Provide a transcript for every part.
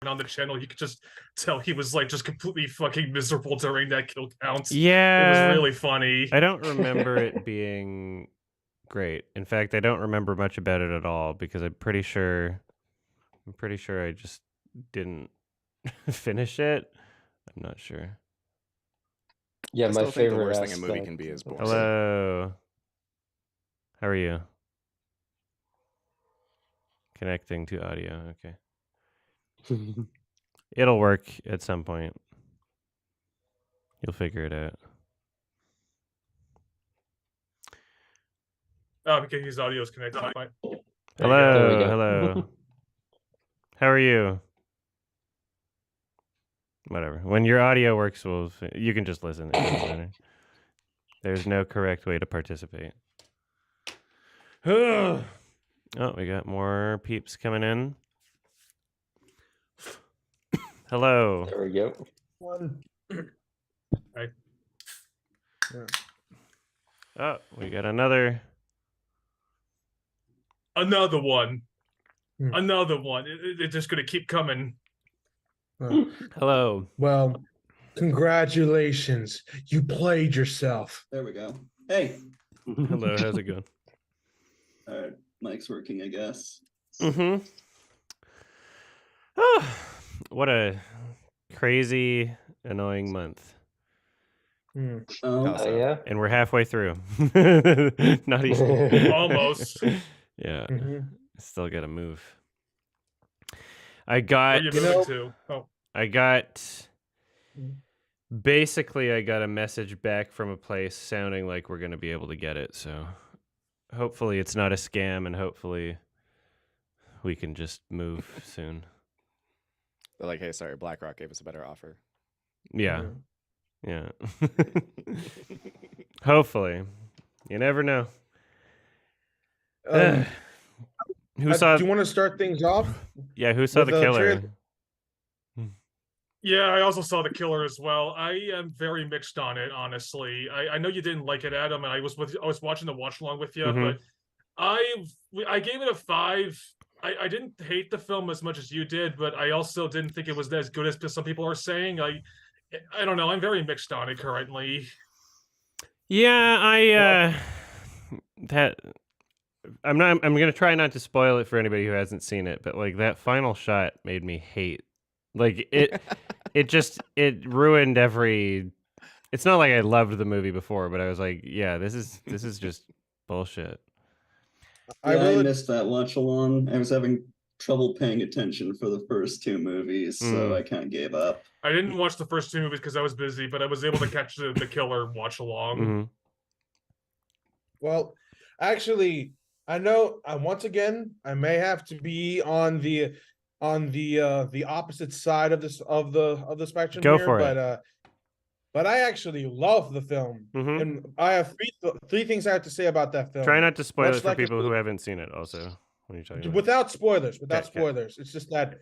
on the channel, you could just tell he was like just completely fucking miserable during that kill count. Yeah, it was really funny. I don't remember it being great. In fact, I don't remember much about it at all because I'm pretty sure I just didn't finish it. I'm not sure. Yeah, I my still think the favorite worst thing a movie aspect can be is boring. Hello. How are you? Connecting to audio. Okay. It'll work at some point. You'll figure it out. Oh, because his audio is connected. Fine. Hello. There we go. Hello. How are you? Whatever. When your audio works, you can just listen. It doesn't matter. There's no correct way to participate. Oh, we got more peeps coming in. Hello. There we go. One. Right. Yeah. Oh, we got another one. Hmm. Another one. It's just gonna keep coming. Hello. Well, congratulations. You played yourself. There we go. Hey. Hello, how's it going? All right, mic's working, I guess. Mm-hmm. Oh, what a crazy, annoying month. Yeah. And we're halfway through. Not even. Almost. Yeah. Mm-hmm. Still gotta move. I got. Where you moving to? Oh. I got. Basically, I got a message back from a place sounding like we're gonna be able to get it. So, hopefully, it's not a scam, and hopefully, we can just move soon. They're like, hey, sorry, BlackRock gave us a better offer. Yeah. Yeah. Hopefully. You never know. Who saw? Do you want to start things off? Yeah, who saw the killer? Yeah, I also saw the killer as well. I am very mixed on it, honestly. I know you didn't like it, Adam, and I was watching the watch along with you, but I gave it a 5. I didn't hate the film as much as you did, but I also didn't think it was as good as some people are saying. I don't know. I'm very mixed on it currently. Yeah, I'm gonna try not to spoil it for anybody who hasn't seen it, but like that final shot made me hate. Like it ruined every. It's not like I loved the movie before, but I was like, yeah, this is just bullshit. I missed that watch along. I was having trouble paying attention for the first 2 movies, so I kind of gave up. I didn't watch the first 2 movies because I was busy, but I was able to catch the killer watch along. Well, actually, I know. Once again, I may have to be on the opposite side of the spectrum. Go here, for it. But I actually love the film, and I have three things I have to say about that film. Try not to spoil it for people who haven't seen it. Also, when you're talking about without spoilers. It's just that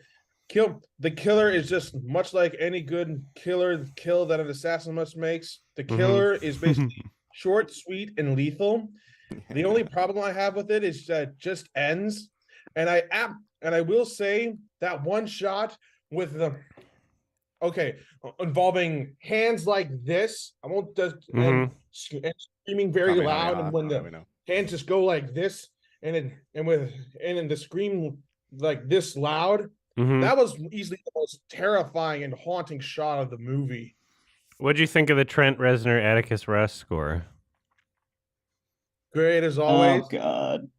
the killer is just much like any good kill that an assassin must makes. The killer is basically short, sweet, and lethal. The only problem I have with it is that it just ends, and I will say that one shot with the. Okay, involving hands like this. I won't just and screaming very loud, and when the hands just go like this, and then the scream like this loud. That was easily the most terrifying and haunting shot of the movie. What'd you think of the Trent Reznor Atticus Ross score? Great as always. Oh God.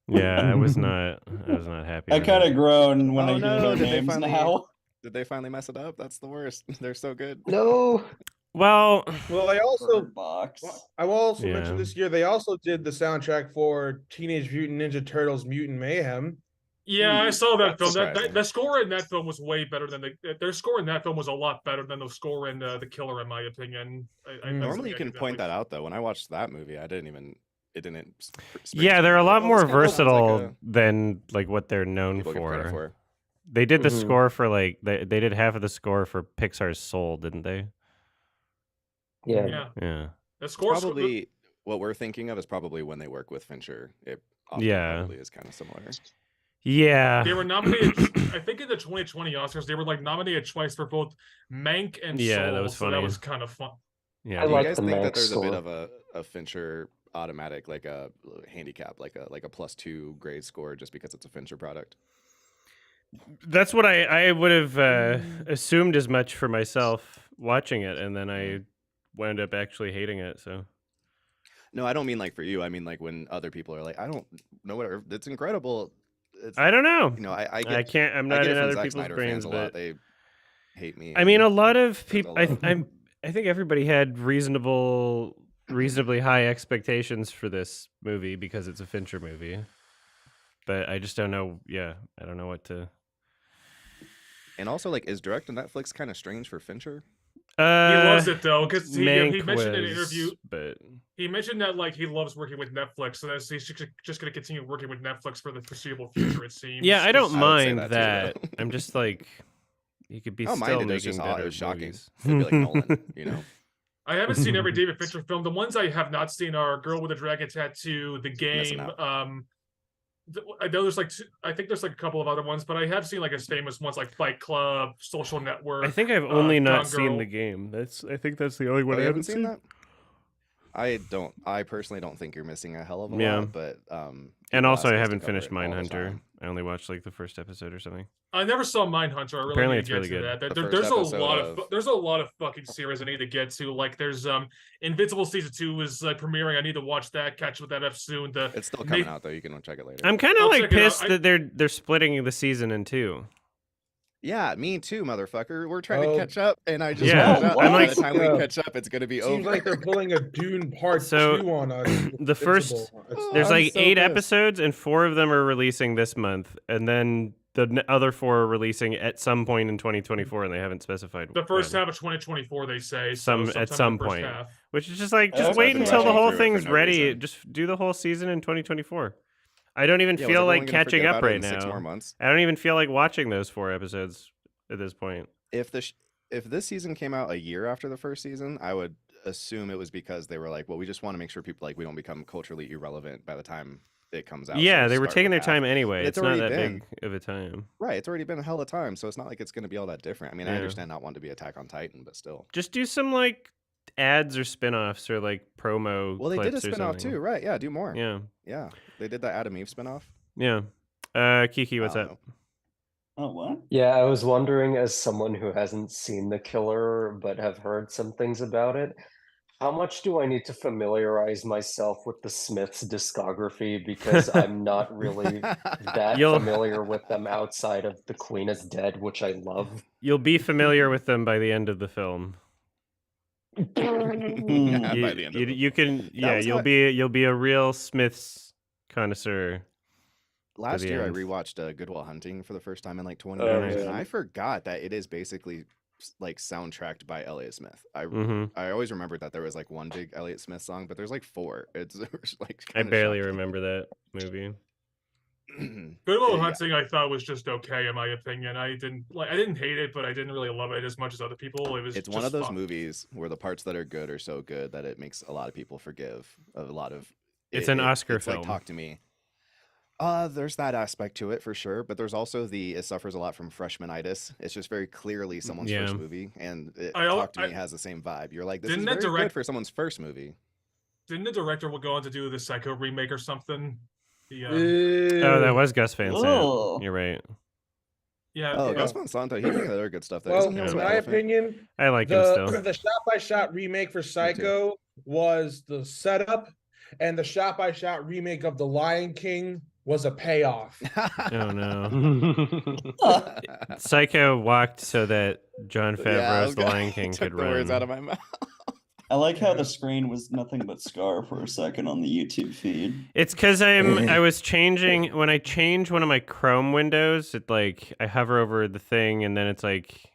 Yeah, I was not happy. I kind of groan when I hear their names now. Did they finally mess it up? That's the worst. They're so good. No. Well, they also box. I will also mention this year they also did the soundtrack for Teenage Mutant Ninja Turtles: Mutant Mayhem. Yeah, I saw that film. The score in that film was way better than their score in that film was a lot better than the score in The Killer, in my opinion. Normally, you can point that out though. When I watched that movie, it didn't. Yeah, they're a lot more versatile than like what they're known for. They did the score for like they did half of the score for Pixar's Soul, didn't they? Yeah. The score what we're thinking of is probably when they work with Fincher. It probably is kind of similar. Yeah. They were nominated, I think, in the 2020 Oscars. They were like nominated twice for both Mank and Yeah, Soul. that was So funny. that was kind of fun. Yeah. I Do you like guys the think that Manx there's a bit score. of a Fincher automatic, like a handicap, like a +2 grade score just because it's a Fincher product? That's what I would have assumed as much for myself watching it, and then I wound up actually hating it. So No, I don't mean like for you. I mean like when other people are like, I don't know whatever. It's incredible. It's, I don't know. you know, I I get can't. I'm I not get in it from other Zack people's Snyder brains, fans a but lot. They hate me. I mean, a lot of there's a people. lot. I think everybody had reasonably high expectations for this movie because it's a Fincher movie. But I just don't know. Yeah, I don't know what to. And also, like, is direct to Netflix kind of strange for Fincher? He loves it though, because he Mank mentioned in an was, interview. but He mentioned that like he loves working with Netflix, so that's he's just going to continue working with Netflix for the foreseeable future. It seems. yeah, I don't 'cause- I would say mind that too, that. though. I'm just like, you could be I don't still mind it. It's making just better it was shocking. movies. It'd be like Nolan, you know. I haven't seen every David Fincher film. The ones I have not seen are Girl with a Dragon Tattoo, The Missing Game. out. I know there's like I think there's like a couple of other ones, but I have seen like his famous ones like Fight Club, Social Network. I think I've only not Gone seen Girl. The Game. I think that's the only one Oh, I you haven't seen. that? I personally don't think you're missing a hell of a Yeah. lot, but And people also, ask I us to haven't cover finished it all the Mindhunter. time. I only watched like the first episode or something. I never saw Mindhunter. I really Apparently need it's to get really to good. that. The There, first there's a episode lot of lot of fucking series I need to get to. Like there's Invincible season 2 is premiering. I need to watch that. Catch with that up soon. It's still coming out though. You can check it later. I'm kind of I'll like check it out. pissed that they're splitting the season in two. Yeah, me too, motherfucker. We're trying Oh. to catch up, and I just Yeah, found out I'm that by like- the time we Yeah. catch up, it's gonna be Seems over. like they're pulling a Dune Part So, 2 on us. with the first- Invincible. It's- There's I'm like so 8 pissed. episodes, and 4 of them are releasing this month, and then the other 4 are releasing at some point in 2024, and they haven't specified The first when. half of 2024 they say. Some- so at sometime in some the first point. half. Which is just like, That's just what wait I've been until the watching whole through it for thing's no ready. reason. Just do the whole season in 2024. I don't even Yeah, was feel everyone like gonna catching forget up about it right in 6 more now. months? I don't even feel like watching those 4 episodes at this point. If this season came out a year after the first season, I would assume it was because they were like, well, we just want to make sure people we don't become culturally irrelevant by the time it comes out. so Yeah, we'll they were start taking with their half. time anyway. But It's it's not that already been. big of a time. Right, it's already been a hell of time, so it's not like it's going to be all that different. I mean, I Yeah. understand not wanting to be Attack on Titan, but still. Just do some like ads or spin-offs or like promo Well, they did a clips or spinoff something. too, right? Yeah, do more. Yeah. Yeah, they did that Adam Eve spinoff. Yeah. Kiki, what's I up? don't know. Oh, what? Yeah, I was wondering, as someone who hasn't seen The Killer but have heard some things about it, how much do I need to familiarize myself with the Smiths' discography? Because I'm not really that You'll- familiar with them outside of The Queen is Dead, which I love. You'll be familiar with them by the end of the film. By the end of the You can was you'll how- be a real Smiths connoisseur. Last the year, I end. rewatched Good Will Hunting for the first time in like 20 Oh, years, and man. I forgot that it is basically like soundtracked by Elliott Smith. Hmm I always remembered that there was like one big Elliott Smith song, but there's like 4. It's like I kinda barely shocking. remember that movie. Good Will Yeah. Hunting I thought was just okay in my opinion. I didn't hate it, but I didn't really love it as much as other people. It was It's just one of those fun. movies where the parts that are good are so good that it makes a lot of people forgive a lot of. It's an Oscar it's film. Like Talk to Me. There's that aspect to it for sure, but there's also it suffers a lot from freshmanitis. It's just very clearly someone's Yeah. first movie, and I- Talk to Me has the same vibe. You're like, this Didn't is that very direct- good for someone's first movie. Didn't the director go on to do the Psycho remake or something? Oh, that was Gus Van Sant. Oh. You're right. Yeah. Oh, yeah. Gus Van Sant, he makes other good stuff. Though. Well, Isn't he in also my Elephant? opinion, I like him still. the shot-by-shot remake for Psycho was the setup, and the shot-by-shot remake of The Lion King was a payoff. Oh no. Psycho walked so that John Yeah, I Favreau's was The gonna- Lion King took could the words out run. of my mouth. I like how the screen was nothing but Scar for a second on the YouTube feed. It's because I was changing when I change one of my Chrome windows. It like I hover over the thing and then it's like,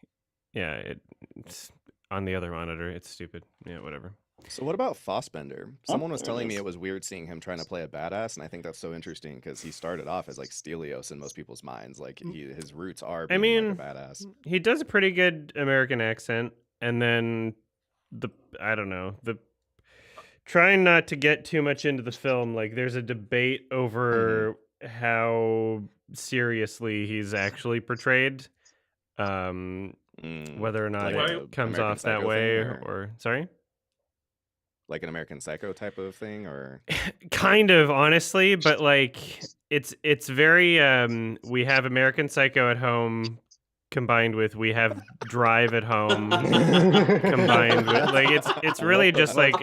yeah, it's on the other monitor. It's stupid. Yeah, whatever. So what about Fassbender? Someone was there it telling me is. it was weird seeing him trying to play a badass, and I think that's so interesting because he started off as like Stelios in most people's minds. Like his roots are being mean, like a badass. He does a pretty good American accent, and then I don't know, trying not to get too much into the film. Like, there's a debate over how seriously he's actually portrayed. Whether or not like it a comes American off that Psycho way thing, or sorry? like an American Psycho type of thing, or Kind of, honestly, but like it's very we have American Psycho at home combined with we have Drive at home combined with like it's really just like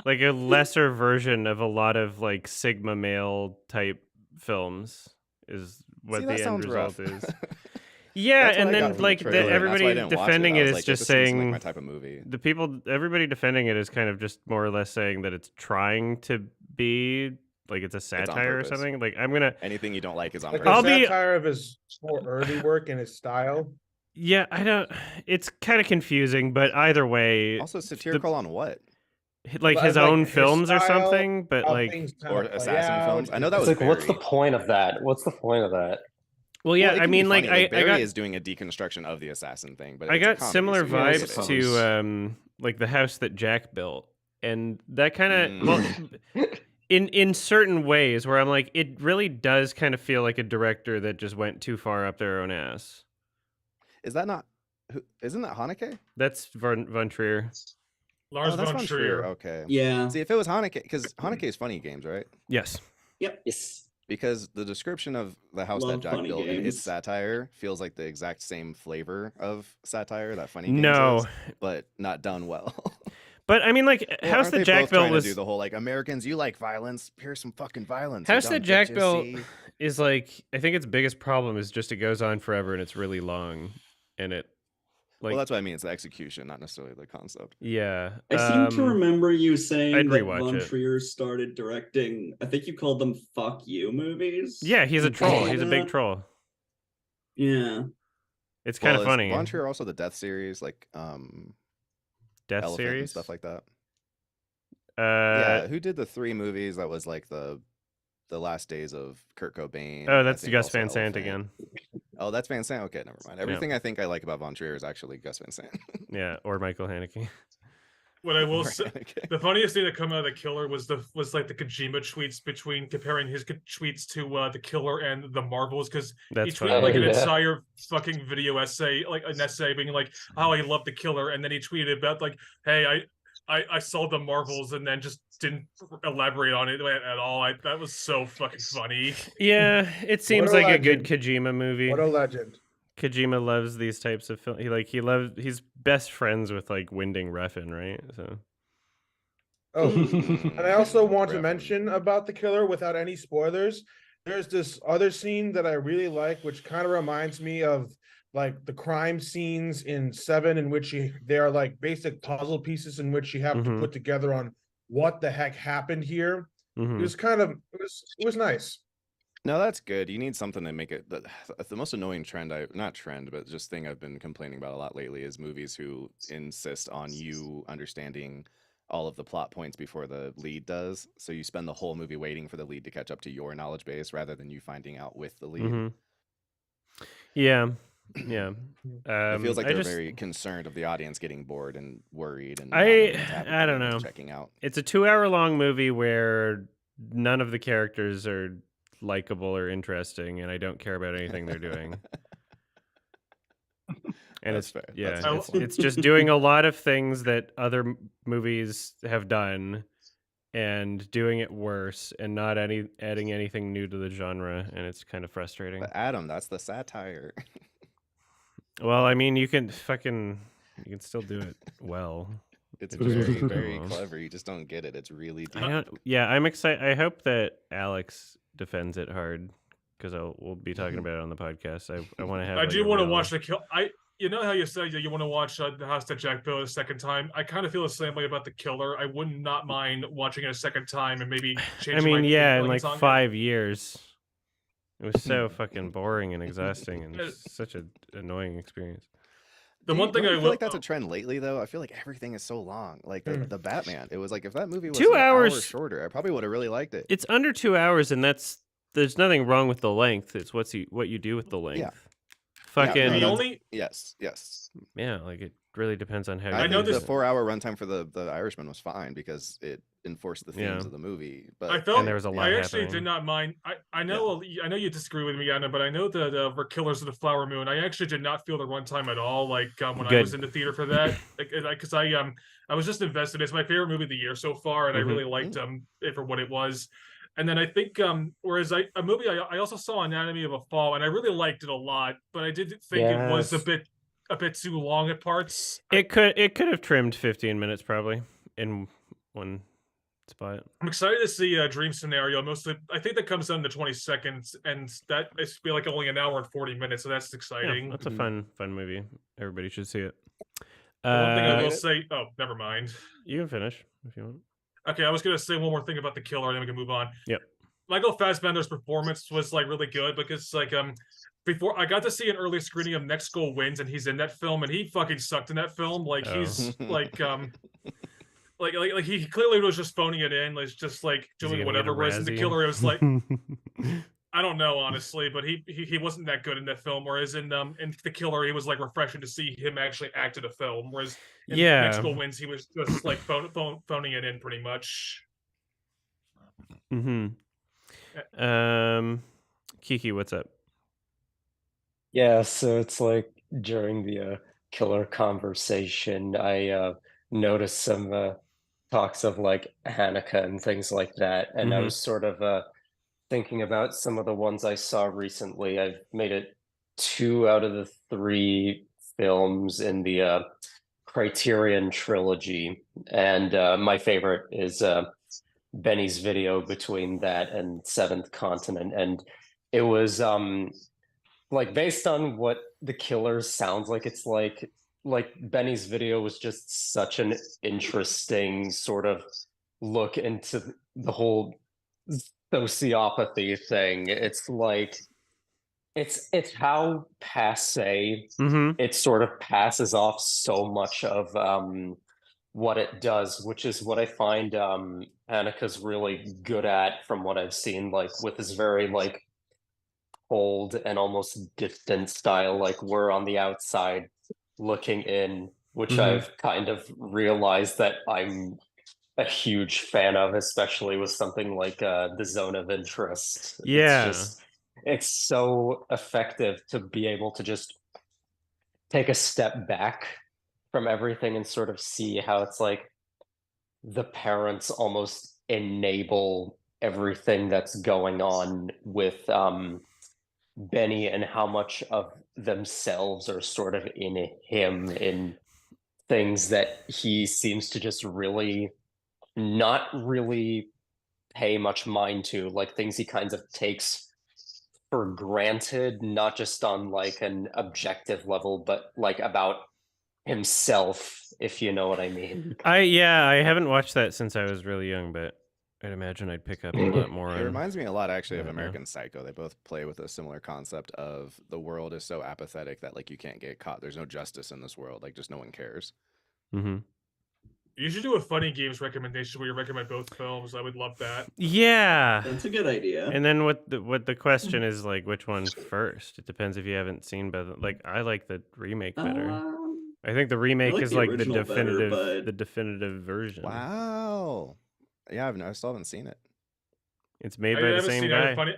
a lesser version of a lot of like Sigma male type films is what See, the that end sounds result rough. is. Yeah, That's what and I got then from like the trailer, and that's why I everybody didn't watch defending I it was is like, just this doesn't seem like saying my type of movie. everybody defending it is kind of just more or less saying that it's trying to be like it's a It's on satire or purpose. something. Like I'm gonna Anything you don't like is on Like purpose. I'll a be- satire of his more early work and his style. yeah, I don't. It's kind of confusing, but either way, Also satirical on what? like But his like own his films or style, something. But how like, things kind Or of play assassin out, films. I know that It's was like, what's the Barry. point of that? What's the point of that? well, yeah, Well, it I can be mean, like funny. I Barry got is doing a deconstruction of the assassin thing, but I it's a got comedy, similar so you don't get vibes it. to like the house that Jack built, and that kind of well, in certain ways where I'm like, it really does kind of feel like a director that just went too far up their own ass. Is that not? Isn't that Haneke? That's Von Trier. Lars that's von Trier. Okay. Yeah. See, if it was Haneke, because Haneke is Funny Games, right? Yes. Yes. Because the description of the house Love that Jack Funny built and its Games. satire feels like the exact same flavor of satire that Funny Games No. is, but not done well. But I mean, like Well, House aren't that they Jack both built trying was to do the whole like Americans, you like violence? Here's some fucking violence. you House that dumb Jack bitches, built see? is like I think its biggest problem is just it goes on forever and it's really long, and it like Well, that's what I mean. It's the execution, not necessarily the concept. yeah. I seem to remember you saying I'd that rewatch Von it. Trier started directing, I think you called them fuck you movies. Yeah, he's a troll. Before He's a big that. troll. Yeah. It's kind of is funny. Von Trier also the Death series, like Death Elephant series and stuff like that. yeah. Yeah, who did the 3 movies that was like the last days of Kurt Cobain? Oh, I that's think Gus also Van Sant Elephant. again. Oh, that's Van Sant. Okay, never mind. Everything I think I like about Von Trier is actually Gus Van Sant. Yeah, or Michael Haneke. What I will Or say, Haneke. the funniest thing that come out of the Killer was like the Kojima tweets between comparing his tweets to the Killer and the Marvels, because he That's tweeted funny. like an Yeah. entire fucking video essay, like an essay being like how I love the Killer, and then he tweeted about like, hey, I saw the Marvels, and then just didn't elaborate on it at all. That was so fucking funny. Yeah, it seems a like a good legend. Kojima movie. What a legend. Kojima loves these types of film. He's best friends with like Winding Refn, right? So Oh, and I also want to Refn. mention about the Killer without any spoilers. There's this other scene that I really like, which kind of reminds me of like the crime scenes in Seven, in which they are like basic puzzle pieces in which you have to Mhm. put together on what the heck happened here. mhm. It was kind of it was nice. No, that's good. You need something to make it. The most annoying trend, not trend, but just thing I've been complaining about a lot lately is movies who insist on you understanding all of the plot points before the lead does. So you spend the whole movie waiting for the lead to catch up to your knowledge base rather than you finding out with the lead. Mhm. Yeah, yeah. It feels like I they're just- very concerned of the audience getting bored and worried and I- not knowing what's happening I don't and know. checking out. It's a 2-hour-long movie where none of the characters are likable or interesting, and I don't care about anything they're doing. And That's it's fair. yeah, That's fair. it's just doing a lot of things that other movies have done, and doing it worse, and not adding anything new to the genre, and it's kind of frustrating. But Adam, that's the satire. Well, I mean, you can still do it well. It's It just very, doesn't very go well. clever. You just don't get it. It's really deep. I don't. Yeah, I'm excited. I hope that Alex defends it hard because we'll be talking about it on the podcast. I want to have. I like, do a want to real- watch the Kill. You know how you said you want to watch the House that Jack built a second time. I kind of feel the same way about the Killer. I would not mind watching it a second time and maybe I changing. mean, my yeah, in feelings like on it. 5 years, it was so fucking boring and exhausting, and it's such an annoying experience. The one thing don't I you feel will like that's a trend lately, though. I feel like everything is so long. Like the Batman. It was like if that movie was 2 an hour hours- shorter, I probably would have really liked it. It's under 2 hours, and there's nothing wrong with the length. It's what you do with the length. fucking The that's- only yes. yeah, like it really depends on how I you know think use the this- it. 4-hour runtime for the Irishman was fine because it enforced the themes Yeah. of the movie. But I felt there was a lot I actually happening. did not mind. I know you disagree with me, Anna, but I know that for Killers of the Flower Moon, I actually did not feel the runtime at all. Like when I Good. was in the theater for that, because I was just invested. It's my favorite movie of the year so far, and I really liked it for what it was. And then I think whereas a movie I also saw Anatomy of a Fall, and I really liked it a lot, but I did think it was a bit too long at parts. It could have trimmed 15 minutes probably in one spot. I'm excited to see a Dream Scenario. Mostly, I think that comes on the 22nd, and that it's be like only an hour and 40 minutes, so that's exciting. Yeah, that's a fun movie. Everybody should see it. One thing I will say. Oh, never mind. You can finish if you want. Okay, I was gonna say one more thing about the killer, and then we can move on. Yep. Michael Fassbender's performance was like really good because before I got to see an early screening of Next Goal Wins, and he's in that film, and he fucking sucked in that film. Like he's like he clearly was just phoning it in, like just like doing whatever. Whereas in the killer, it was like I don't know honestly, but he wasn't that good in that film. Whereas in the killer, he was like refreshing to see him actually act in a film. Whereas in Next Goal Wins, he was just like phoning it in pretty much. Kiki, what's up? Yeah, so it's like during the killer conversation, I noticed some talks of like Hanukkah and things like that, and I was sort of thinking about some of the ones I saw recently. I've made it 2 out of the 3 films in the Criterion trilogy, and my favorite is Benny's Video between that and Seventh Continent, and it was like based on what the killer sounds like, it's like Benny's Video was just such an interesting sort of look into the whole sociopathy thing. It's like it's how passe it sort of passes off so much of what it does, which is what I find Anika's really good at from what I've seen, like with his very like cold and almost distant style, like we're on the outside looking in, which I've kind of realized that I'm a huge fan of, especially with something like the Zone of Interest. It's so effective to be able to just take a step back from everything and sort of see how it's like the parents almost enable everything that's going on with Benny, and how much of themselves are sort of in him, in things that he seems to just really not really pay much mind to, like things he kind of takes for granted, not just on like an objective level, but like about himself, if you know what I mean. I haven't watched that since I was really young, but I'd imagine I'd pick up a lot more. It reminds me a lot actually of Yeah. American Psycho. They both play with a similar concept of the world is so apathetic that like you can't get caught. There's no justice in this world. Like just no one cares. You should do a funny games recommendation where you recommend both films. I would love that. Yeah, That's a good idea. and then what the question is like, which one first? It depends if you haven't seen both. Like I like the remake better. I think the remake like is the like the original better, but- definitive version. Wow. Yeah, I still haven't seen it. It's made I by the haven't same seen guy. any funny.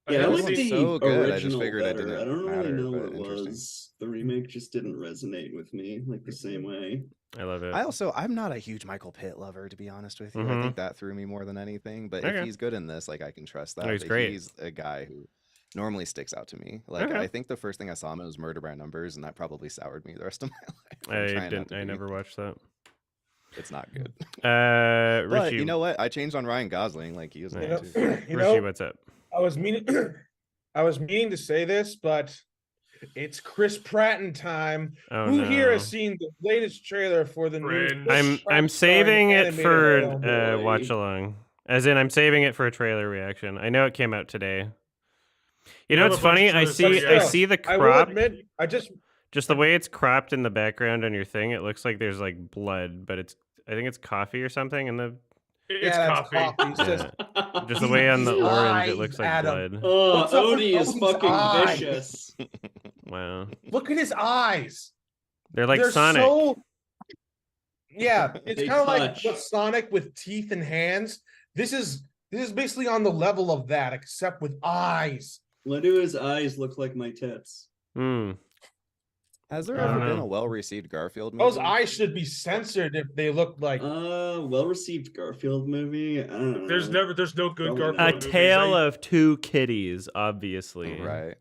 Yeah, I haven't like seen- the so good, I just original figured it better. didn't I don't really matter, know but what it interesting. was. The remake just didn't resonate with me like the same way. I love it. I'm not a huge Michael Pitt lover, to be honest with you. I think that threw me more than anything. But Okay. if he's good in this, like I can trust that. No, he's But great. He's a guy who normally sticks out to me. Like Okay. I think the first thing I saw him was Murder by Numbers, and that probably soured me the rest of my life. I'm trying not to I be. never watched that. It's not good. Richie, But you know what? I changed on Ryan Gosling. Like he was You You good know, too. you Richie, know, what's up? I was meaning to say this, but it's Chris Pratt time. Oh, Who here no. has seen the latest trailer for the new? Friends. Chris I'm Pratt saving starring it animated for film? boy. watch along. As in, I'm saving it for a trailer reaction. I know it came out today. You know have what's a bunch funny? of I trailers see coming I out. see the I will crop. admit, I just Just the way it's cropped in the background on your thing, it looks like there's like blood, but I think it's coffee or something in the It's that's coffee. It's just just the way on the orange it Eyes, looks like Adam. blood. Oh, What's up with Odie is Odie's fucking eye? vicious. Wow. Look at his eyes. They're like They're Sonic. so. Yeah, it's They kind of like touch. what Sonic with teeth and hands. This is basically on the level of that, except with eyes. Why do his eyes look like my tits? Hmm. Has there I don't ever been know. a well-received Garfield movie? Those eyes should be censored if they look like. Well-received Garfield movie. I don't know. There's no good Probably Garfield not. A movies. Tale of Two Kitties, obviously. Right,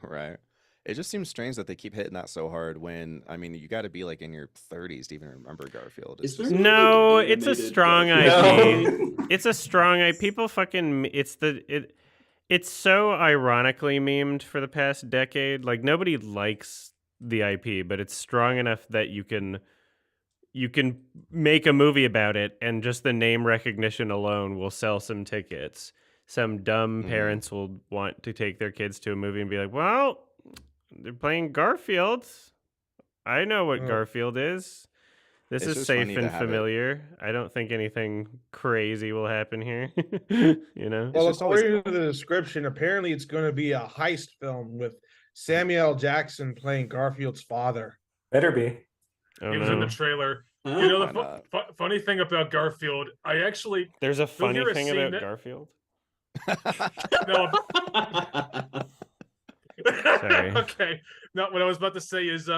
right. It just seems strange that they keep hitting that so hard when, I mean, you got to be like in your 30s to even remember Garfield. It's Is there just- No, like, it's a animated strong Garfield? IP. It's a strong IP. People fucking. It's so ironically memed for the past decade. Like nobody likes the IP, but it's strong enough that you can make a movie about it, and just the name recognition alone will sell some tickets. Some dumb parents will want to take their kids to a movie and be like, "Well, they're playing Garfield. I know what Garfield is. This It's is just safe funny to and have it. familiar. I don't think anything crazy will happen here." You know? Well, just always- according to the description, apparently it's going to be a heist film with Samuel L. Jackson playing Garfield's father. Better be. Oh, He was in the no. trailer. Huh? You know Why the not? funny thing about Garfield, I actually There's a funny hear a thing scene about that- Garfield. no. Sorry. Okay. No, what I was about to say is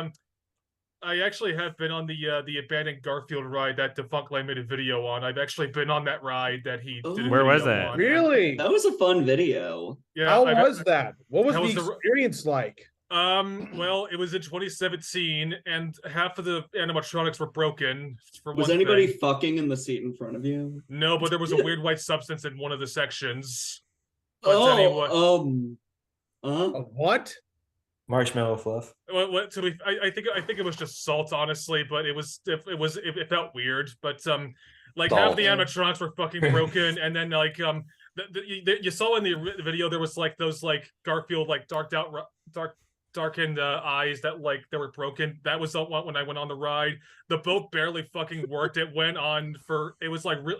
I actually have been on the abandoned Garfield ride that Defunctline made a video on. I've actually been on that ride that he did a Where was video that? on. Really? That was a fun video. Yeah. How I've- was that? What was How the was the- experience like? Well, it was in 2017, and half of the animatronics were broken. For Was one anybody thing. fucking in the seat in front of you? No, but there was a weird white substance in one of the sections. But anyway, What? Marshmallow fluff. what to be? I think it was just salt, honestly. But it felt weird. But like half of the animatronics were fucking broken, and then like you saw in the video there was like those like Garfield like darkened eyes that like they were broken. That was when I went on the ride. The boat barely fucking worked. It went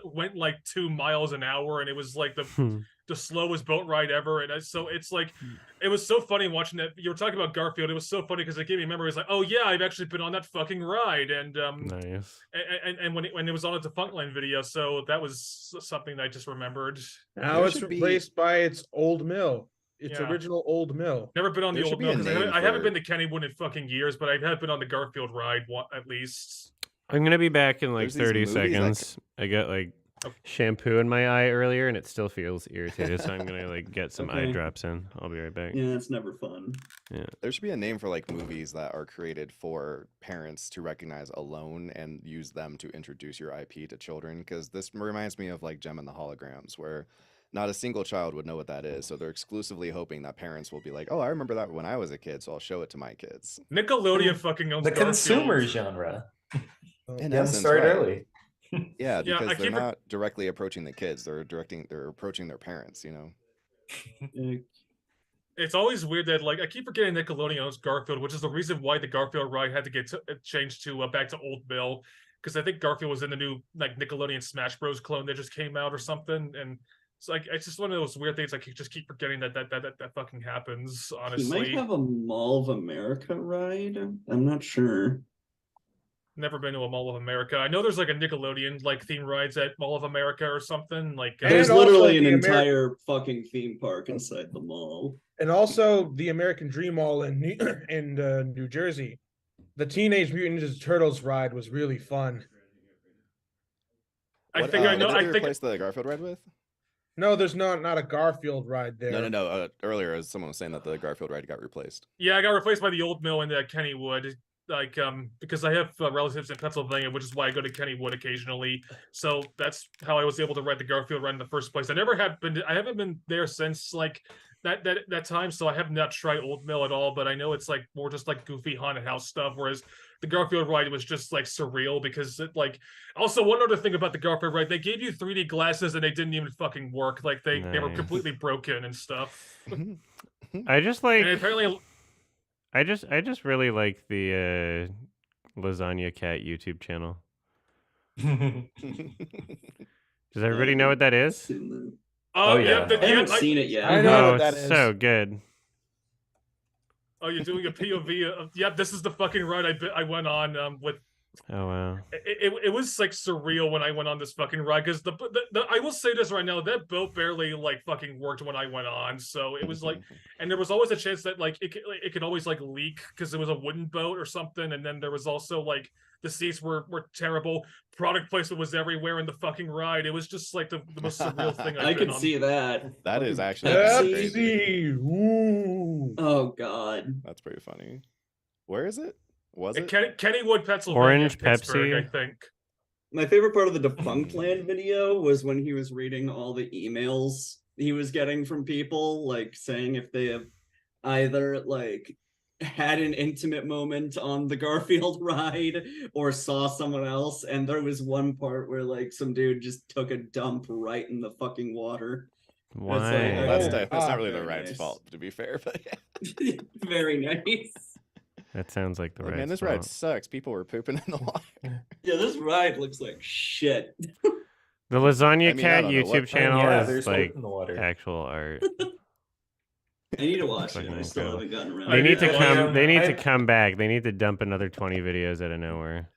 went like 2 miles an hour, and it was like the slowest boat ride ever. And so it's like it was so funny watching that. You were talking about Garfield. It was so funny because it gave me memories like, oh yeah, I've actually been on that fucking ride. And Nice. and when it was on a Defunctline video, so that was something that I just remembered. Now There it's should be- replaced by its old mill. Its Yeah. original old mill. Never been on There the should old be mill a because name I haven't for- been to Kennywood in fucking years, but I have been on the Garfield ride at least. I'm gonna be back in like There's these 30 movies seconds. I got like shampoo in my eye earlier, and it still feels irritated. So I'm gonna like get some eye Okay. drops in. I'll be right back. Yeah, it's never fun. There should be a name for like movies that are created for parents to recognize alone and use them to introduce your IP to children. Because this reminds me of like Gem and the Holograms, where not a single child would know what that is. So they're exclusively hoping that parents will be like, "Oh, I remember that when I was a kid, so I'll show it to my kids." Nickelodeon fucking owns The Garfield. consumer genre. In Get essence, started right. early. Yeah, Yeah, because I they're keep re- not directly approaching the kids; they're approaching their parents. You know. It's always weird that like I keep forgetting Nickelodeon owns Garfield, which is the reason why the Garfield ride had to get changed to back to Old Mill, because I think Garfield was in the new like Nickelodeon Smash Bros clone that just came out or something, and it's like it's just one of those weird things. I just keep forgetting that fucking happens. He Honestly, might have a Mall of America ride. I'm not sure. never been to a Mall of America. I know there's like a Nickelodeon like theme rides at Mall of America or something. Like And There's also literally an the entire fucking theme park inside the mall. And also the American Dream Mall in New Jersey. The Teenage Mutant Ninja Turtles ride was really fun. I What, think I know. What did I they think replace the Garfield ride with? No, there's not a Garfield ride there. No. Earlier, as someone was saying that the Garfield ride got replaced. yeah, I got replaced by the Old Mill in Kennywood. Like because I have relatives in Pennsylvania, which is why I go to Kennywood occasionally. So that's how I was able to ride the Garfield ride in the first place. I haven't been there since like that time, so I have not tried Old Mill at all. But I know it's like more just like goofy haunted house stuff, whereas the Garfield ride was just like surreal because it like. Also, one other thing about the Garfield ride, they gave you 3D glasses and they didn't even fucking work. Like they were Nice. completely broken and stuff. I just like. And apparently. I just really like the Lasagna Cat YouTube channel. Does everybody know what that is? Oh, yeah. I haven't seen it yet. I know Oh, what that it's is. so good. Oh, you're doing a POV of, yep, this is the fucking ride I went on with. Oh wow. It was like surreal when I went on this fucking ride, because the I will say this right now, that boat barely like fucking worked when I went on, so it was like, and there was always a chance that like it could always like leak because it was a wooden boat or something, and then there was also like the seats were terrible, product placement was everywhere in the fucking ride. It was just like the most surreal thing I I've been could on. see that. That is actually Pepsi. crazy. Ooh. Oh God. That's pretty funny. Where is it? Was it? Kennywood, Pennsylvania. Orange Pittsburgh, Pepsi? I think. My favorite part of the Defunct Land video was when he was reading all the emails he was getting from people, like saying if they have either like had an intimate moment on the Garfield ride or saw someone else. And there was one part where like some dude just took a dump right in the fucking water. Why? Well, that's not really the very ride's nice. fault, to be fair, but yeah. Very nice. That sounds like the Like, right. man, this ride sucks. People were pooping in the water. Yeah, this ride looks like shit. The Lasagna I mean, I Cat don't know what- YouTube channel yeah, is there's like poop in the water. actual art. I need to watch it. Fucking I still incredible. haven't gotten around. They I need to did come. watch They need to I- come back. They need to dump another 20 videos out of nowhere.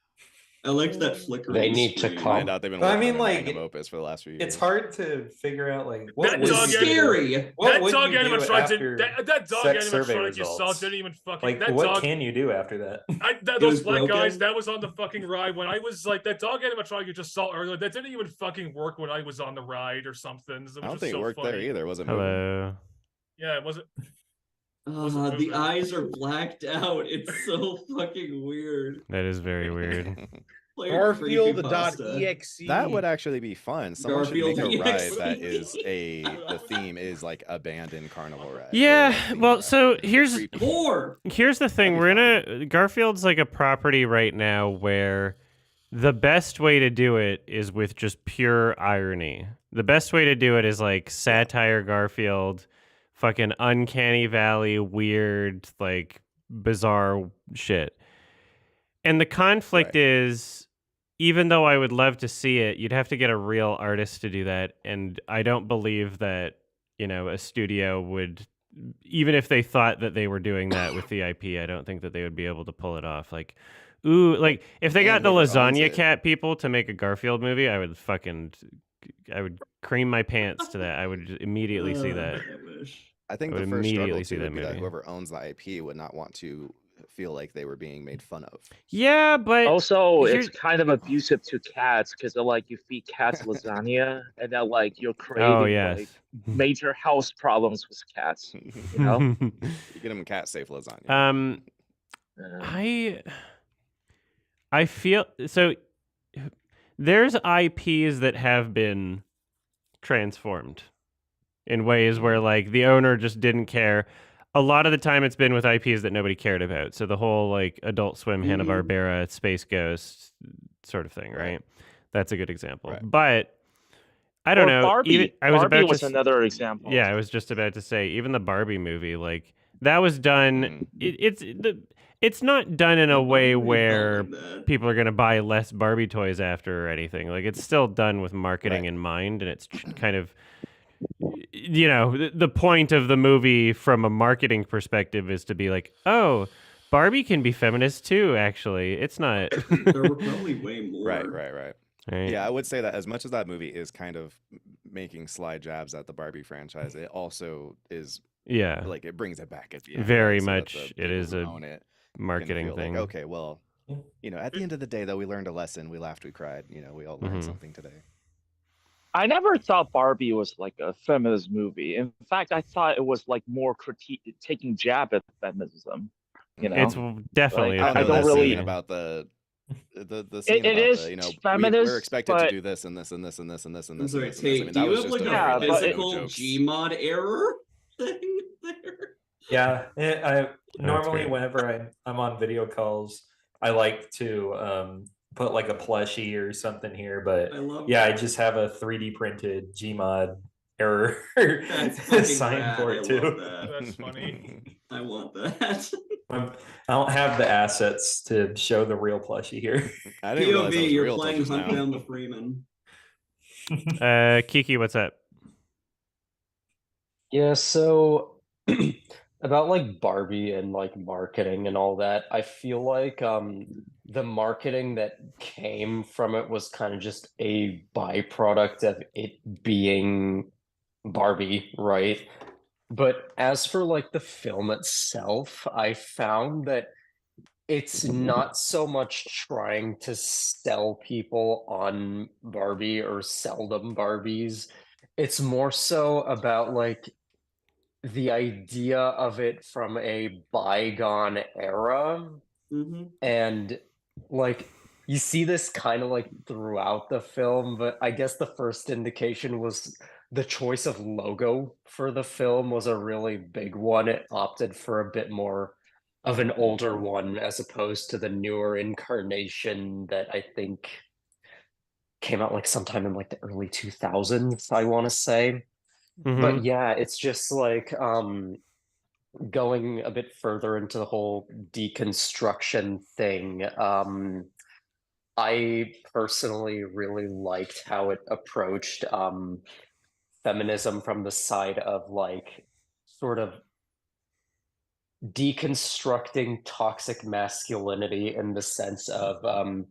I liked that flickering. They need to screen. come. Find out they've been But I working mean, on a like, magnum opus for the last few years. It's hard to figure out like what That would dog It's you do- scary. What That would dog you do animatronic didn't. after That dog sex survey animatronic you saw results? didn't even fucking. Like, that what dog. can you do after that? It Those was black broken? guys, that was on the fucking ride when I was like, that dog animatronic you just saw earlier, that didn't even fucking work when I was on the ride or something. It was I don't just think so it worked funny. there either. Was it moving? Hello. Yeah, it wasn't. The moving. eyes are blacked out. It's so fucking weird. That is very weird. Like Garfield.exe. That would actually be fun. Someone should make a Garfield ride EXE. that is the theme is like abandoned carnival ride. or, Yeah. like, theme Well, ride. so Like, here's creepy. More. here's the thing. We're Garfield's like a property right now where the best way to do it is with just pure irony. The best way to do it is like satire Garfield, fucking uncanny valley, weird, like bizarre shit. And the conflict Right. is, even though I would love to see it, you'd have to get a real artist to do that. And I don't believe that, a studio would, even if they thought that they were doing that with the IP, I don't think that they would be able to pull it off. Like, like if they got And the whoever owns Lasagna it. Cat people to make a Garfield movie, I would cream my pants to that. I would just immediately see that. I wish. I think I the would first immediately struggle see too that would be that movie. whoever owns the IP would not want to feel like they were being made fun of. Yeah, but Also, here- it's kind of abusive to cats because like you feed cats lasagna and then like you're creating oh yes. like major health problems with cats. You You know? get them cat safe lasagna. Uh, I feel so. There's IPs that have been transformed in ways where like the owner just didn't care. A lot of the time it's been with IPs that nobody cared about. So the whole like Adult Swim, Hanna-Barbera, Space Ghost sort of thing, right? That's a good example. Right. but I don't know. Barbie. I was Barbie about was to another example. Yeah, I was just about to say, even the Barbie movie, like that was done. It's not done in a way where people are going to buy less Barbie toys after or anything. Like it's still done with marketing in mind, and it's kind of, the point of the movie from a marketing perspective is to be like, oh, Barbie can be feminist too. Actually, it's not. There were probably way more. Right. Right? Yeah, I would say that as much as that movie is kind of making sly jabs at the Barbie franchise, it also is Yeah. like it brings it back at the end. Very right? So that much. the It people is who a own it can marketing feel thing. Like, okay, well, at the end of the day, though, we learned a lesson. We laughed, we cried. We all learned something today. I never thought Barbie was like a feminist movie. In fact, I thought it was like more taking jab at feminism. It's definitely. Like, a I don't feminist really- movie. about the scene It about is the, feminist, we're expected but- to do this and this and this and this and this and I'm this. sorry, and this, and this. I Tate, mean, do that you was have just like a Yeah, a but no physical jokes. Gmod error thing there? Yeah, I normally great. whenever I'm on video calls, I like to put like a plushie or something here, but I love yeah, I that. just have a 3D printed Gmod error That's fucking sign rad. for I it love too. that. That's funny. I want that. I don't have the assets to show the real plushie here. I didn't realize that POV, was you're real till playing just Hunt now. Down the Freeman. Kiki, what's up? Yeah, so about like Barbie and like marketing and all that. I feel like the marketing that came from it was kind of just a byproduct of it being Barbie, right? But as for like the film itself, I found that it's not so much trying to sell people on Barbie or sell them Barbies. It's more so about like the idea of it from a bygone era. And like you see this kind of like throughout the film, but I guess the first indication was the choice of logo for the film was a really big one. It opted for a bit more of an older one as opposed to the newer incarnation that I think came out like sometime in like the early 2000s, I want to say. But yeah, it's just like going a bit further into the whole deconstruction thing. I personally really liked how it approached feminism from the side of like sort of deconstructing toxic masculinity in the sense of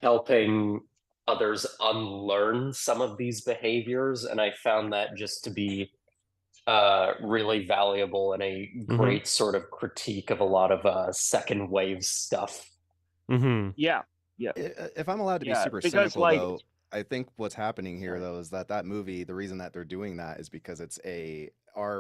helping others unlearn some of these behaviors. And I found that just to be really valuable and a great sort of critique of a lot of second wave stuff. Yeah. If I'm allowed to be Yeah, super because, cynical, like- though, I think what's happening here, though, is that movie, the reason that they're doing that is because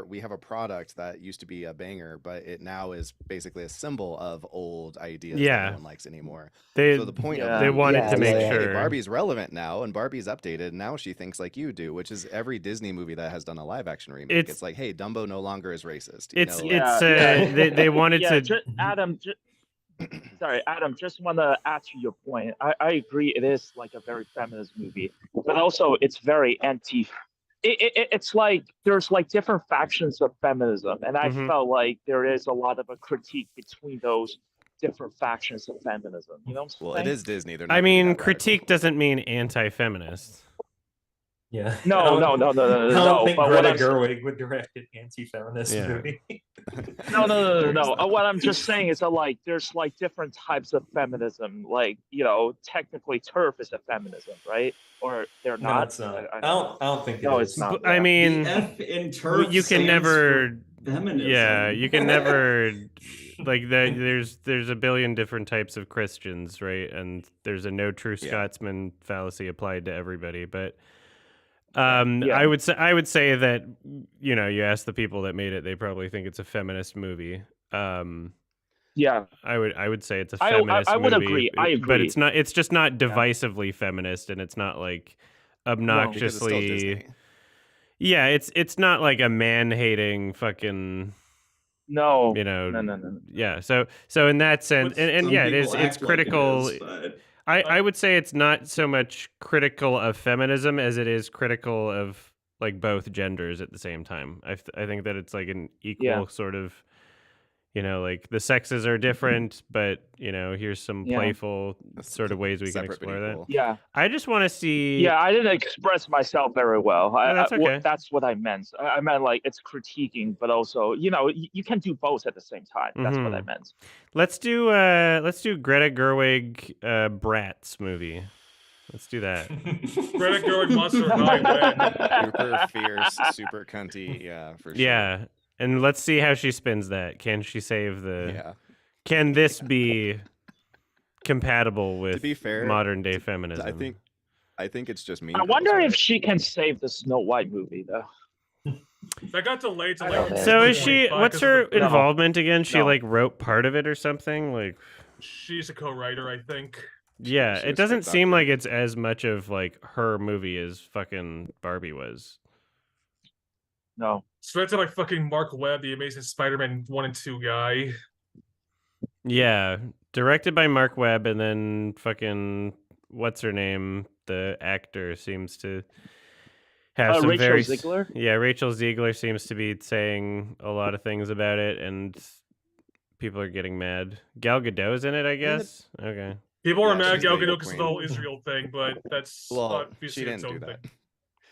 we have a product that used to be a banger, but it now is basically a symbol of old ideas that no one likes anymore. So the point of they wanted to make hey, sure Barbie's relevant now, and Barbie's updated. Now she thinks like you do, which is every Disney movie that has done a live action remake. It's like, hey, Dumbo no longer is racist. They wanted to. Adam. Sorry, Adam, just want to add to your point. I agree it is like a very feminist movie, but also it's very anti. It's like there's like different factions of feminism, and I felt like there is a lot of a critique between those different factions of feminism. You know what I'm saying? Well, it is Disney. They're not I gonna be mean, that critique radical. doesn't mean anti-feminist. Yeah. No. I don't think But Greta what I'm Gerwig would direct an anti-feminist movie. No. What I'm just saying is that like there's like different types of feminism. Like technically, TERF is a feminism, right? Or they're No, not. it's not. I I don't think it No, is. it's not. I mean, The F in TERF you can stands never. for feminism. Yeah, you can never. Like there's a billion different types of Christians, right? And there's a no true Scotsman fallacy applied to everybody, but. I would say that you ask the people that made it, they probably think it's a feminist movie. Yeah, I would say it's a feminist I would movie. agree. I agree. But it's not. It's just not divisively feminist, and it's not like obnoxiously. Because it's still Disney. Yeah, it's not like a man-hating fucking. No. No. Yeah. So in that sense, and yeah, it's critical. I would say it's not so much critical of feminism as it is critical of like both genders at the same time. I think that it's like an equal sort of, like the sexes are different, but here's some playful sort of ways we can explore that. Yeah. I just want to see. Yeah, I didn't express myself very well. That's okay. That's what I meant. I meant like it's critiquing, but also you can do both at the same time. That's what I meant. Let's do Greta Gerwig Bratz movie. Let's do that. Greta Gerwig Monster High. Super fierce, super cunty. Yeah, for sure. Yeah. And let's see how she spins that. Can she save the? Yeah. Can this be compatible with to be fair, modern day feminism? I think it's just me. I wonder if she can save the Snow White movie though. That got delayed to like. So is she? What's her because involvement again? She like wrote part of it or something. Like she's a co-writer, I think. Yeah, it doesn't seem like it's as much of like her movie as fucking Barbie was. No. Straight to like fucking Mark Webb, the Amazing Spider-Man 1 and 2 guy. Yeah, directed by Mark Webb, and then fucking what's her name? The actor seems to have some Rachel very Ziegler? Yeah, Rachel Ziegler seems to be saying a lot of things about it, and people are getting mad. Gal Gadot's in it, I guess. Okay. People are mad at she's Gal the Gadot evil because of queen. the whole Israel thing, but that's Well, obviously she its didn't own do thing. that.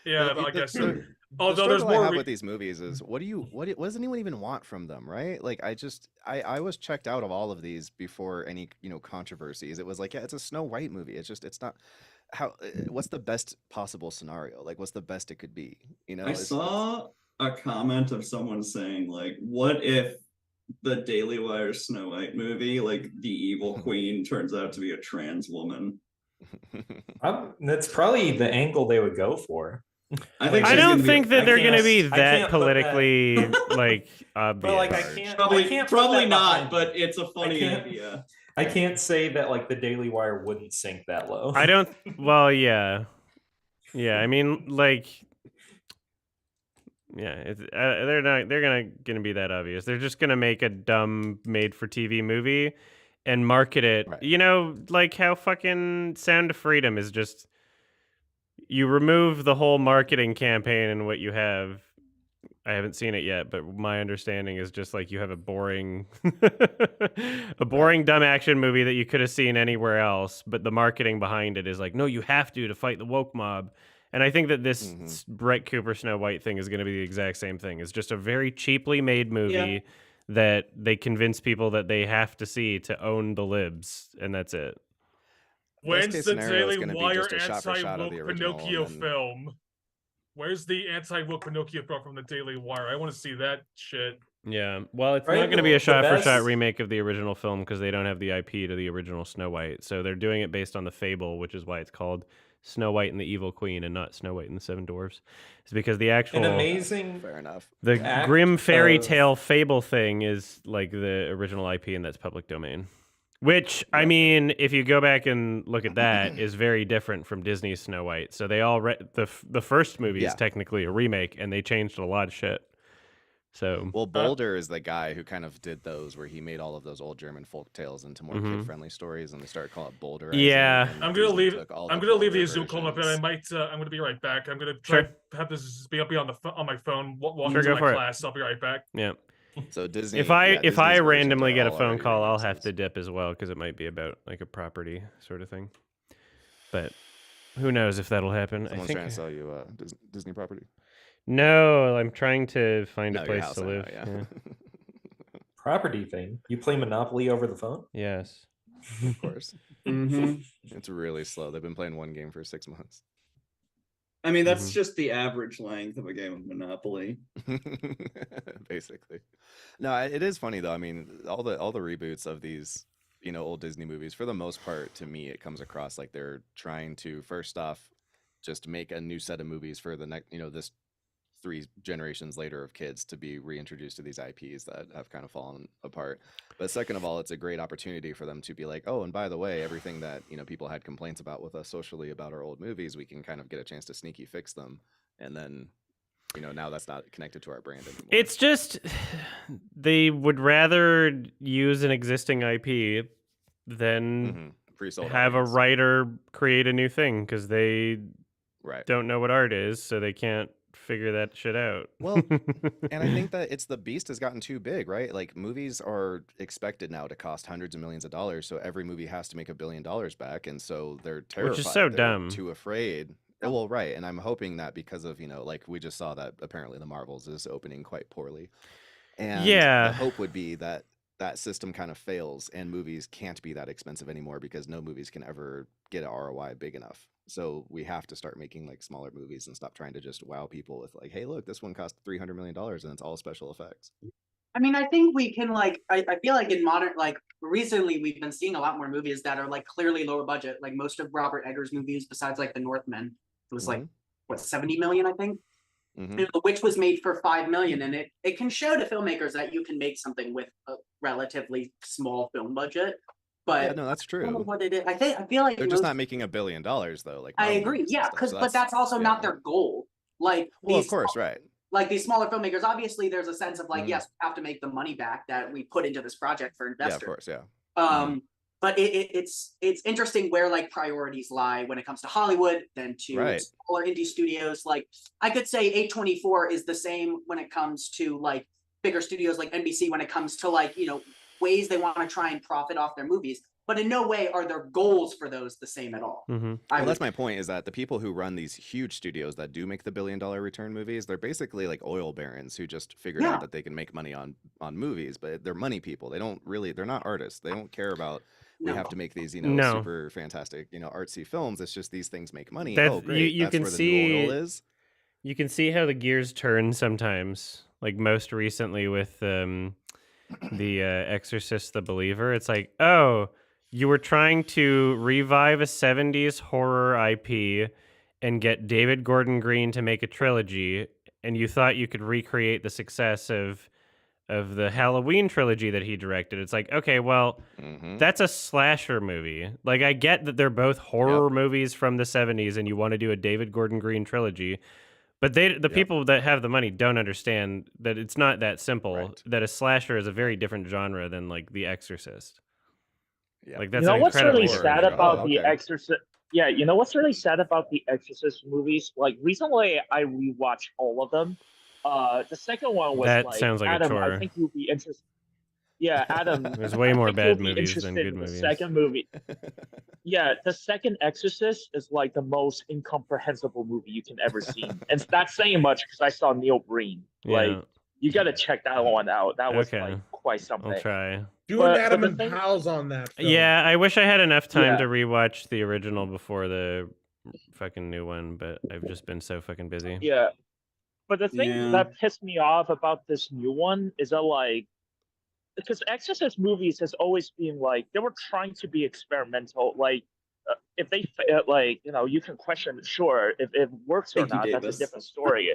Yeah, I guess so. Although there's struggle I more. have with these movies is what does anyone even want from them, right? Like I was checked out of all of these before any controversies. It was like, yeah, it's a Snow White movie. It's not what's the best possible scenario? Like what's the best it could be? I saw a comment of someone saying like, what if the Daily Wire Snow White movie, like the evil queen turns out to be a trans woman? That's probably the angle they would go for. I don't think that they're going to be that politically like obvious. But like I can't probably not, but it's a funny idea. I can't say that like the Daily Wire wouldn't sink that low. I don't. Well, yeah. I mean, like, yeah, it's, they're not. They're gonna be that obvious. They're just gonna make a dumb made-for-TV movie and market it. Right. You know, like how fucking Sound of Freedom is just. You remove the whole marketing campaign and what you have. I haven't seen it yet, but my understanding is just like you have a boring, dumb action movie that you could have seen anywhere else, but the marketing behind it is like, no, you have to fight the woke mob. And I think that this Brett Cooper Snow White thing is going to be the exact same thing. It's just a very cheaply made movie that they convince people that they have to see to own the libs, and that's it. When's the Daily Wire anti-woke Pinocchio film? Where's the anti-woke Pinocchio film from the Daily Wire? I want to see that shit. Yeah, well, it's not going to be a shot-for-shot remake of the original film because they don't have the IP to the original Snow White. So they're doing it based on the fable, which is why it's called Snow White and the Evil Queen and not Snow White and the Seven Dwarfs. It's because the actual... Fair enough. The grim fairy tale fable thing is like the original IP, and that's public domain. Which, I mean, if you go back and look at that, is very different from Disney's Snow White. So they all the first movie is technically a remake, and they changed a lot of shit. So well, Boulder is the guy who kind of did those, where he made all of those old German folk tales into more kid-friendly stories, and they started calling it Boulder. Yeah, I'm gonna leave the Zoom call up, and I'm gonna be right back. I'm gonna try to have this be on my phone. Walking to my class. I'll be right back. Yeah. So Disney. If I randomly get a phone call, I'll have to dip as well because it might be about like a property sort of thing. But who knows if that'll happen? Someone's trying to sell you Disney property. No, I'm trying to find a place to live. Yeah. Property thing. You play Monopoly over the phone? Yes. Of course. It's really slow. They've been playing one game for 6 months. I mean, that's just the average length of a game of Monopoly. Basically. No, it is funny though. I mean, all the reboots of these, old Disney movies, for the most part, to me, it comes across like they're trying to, first off, just make a new set of movies for the next, this 3 generations later of kids to be reintroduced to these IPs that have kind of fallen apart. But second of all, it's a great opportunity for them to be like, oh, and by the way, everything that people had complaints about with us socially about our old movies, we can kind of get a chance to sneaky fix them, and then now that's not connected to our brand anymore. It's just they would rather use an existing IP than have a writer create a new thing because they don't know what art is, so they can't figure that shit out. Well, and I think that the beast has gotten too big, right? Like movies are expected now to cost hundreds of millions of dollars, so every movie has to make $1 billion back, and so they're terrified. Which is so dumb. Too afraid. Well, right, and I'm hoping that because of like we just saw that apparently the Marvels is opening quite poorly, and the hope would be that that system kind of fails and movies can't be that expensive anymore because no movies can ever get an ROI big enough. So we have to start making like smaller movies and stop trying to just wow people with like, hey, look, this one cost $300 million and it's all special effects. I mean, I think we can I feel like in modern, recently we've been seeing a lot more movies that are like clearly lower budget. Like most of Robert Eggers' movies, besides like The Northman, it was like, what, 70 million, I think? Which was made for 5 million. And it can show to filmmakers that you can make something with a relatively small film budget. But no, that's true. I don't know what it is. I feel like they're just not making $1 billion though. Like I agree, yeah, but that's also not their goal. Like, well, of course, right. Like these smaller filmmakers, obviously, there's a sense of like, yes, we have to make the money back that we put into this project for investors. Yeah, of course, yeah. But it's interesting where like priorities lie when it comes to Hollywood, then to smaller indie studios. Like I could say A24 is the same when it comes to like bigger studios like NBC when it comes to like ways they want to try and profit off their movies. but in no way are their goals for those the same at all. Mm-hmm. Well, that's my point, is that the people who run these huge studios that do make the billion-dollar return movies, they're basically like oil barons who just figured out that they can make money on movies, but they're money people. They're not artists. They don't care about we have to make these, super fantastic, artsy films. It's just these things make money. Oh, great. You That's can where the see new oil is. You can see how the gears turn sometimes. Like most recently with the Exorcist the Believer. It's like, oh, you were trying to revive a 70s horror IP and get David Gordon Green to make a trilogy, and you thought you could recreate the success of the Halloween trilogy that he directed. It's like, okay, well, that's a slasher movie. Like, I get that they're both horror movies from the 70s and you want to do a David Gordon Green trilogy, but the people that have the money don't understand that it's not that simple, that a slasher is a very different genre than, like, The Exorcist. Yeah. Like, that's You know what's really incredible. sad about The Exorcist? Yeah, you know what's really sad about the Exorcist movies? Like, recently I rewatched all of them. The second one was That like, sounds like a Adam, chore. I think you'll be interested. Yeah, Adam. There's way more I think bad you'll be movies than interested good in the movies. second movie. Yeah, the second Exorcist is like the most incomprehensible movie you can ever see. And that's saying much because I saw Neil Breen. Like, you got to check that one out. That was like quite something. I'll try. Doing Adam and Pals on that film. Yeah, I wish I had enough time to rewatch the original before the fucking new one, but I've just been so fucking busy. Yeah. But the thing that pissed me off about this new one is that, like, because Exorcist movies has always been like, they were trying to be experimental. Like, if they, like, you can question, sure, if it works or not, that's a different story.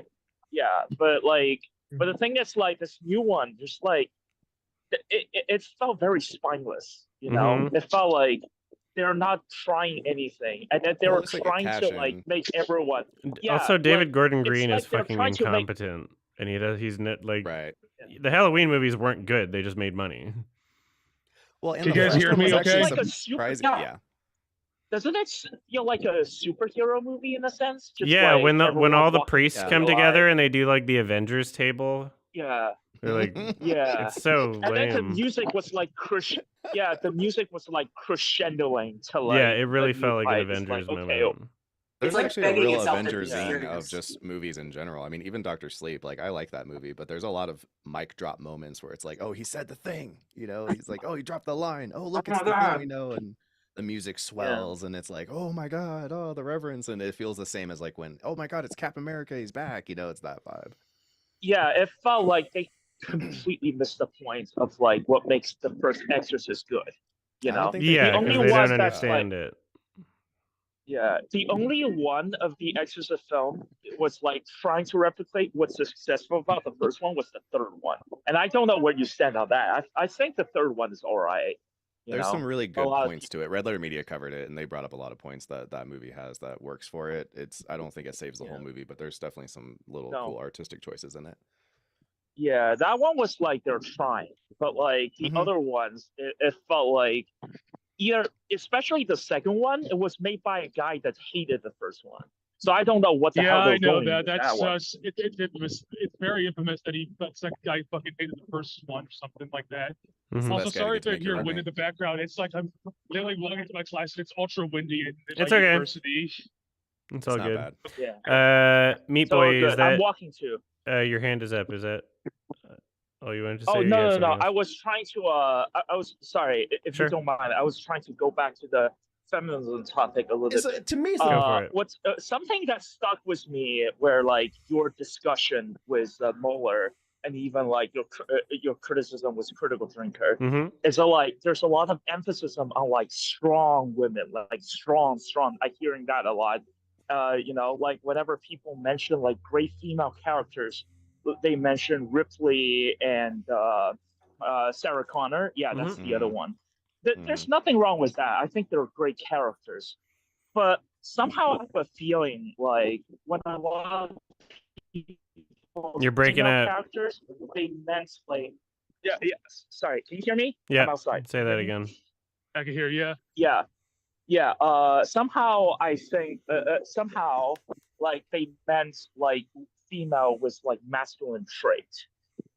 Yeah, but like, but the thing is, like, this new one, just like, it felt very spineless, It felt like they're not trying anything, and that they were trying to like make everyone. Yeah, also, David Gordon Green like is fucking incompetent, and he's not like the Halloween movies weren't good; they just made money. Well, can you guys hear me? Okay. Doesn't it feel like a superhero movie in a sense? Just yeah, like when all the priests come together and they do like the Avengers table. Yeah. They're like, it's so lame. And then the music was like the music was like crescendoing to like. Yeah, it really felt like an Avengers moment. There's actually a real Avengers zine of just movies in general. I mean, even Dr. Sleep, like, I like that movie, but there's a lot of mic drop moments where it's like, oh, he said the thing, he's like, oh, he dropped the line, oh, look, it's the thing, and the music swells and it's like, oh my god, oh, the reverence, and it feels the same as like when, oh my god, it's Captain America, he's back, it's that vibe. Yeah, it felt like they completely missed the point of like what makes the first Exorcist good. Yeah, the only they don't understand it. Yeah, the only one of the Exorcist film was like trying to replicate what's successful about the first one was the third one, and I don't know where you stand on that. I think the third one is all right. There's some really good points to it. Red Letter Media covered it, and they brought up a lot of points that movie has that works for it. I don't think it saves the whole movie, but there's definitely some little cool artistic choices in it. Yeah, that one was like they're trying, but like the other ones, it felt like especially the second one, it was made by a guy that hated the first one. So I don't know what the hell they're doing. Yeah, I know that. That's it's very infamous that that second guy fucking hated the first one or something like that. Also, sorry to hear wind in the background. It's like I'm literally walking to my class and it's ultra windy in it's my okay. university. It's all good. Bad. Yeah. Meat Boy, is that? I'm walking too. Your hand is up. Is that? Oh, you wanted to say? Oh no. I was trying to. I was sorry if you don't mind. I was trying to go back to the feminism topic a little bit. To me, what's something that stuck with me, where like your discussion with Mueller and even like your criticism with Critical Drinker is like there's a lot of emphasis on like strong women, like strong. I'm hearing that a lot. Like whenever people mention like great female characters, they mention Ripley and Sarah Connor. Yeah, that's the other one. There's nothing wrong with that. I think they're great characters. But somehow I have a feeling like when a lot of people, you're breaking up. Characters, they meant like, yeah. Sorry, can you hear me? Yeah. I'm outside. Say that again. I can hear you. Yeah. Somehow I think somehow like they meant like female with like masculine trait,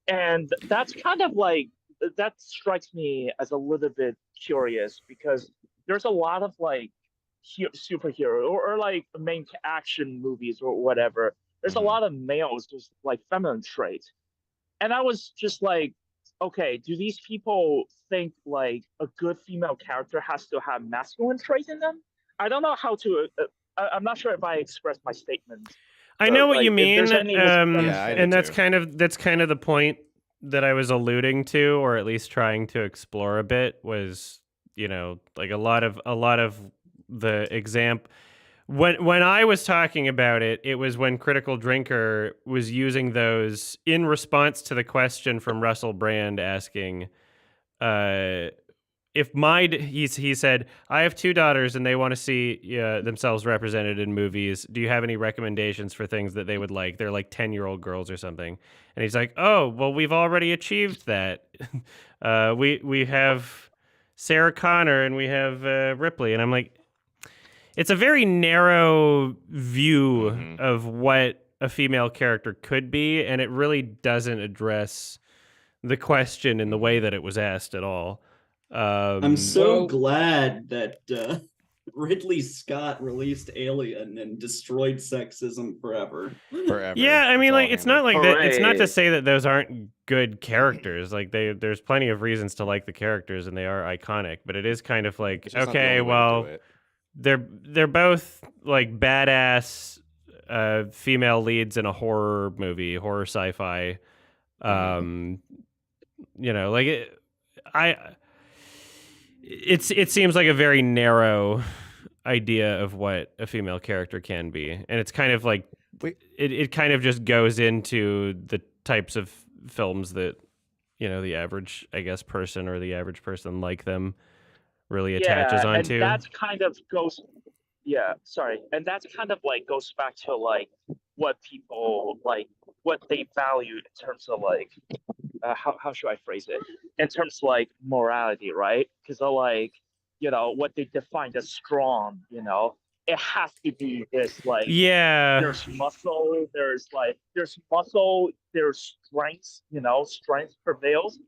and that's kind of like that strikes me as a little bit curious because there's a lot of like superhero or like main action movies or whatever. There's a lot of males just like feminine traits, and I was just like, okay, do these people think like a good female character has to have masculine traits in them? I don't know how to. I'm not sure if I expressed my statement. I know what like, you if mean, there's any Yeah, I do and that's too. kind of the point that I was alluding to, or at least trying to explore a bit. Was, you know, like a lot of the when I was talking about it, it was when Critical Drinker was using those in response to the question from Russell Brand asking, if he said, I have 2 daughters and they want to see themselves represented in movies. Do you have any recommendations for things that they would like? They're like 10-year-old girls or something. And he's like, oh, well, we've already achieved that. We have Sarah Connor and we have Ripley. And I'm like, it's a very narrow view of what a female character could be, and it really doesn't address the question in the way that it was asked at all. I'm so glad that Ridley Scott released Alien and destroyed sexism forever. Yeah, I mean, like, it's not like that. It's not to Hooray. say that those aren't good characters. Like, there's plenty of reasons to like the characters, and they are iconic. But it is kind of like, It's just not the okay, only way to do well, it. they're both like badass female leads in a horror movie, horror sci-fi. You know, like it seems like a very narrow idea of what a female character can be, and it's kind of like it kind of just goes into the types of films that, you know, the average, I guess, person or the average person like them really attaches onto. And that's kind of goes and that's kind of like goes back to like what people like, what they value in terms of like how should I phrase it, in terms of like morality, right? Because they're like, you know, what they define as strong, you know, it has to be this like, there's muscle, there's strength, you know, strength prevails.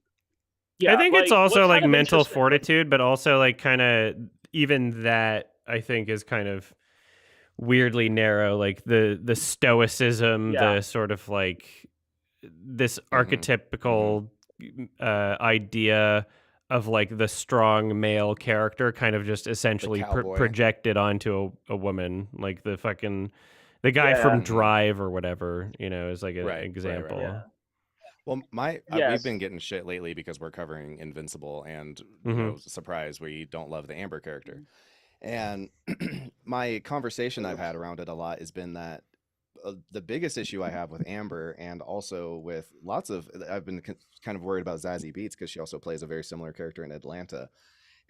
I think it's also like mental interesting, fortitude, but also like kind of even that I think is kind of weirdly narrow, like the stoicism, the sort of like this archetypical idea of like the strong male character kind of just essentially projected onto a woman, like the guy from Drive or whatever, you know, is like an example. Right. Well, we've been getting shit lately because we're covering Invincible, and you know, surprise, we don't love the Amber character. And my conversation I've had around it a lot has been that the biggest issue I have with Amber, and also with I've been kind of worried about Zazie Beetz because she also plays a very similar character in Atlanta.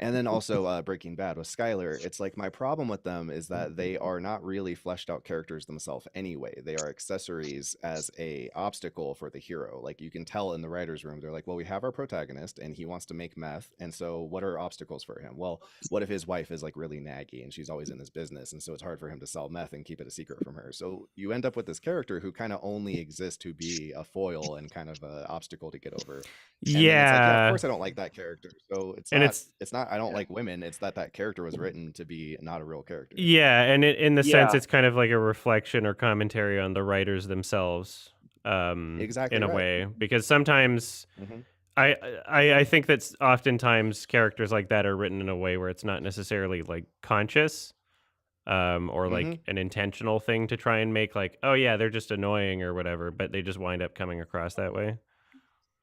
And then also Breaking Bad with Skyler. It's like my problem with them is that they are not really fleshed out characters themselves anyway. They are accessories as a obstacle for the hero. Like you can tell in the writer's room, they're like, well, we have our protagonist and he wants to make meth. And so what are obstacles for him? Well, what if his wife is like really naggy and she's always in this business? And so it's hard for him to sell meth and keep it a secret from her. So you end up with this character who kind of only exists to be a foil and kind of an obstacle to get over. And it's like, of course I don't like that character. So it's not I don't like women. It's that character was written to be not a real character. Yeah, and in the sense, it's kind of like a reflection or commentary on the writers themselves, exactly in a way. Because sometimes I think that oftentimes characters like that are written in a way where it's not necessarily like conscious, or like an intentional thing to try and make like, oh yeah, they're just annoying or whatever, but they just wind up coming across that way.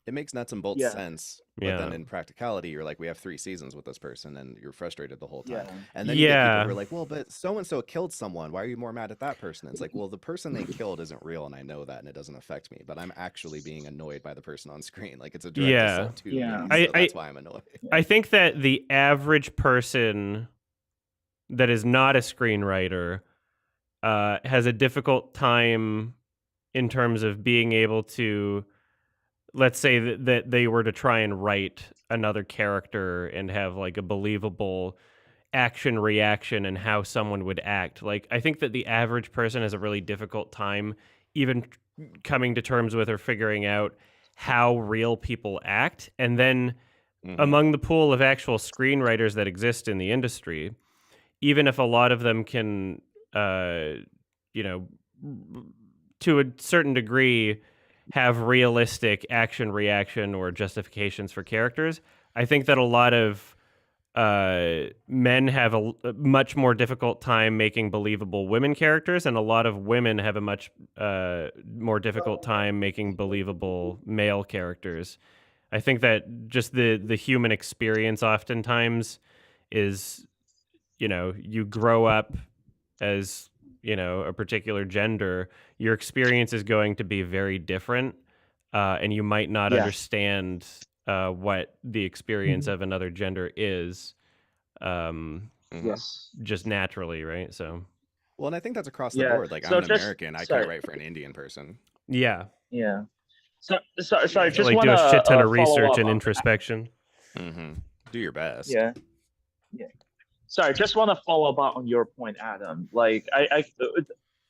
It makes nuts and bolts sense, but then in practicality, you're like, we have 3 seasons with this person, and you're frustrated the whole time. And then you get people who are like, well, but so and so killed someone. Why are you more mad at that person? It's like, well, the person they killed isn't real, and I know that, and it doesn't affect me. But I'm actually being annoyed by the person on screen. Like it's a direct assault to me. So that's why I'm annoyed. I think that the average person that is not a screenwriter has a difficult time in terms of being able to. Let's say that they were to try and write another character and have like a believable action reaction and how someone would act. Like, I think that the average person has a really difficult time even coming to terms with or figuring out how real people act, and then Mhm. among the pool of actual screenwriters that exist in the industry, even if a lot of them can, you know, to a certain degree, have realistic action reaction or justifications for characters, I think that a lot of men have a much more difficult time making believable women characters, and a lot of women have a much more difficult time making believable male characters. I think that just the human experience oftentimes is, you grow up as, a particular gender, your experience is going to be very different, and you might not Yeah. understand what the experience of another gender is, Mhm. Yes. just naturally, right? So, Well, and I think that's across the Yeah. board. Like, So I'm an just- American. I sorry. couldn't write for an Indian person. yeah. Yeah. Sorry. So, Just like, want do a shit ton of follow research up and on- introspection. Mm-hmm. Do your best. Yeah. Sorry, just want to follow up on your point, Adam. Like,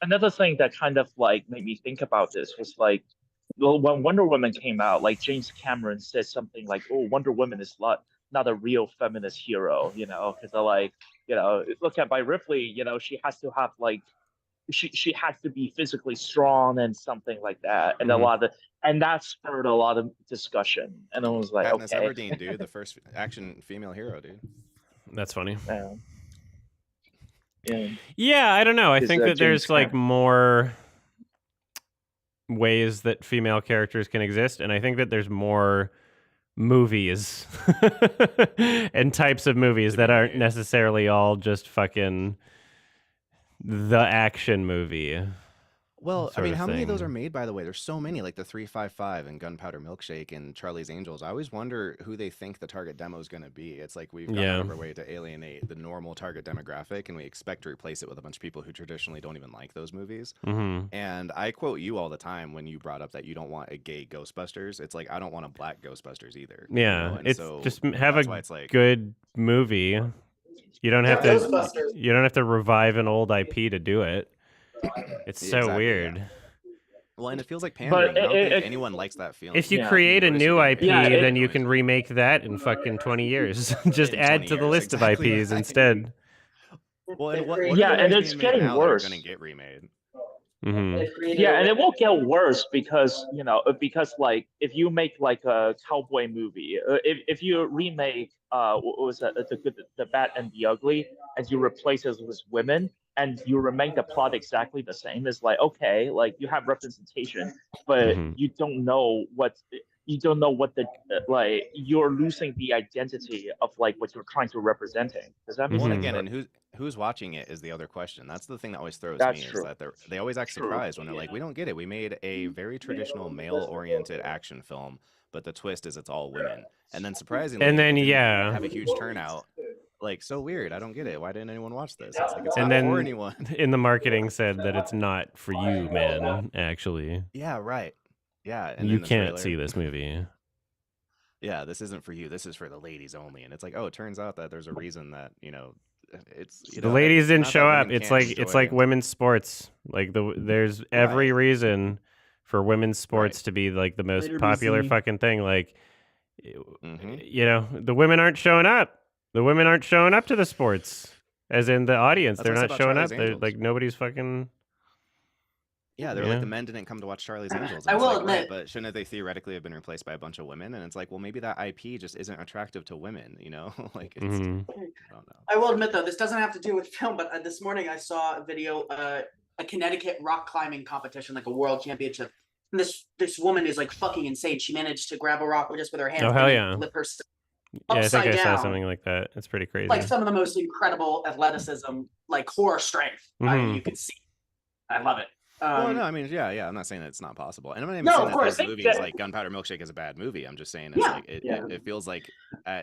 another thing that kind of like made me think about this was like, well, when Wonder Woman came out, like James Cameron said something like, "Oh, Wonder Woman is not a real feminist hero," because like, look at by Ripley, she has to have like, she has to be physically strong and something like that, and and that spurred a lot of discussion, and I was like, Katniss okay. Everdeen, dude, the first action female hero, dude. That's funny. Yeah, I don't know. I think that James there's like Cameron. more ways that female characters can exist, and I think that there's more movies and types of movies that aren't necessarily all just fucking the action movie. Well, I sort mean, of how many of those thing. are made, by the way? There's so many, like the 355 and Gunpowder Milkshake and Charlie's Angels. I always wonder who they think the target demo is going to be. It's like we've gone Yeah. out of our way to alienate the normal target demographic, and we expect to replace it with a bunch of people who traditionally don't even like those movies. Mm-hmm. And I quote you all the time when you brought up that you don't want a gay Ghostbusters. It's like, I don't want a black Ghostbusters either. Yeah, And it's so just have that's a why it's like, good movie. You don't have Yeah, to. Ghostbusters. You don't have to revive an old IP to do it. It's so Exactly, yeah. weird. well, and it feels like pandering. I don't think it- anyone likes that feeling. If you Yeah. create a Notice new you're IP, getting Yeah, then you noise. can remake that in fucking 20 years. Just In add 20 to the years, list exactly of IPs right. instead. Well, and what Yeah, are the and ones it's being made getting now that are worse. going to get remade? Mm-hmm. They've created Yeah, a and it way- will get worse because because like if you make like a cowboy movie, if you remake what was that, the Good, the Bad, and the Ugly, and you replace it with women, and you remake the plot exactly the same, it's like, okay, like you have representation, but Mhm. you don't know what the like, you're losing the identity of like what you're trying to representing. Does that make Well, and sense? again, and who's watching it is the other question. That's the thing that always throws That's me true. is that they always act True. surprised when they're like, we don't get it. We made a very traditional male-oriented action film, but the twist is it's all women. And then surprisingly, And then, it didn't yeah. have a huge turnout. Like, so weird. I don't get it. Why didn't anyone watch this? It's like, it's And not then for anyone. in the marketing said that it's not for you, man. Actually, Yeah, right. Yeah, and you in the can't trailer, see this movie. yeah, this isn't for you. This is for the ladies only. And it's like, oh, it turns out that there's a reason that it's The ladies didn't show up. It's like enjoy. women's sports. Like there's every reason for women's sports Right. to be like the most Later, popular BC. fucking thing. Like, Mhm. the women aren't showing up. The women aren't showing up to the sports. As in the audience, That's they're what I said not about showing up. Charlie's They're Angels. like nobody's fucking. Yeah, they're Yeah. like, the men didn't come to watch Charlie's Angels. I And it's will like, right, admit- but shouldn't they theoretically have been replaced by a bunch of women? And it's like, well, maybe that IP just isn't attractive to women, like it's, Mhm. I don't know. I will admit though, this doesn't have to do with film, but this morning I saw a video, a Connecticut rock climbing competition, like a world championship. And this woman is like fucking insane. She managed to grab a rock just with her hands Oh, hell and yeah. flip herself Yeah, I think upside I saw down. something like that. It's pretty crazy. Like some of the most incredible athleticism, like core strength Mhm. you can see. I love it. Well, no, I mean, yeah. I'm not saying that it's not possible, and I'm not even No, saying of that course, those I think movies that- like Gunpowder Milkshake is a bad movie. I'm just saying it's Yeah, like it feels like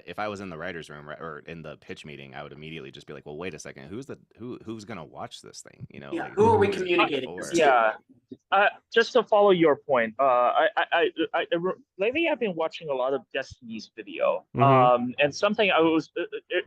if I was in the writers' room or in the pitch meeting, I would immediately just be like, well, wait a second, who's gonna watch this thing? Yeah, like, who are we is it communicating for? this to? Yeah. Just to follow your point, lately I've been watching a lot of Destiny's video. Mhm. And something I was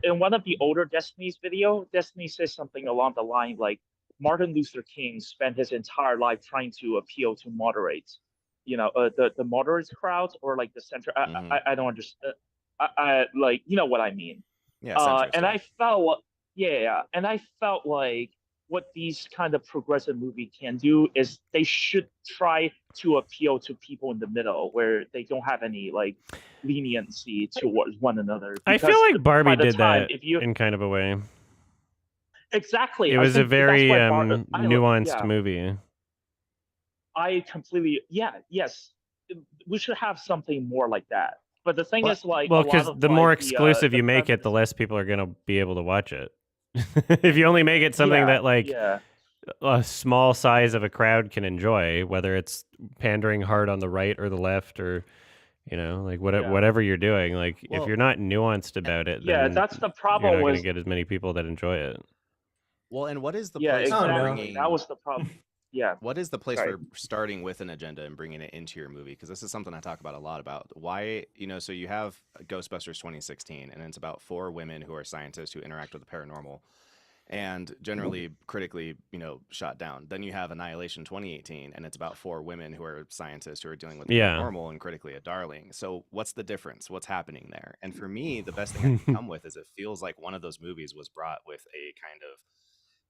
in one of the older Destiny's video, Destiny says something along the line like Martin Luther King spent his entire life trying to appeal to moderates. the moderate crowds or like the center. I don't understand. I like what I mean. Yeah, centrist. And I felt and I felt like what these kind of progressive movie can do is they should try to appeal to people in the middle where they don't have any like leniency towards one another. I feel Because like Barbie by the did time, that if you in kind of a way. exactly, It I was a think that's very why nuanced movie. I completely yes. We should have something more like that. But the thing is, like, Well, a lot because of the more like, exclusive the you make it, the feminists- less people are gonna be able to watch it. If you only make it something that like a small size of a crowd can enjoy, whether it's pandering hard on the right or the left, or like whatever you're doing, like if you're not nuanced about it, then that's the you're problem. not gonna get as many people that enjoy it. Well, and what is the place exactly. for bringing? That was the problem. Yeah. What is the place Sorry. for starting with an agenda and bringing it into your movie? Because this is something I talk about a lot about. Why, so you have Ghostbusters 2016, and it's about 4 women who are scientists who interact with the paranormal, and generally critically, shot down. Then you have Annihilation 2018, and it's about 4 women who are scientists who are dealing with the paranormal and critically a darling. So what's the difference? What's happening there? And for me, the best thing I can come with is it feels like one of those movies was brought with a kind of,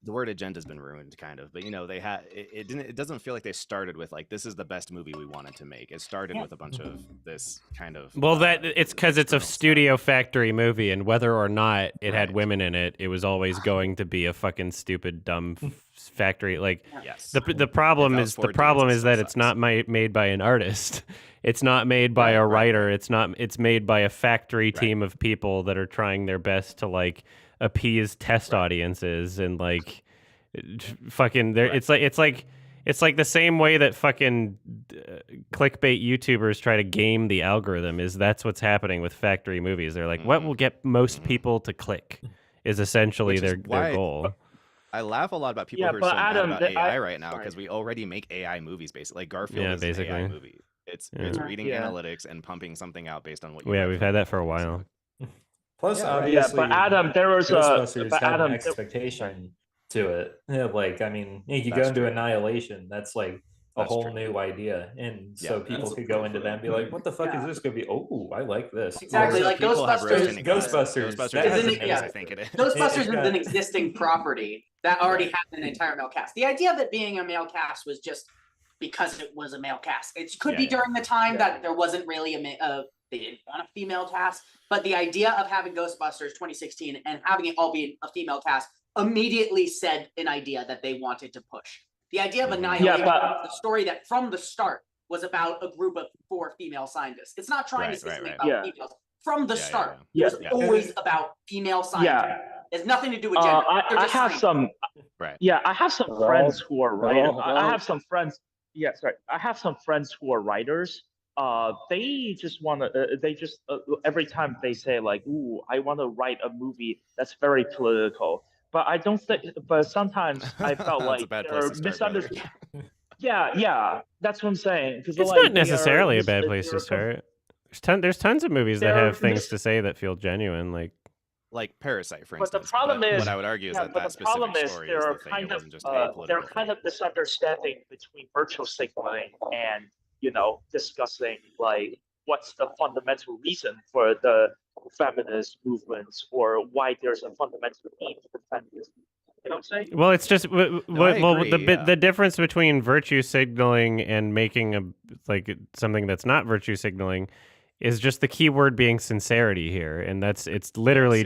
the word agenda's been ruined kind of, but they had it doesn't feel like they started with like, this is the best movie we wanted to make. It started with a bunch of this kind of that it's because it's a studio factory movie, and whether or not it had women in it, it was always going to be a fucking stupid dumb factory. Like the problem is that it's not made by an artist. It's not made by a writer. It's made by a factory team of people that are trying their best to like appease test audiences, and like fucking there. It's like the same way that fucking clickbait YouTubers try to game the algorithm. That's what's happening with factory movies. They're like, what will get most people to click is essentially their goal. I laugh a lot about people who are so mad about AI right now because we already make AI movies basically. Like Garfield is an AI movie. It's reading analytics and pumping something out based on what you we've had that for a while. Plus, obviously, but Adam, there was Ghostbusters had an expectation to it. Like, I mean, you go into Annihilation, that's like a whole new idea, and so people could go into that and be like, "What the fuck is this going to be? Oh, I like this." Exactly, like Ghostbusters. Ghostbusters. I think it is. Ghostbusters is an existing property that already had an entire male cast. The idea of it being a male cast was just because it was a male cast. It could be during the time that there wasn't really they didn't want a female cast, but the idea of having Ghostbusters 2016 and having it all be a female cast immediately said an idea that they wanted to push. The idea of Annihilation was the story that from the start was about a group of 4 female scientists. It's not trying to say something about females. From the start, it was always about female scientists. It has nothing to do with gender. I have some I have some friends who are writers. I have some friends. I have some friends who are writers. They just want to. Every time they say like, "Ooh, I want to write a movie that's very political," but I don't think. But sometimes I felt like they're misunderstood. Yeah, that's what I'm saying. It's not necessarily a bad place to start. There's tons of movies that have things to say that feel genuine, like Parasite, for instance. But the problem is, what I would argue is that specific story is the thing. It wasn't just a political they're kind of misunderstanding between virtue signaling and discussing like what's the fundamental reason for the feminist movements or why there's a fundamental need for feminism. You know what I'm saying? Well, it's just the difference between virtue signaling and making something that's not virtue signaling is just the key word being sincerity here, and it's literally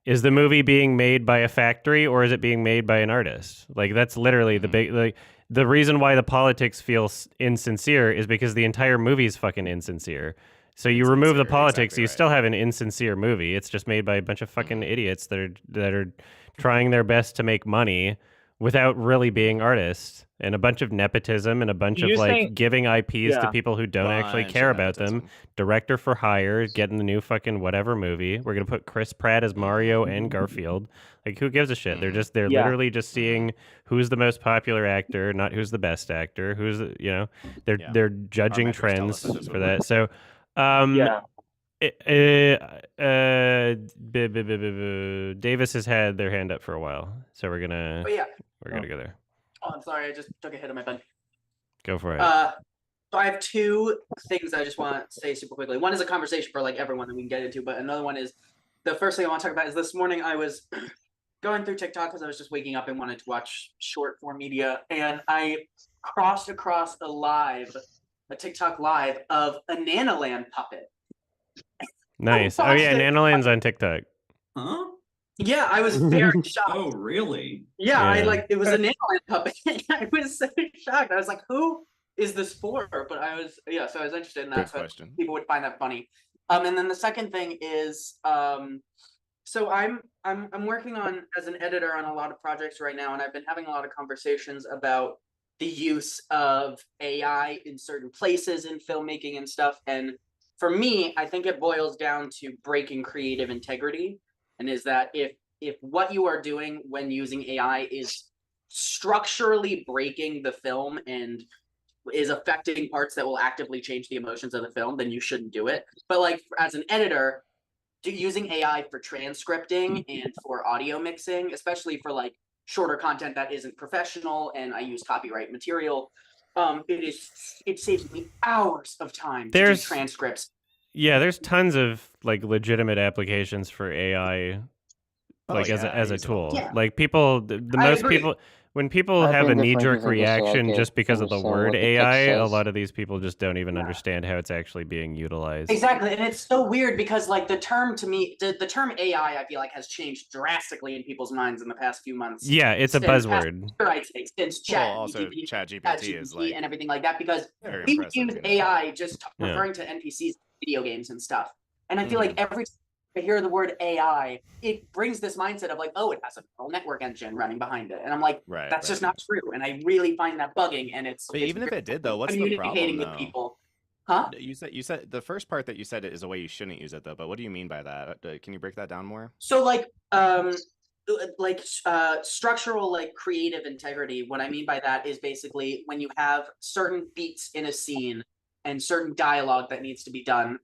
is the movie being made by a factory or is it being made by an artist? Like that's literally the big the reason why the politics feels insincere is because the entire movie is fucking insincere. So you remove the politics, you still have an insincere movie. It's just made by a bunch of fucking idiots that are trying their best to make money without really being artists, and a bunch of nepotism and a bunch of giving IPs to people who don't actually care about them. Director for hire, getting the new fucking whatever movie. We're gonna put Chris Pratt as Mario and Garfield. Like, who gives a shit? They're literally just seeing who's the most popular actor, not who's the best actor. They're judging trends for that. So, Davis has had their hand up for a while, so we're gonna go there. Oh, I'm sorry, I just took a hit on my pen. Go for it. So I have two things I just want to say super quickly. One is a conversation for like everyone that we can get into, but another one is the first thing I want to talk about is this morning I was going through TikTok because I was just waking up and wanted to watch short form media, and I crossed across a TikTok live of a Nanoland puppet. Nice. Oh yeah, Nanoland's on TikTok. Huh? Yeah, I was very shocked. Oh, really? Yeah, Yeah. I like it was a Nanoland puppet. I was so shocked. I was like, who is this for? But I was so I was interested in that. Good So question. people would find that funny. And then the second thing is so I'm working on as an editor on a lot of projects right now, and I've been having a lot of conversations about the use of AI in certain places in filmmaking and stuff. And for me, I think it boils down to breaking creative integrity. And is that if what you are doing when using AI is structurally breaking the film and is affecting parts that will actively change the emotions of the film, then you shouldn't do it. But like as an editor, using AI for transcripting and for audio mixing, especially for like shorter content that isn't professional and I use copyright material, it saves me hours of time to do transcripts. Yeah, there's tons of like legitimate applications for AI, like as a tool. Yeah. Like people, the most people, when people have a knee-jerk reaction just because of the word AI, a lot of these people just don't even understand how it's actually being utilized. Exactly, and it's so weird because like the term to me, the term AI, I feel like has changed drastically in people's minds in the past few months. Yeah, it's a buzzword. I'd say since ChatGPT is like and everything like that, because very we impressive, use you know? AI just referring to NPCs, video games and stuff, and I feel like every time I hear the word AI, it brings this mindset of like, oh, it has a neural network engine running behind it, and I'm like, that's just not true, and I really find that bugging, and it's even if it did though, what's the problem communicating though? with people. Huh? You said the first part that you said it is a way you shouldn't use it though, but what do you mean by that? Can you break that down more? So structural like creative integrity, what I mean by that is basically when you have certain beats in a scene and certain dialogue that needs to be done,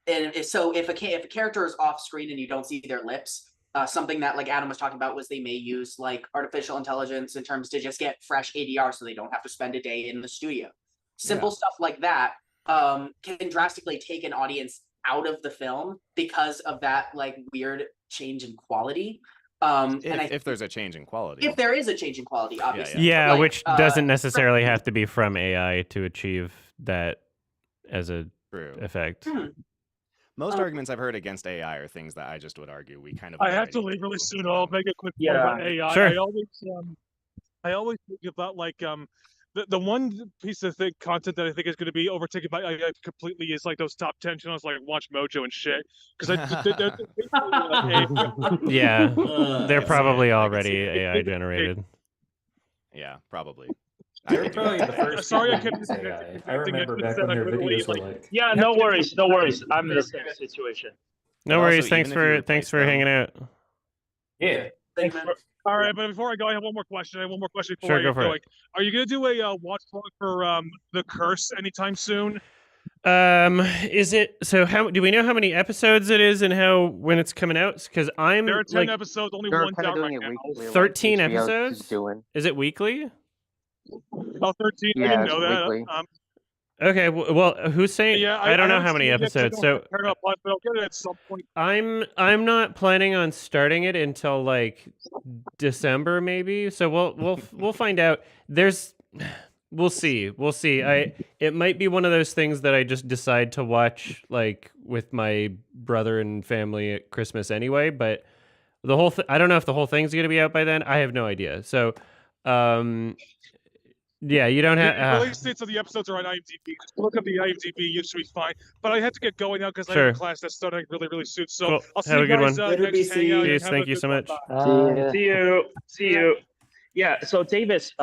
and so if a character is off screen and you don't see their lips, something that like Adam was talking about was they may use like artificial intelligence in terms to just get fresh ADR so they don't have to spend a day in the studio. Simple stuff like that can drastically take an audience out of the film because of that like weird change in quality. If there's a change in quality. If there is a change in quality, obviously. Yeah, like, which doesn't necessarily have to be from AI to achieve that as a effect. Most arguments I've heard against AI are things that I just would argue we kind of. I have to leave really soon. I'll make a quick point about AI. Sure. I always think about like the one piece of content that I think is going to be overtaken by AI completely is like those top 10 channels like Watch Mojo and shit. Because yeah, they're probably already AI generated. Yeah, probably. You're probably the first. Sorry, I kept. I remember back when your videos were like. Yeah, no worries, no worries. I'm in the same situation. No worries. Thanks for hanging out. Yeah. Thanks, man. All right, but before I go, I have one more question. Before Sure, I go for going. it. Are you gonna do a watch log for The Curse anytime soon? Is it so? How do we know how many episodes it is and when it's coming out? Because I'm there are 10 episodes, only one's out right now. Weekly, 13 like episodes. Is it weekly? Oh, 13. Yeah, I didn't know that. weekly. Okay, well, who's saying? Yeah, I don't know how many episodes. So but I'll get it at some point. I'm not planning on starting it until like December maybe. So we'll find out. We'll see. It might be one of those things that I just decide to watch like with my brother and family at Christmas anyway, but the whole I don't know if the whole thing's going to be out by then. I have no idea. So yeah, you don't have the release dates of the episodes are on IMDb. Just look up the IMDb, you should be fine. But I have to get going now because I have a class that's starting really, really soon. So cool. I'll see have you a good guys one. next Hangout. Cheers, thank you so much. See you. Yeah, so Davis,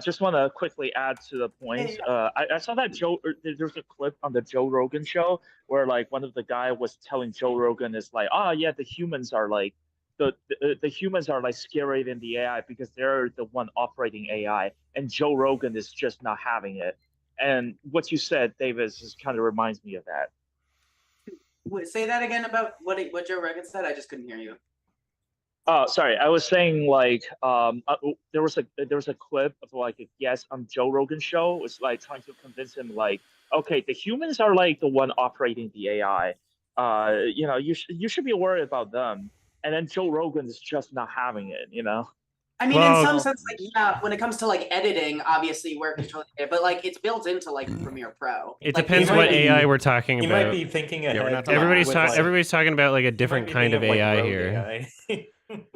just want to quickly add to the point. I saw that there's a clip on the Joe Rogan show where like one of the guy was telling Joe Rogan is like, yeah, the humans are like the humans are like scarier than the AI because they're the one operating AI, and Joe Rogan is just not having it. And what you said, Davis, just kind of reminds me of that. Wait, say that again about what Joe Rogan said. I just couldn't hear you. Oh, sorry. I was saying like there was a clip of like a guest on Joe Rogan's show was like trying to convince him like, okay, the humans are like the one operating the AI. You should be worried about them. And then Joe Rogan is just not having it. I mean, in Well- some sense, like yeah, when it comes to like editing, obviously we're controlling it, but like it's built into like Premiere Pro. It Like, depends might what be- AI we're talking You about. might be thinking ahead. we're not talking Everybody's with, like, everybody's talking about like a you might different be kind of thinking AI rogue here. AI.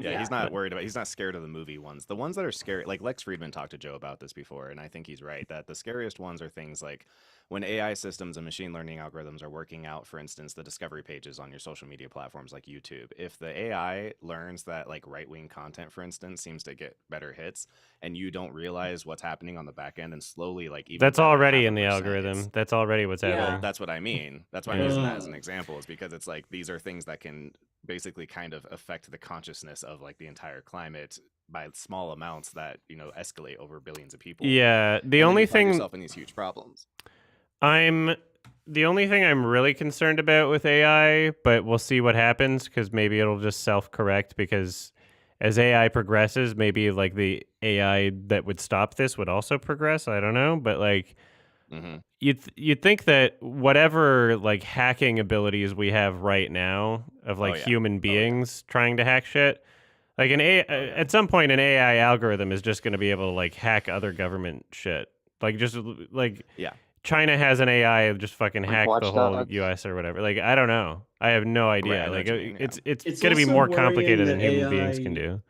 Yeah, he's not worried about. He's not scared of the movie ones. The ones that are scary, like Lex Friedman talked to Joe about this before, and I think he's right that the scariest ones are things like when AI systems and machine learning algorithms are working out, for instance, the discovery pages on your social media platforms like YouTube. If the AI learns that like right-wing content, for instance, seems to get better hits, and you don't realize what's happening on the back end, and slowly like even That's by, like, already 0.5%, in the algorithm. That's already what's Yeah. happening. that's what I mean. That's why I'm using that as an example, is because it's like these are things that can basically kind of affect the consciousness of like the entire climate by small amounts that escalate over billions of people. Yeah, And the then only you find thing yourself in these huge problems. I'm really concerned about with AI, but we'll see what happens because maybe it'll just self-correct because as AI progresses, maybe like the AI that would stop this would also progress. I don't know, but like you'd think that whatever like hacking abilities we have right now of like human beings trying to hack shit, like at some point an AI algorithm is just going to be able to like hack other government shit. Like just like China has an AI just fucking hack the whole US or whatever. Like I don't know. I have no idea. I know like what you mean, it's going to be also more worrying complicated that than human beings AI can do.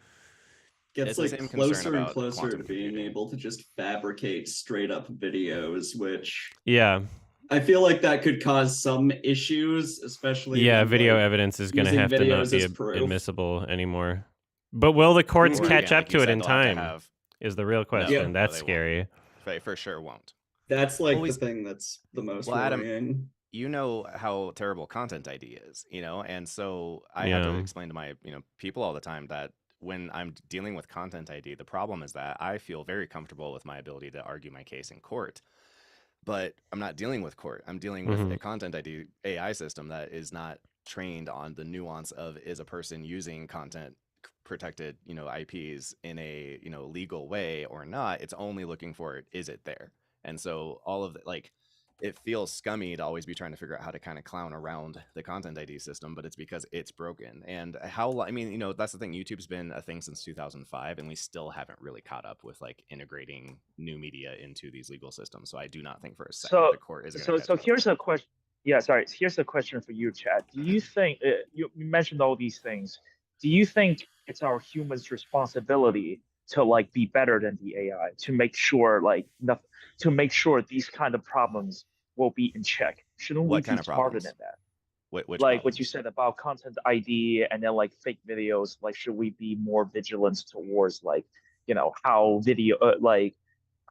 Gets It's the like same concern closer and about closer quantum to being computing. able to just fabricate straight up videos, which Yeah. I feel like that could cause some issues, especially Yeah, when, video like, evidence is going to using have to not videos be as proof. admissible anymore. But will the courts Or catch again, up like you to it said, in they'll have to time? have- Is the real question. No, That's they scary. They for sure won't. That's like Well, the thing that's the most Well, Adam, worrying. you know how terrible content ID is, and so I have to explain to my people all the time that when I'm dealing with content ID, the problem is that I feel very comfortable with my ability to argue my case in court, but I'm not dealing with court. I'm dealing with a content ID AI system that is not trained on the nuance of is a person using content protected IPs in a legal way or not. It's only looking for is it there. And so all of like it feels scummy to always be trying to figure out how to kind of clown around the content ID system, but it's because it's broken. And that's the thing. YouTube's been a thing since 2005, and we still haven't really caught up with like integrating new media into these legal systems. So I do not think for a second the court is going to. So here's a question. Yeah, sorry. Here's a question for you, Chad. Do you think you mentioned all these things? Do you think it's our humans' responsibility to like be better than the AI to make sure to make sure these kind of problems will be in check? Shouldn't we be smarter than that? Which like what you said about content ID and then like fake videos, like should we be more vigilant towards like how video like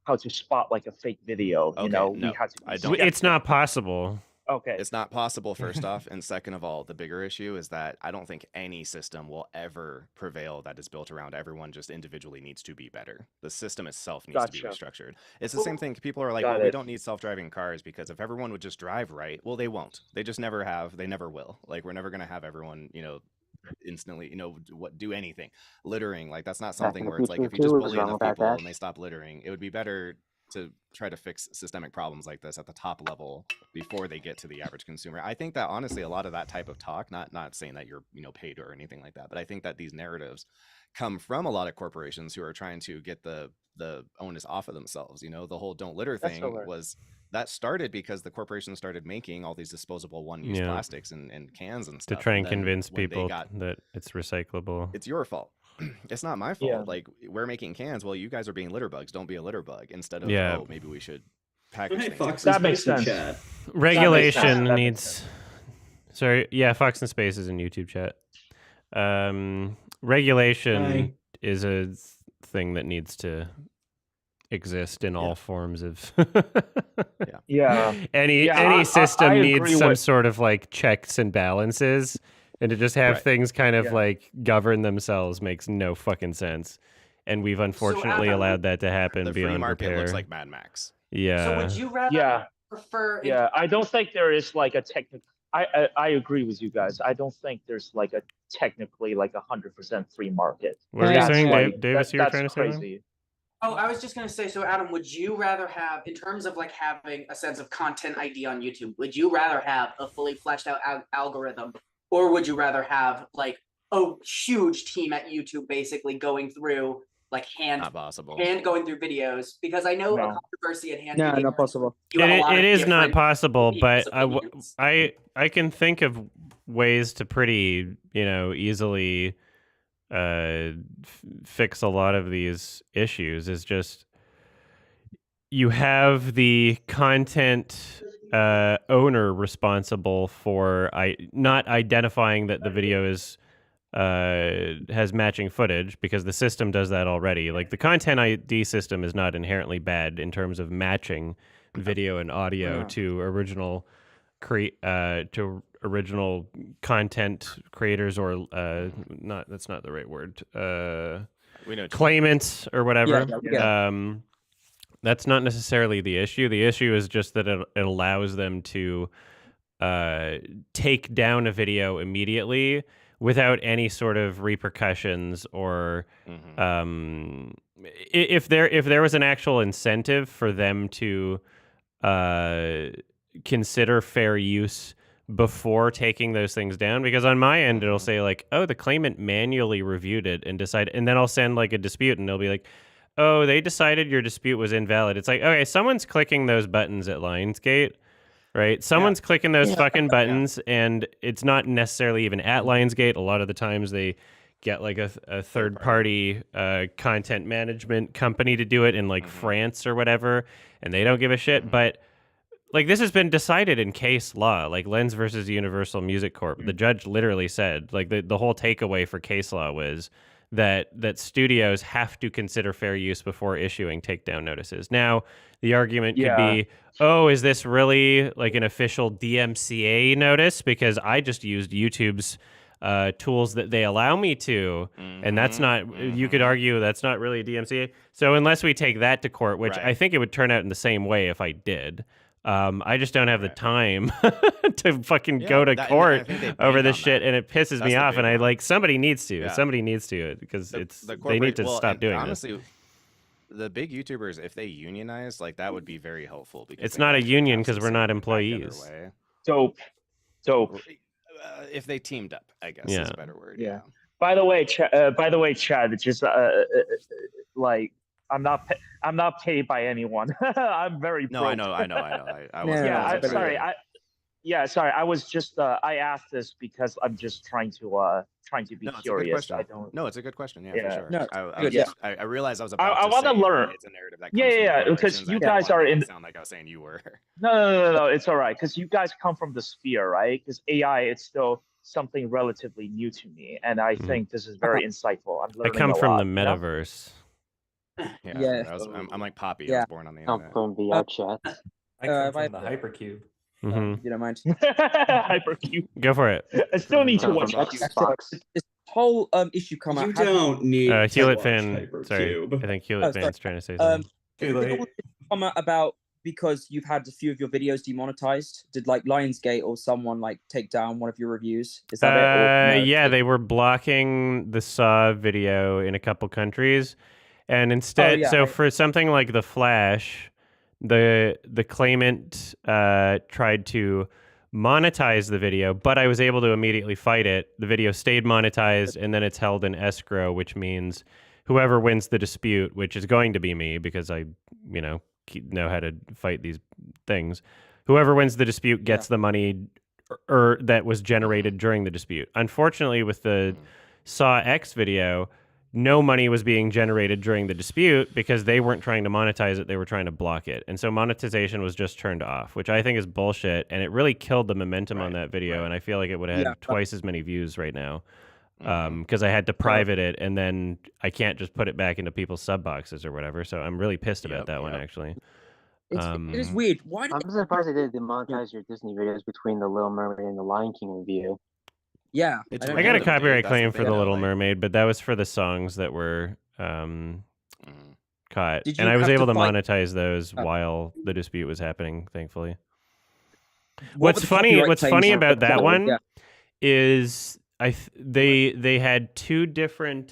how to spot like a fake video? No, we have to. I don't. It's not possible. Okay. It's not possible, first off. And second of all, the bigger issue is that I don't think any system will ever prevail that is built around everyone just individually needs to be better. The system itself needs to be restructured. It's the same thing. People are like, well, we don't need self-driving cars because if everyone would just drive right, well, they won't. They just never have. They never will. Like, we're never going to have everyone, instantly, do anything. Littering, like, that's not something where it's like, if you just bully enough people and they stop littering, it would be better to try to fix systemic problems like this at the top level before they get to the average consumer. I think that honestly, a lot of that type of talk, not saying that you're paid or anything like that, but I think that these narratives come from a lot of corporations who are trying to get the onus off of themselves. The whole don't litter thing was that started because the corporations started making all these disposable one-use plastics and cans and stuff to try and then convince people that it's recyclable. It's your fault. It's not my fault. Like, we're making cans. Well, you guys are being litter bugs. Don't be a litter bug. Instead of oh, maybe we should package things. That makes sense. Regulation needs. Sorry, yeah, Fox and Space is in YouTube chat. Regulation is a thing that needs to exist in all forms of. Any system needs some sort of like checks and balances. And to just have things kind of like govern themselves makes no fucking sense. And we've unfortunately allowed that to happen the beyond free market repair. looks like Mad Max. Yeah. So would you rather prefer? Yeah, I don't think there is like a technical. I agree with you guys. I don't think there's like a technically like 100% free market. What were you That's saying, like, Davis? You were that's trying to say something? crazy. Oh, I was just gonna say, so Adam, would you rather have, in terms of like having a sense of content ID on YouTube, would you rather have a fully fleshed out algorithm, or would you rather have like a huge team at YouTube basically going through like Not possible. going through videos? Because I know a No. controversy at hand. No, not possible. It is not different possible, but opinions. I can think of ways to pretty easily fix a lot of these issues. Is just you have the content owner responsible for not identifying that the video is has matching footage, because the system does that already. Like the content ID system is not inherently bad in terms of matching video and audio to original content creators, or that's not the right word. We know Claimants or whatever. Yeah. That's not necessarily the issue. The issue is just that it allows them to take down a video immediately without any sort of repercussions, or if there was an actual incentive for them to consider fair use before taking those things down. Because on my end, it'll say like, oh, the claimant manually reviewed it and decided, and then I'll send like a dispute, and they'll be like, oh, they decided your dispute was invalid. It's like, okay, someone's clicking those buttons at Lionsgate, right? Someone's clicking those fucking buttons, and it's not necessarily even at Lionsgate. A lot of the times they get like a third party content management company to do it in like France or whatever, and they don't give a shit. But like, this has been decided in case law, like Lens versus Universal Music Corp. The judge literally said, like, the whole takeaway for case law was that studios have to consider fair use before issuing takedown notices. Now, the argument could be, oh, is this really like an official DMCA notice? Because I just used YouTube's tools that they allow me to, and that's not, you could argue that's not really a DMCA. So unless we take that to court, which I think it would turn out in the same way if I did, I just don't have the time to fucking go to court over this shit, and it pisses me off. And I like, somebody needs to, because they need to stop doing honestly, this. The big YouTubers, if they unionize, like that would be very helpful. Because it's not a union because we're not employees. Dope. If they teamed up, I guess is a better word. Yeah. By the way, Chad, it's just like, I'm not paid by anyone. I'm very broke. No, I know. I wasn't. I'm sorry. Sorry. I was just I asked this because I'm just trying to be curious. I don't. No, it's a good question. Yeah, for sure. No, I realized I was about. I want to learn. It's a narrative that comes because you guys are in. Sound like I was saying you were. No. It's all right because you guys come from the sphere, right? Because AI, it's still something relatively new to me, and I think this is very insightful. I'm learning I come a from lot, the metaverse. I'm like Poppy. I was born on the internet. From VR chat. I come from the hypercube. You don't mind. Hypercube. Go for it. I still need to watch Xbox. This whole issue come out. You don't need Hewlett to fan. watch Sorry, Hypercube. I think Hewlett sorry. fan's trying to say something. Comment about because you've had a few of your videos demonetized. Did like Lionsgate or someone like take down one of your reviews? Is that it? Or no? Yeah, they were blocking the Saw video in a couple countries, and instead, for something like The Flash, the claimant tried to monetize the video, but I was able to immediately fight it. The video stayed monetized, and then it's held in escrow, which means whoever wins the dispute, which is going to be me because I, know how to fight these things. Whoever wins the dispute gets the money that was generated during the dispute. Unfortunately, with the Saw X video, no money was being generated during the dispute because they weren't trying to monetize it, they were trying to block it. And so monetization was just turned off, which I think is bullshit, and it really killed the momentum on that video, and I feel like it would have had twice as many views right now. Because I had to private it, and then I can't just put it back into people's sub boxes or whatever. So I'm really pissed about that one, actually. It is weird. Why? I'm surprised they did demonetize your Disney videos between The Little Mermaid and The Lion King review. Yeah, I got a copyright claim for The Little Mermaid, but that was for the songs that were caught, and I was able to monetize those while the dispute was happening. Thankfully. What's funny about that one is they had two different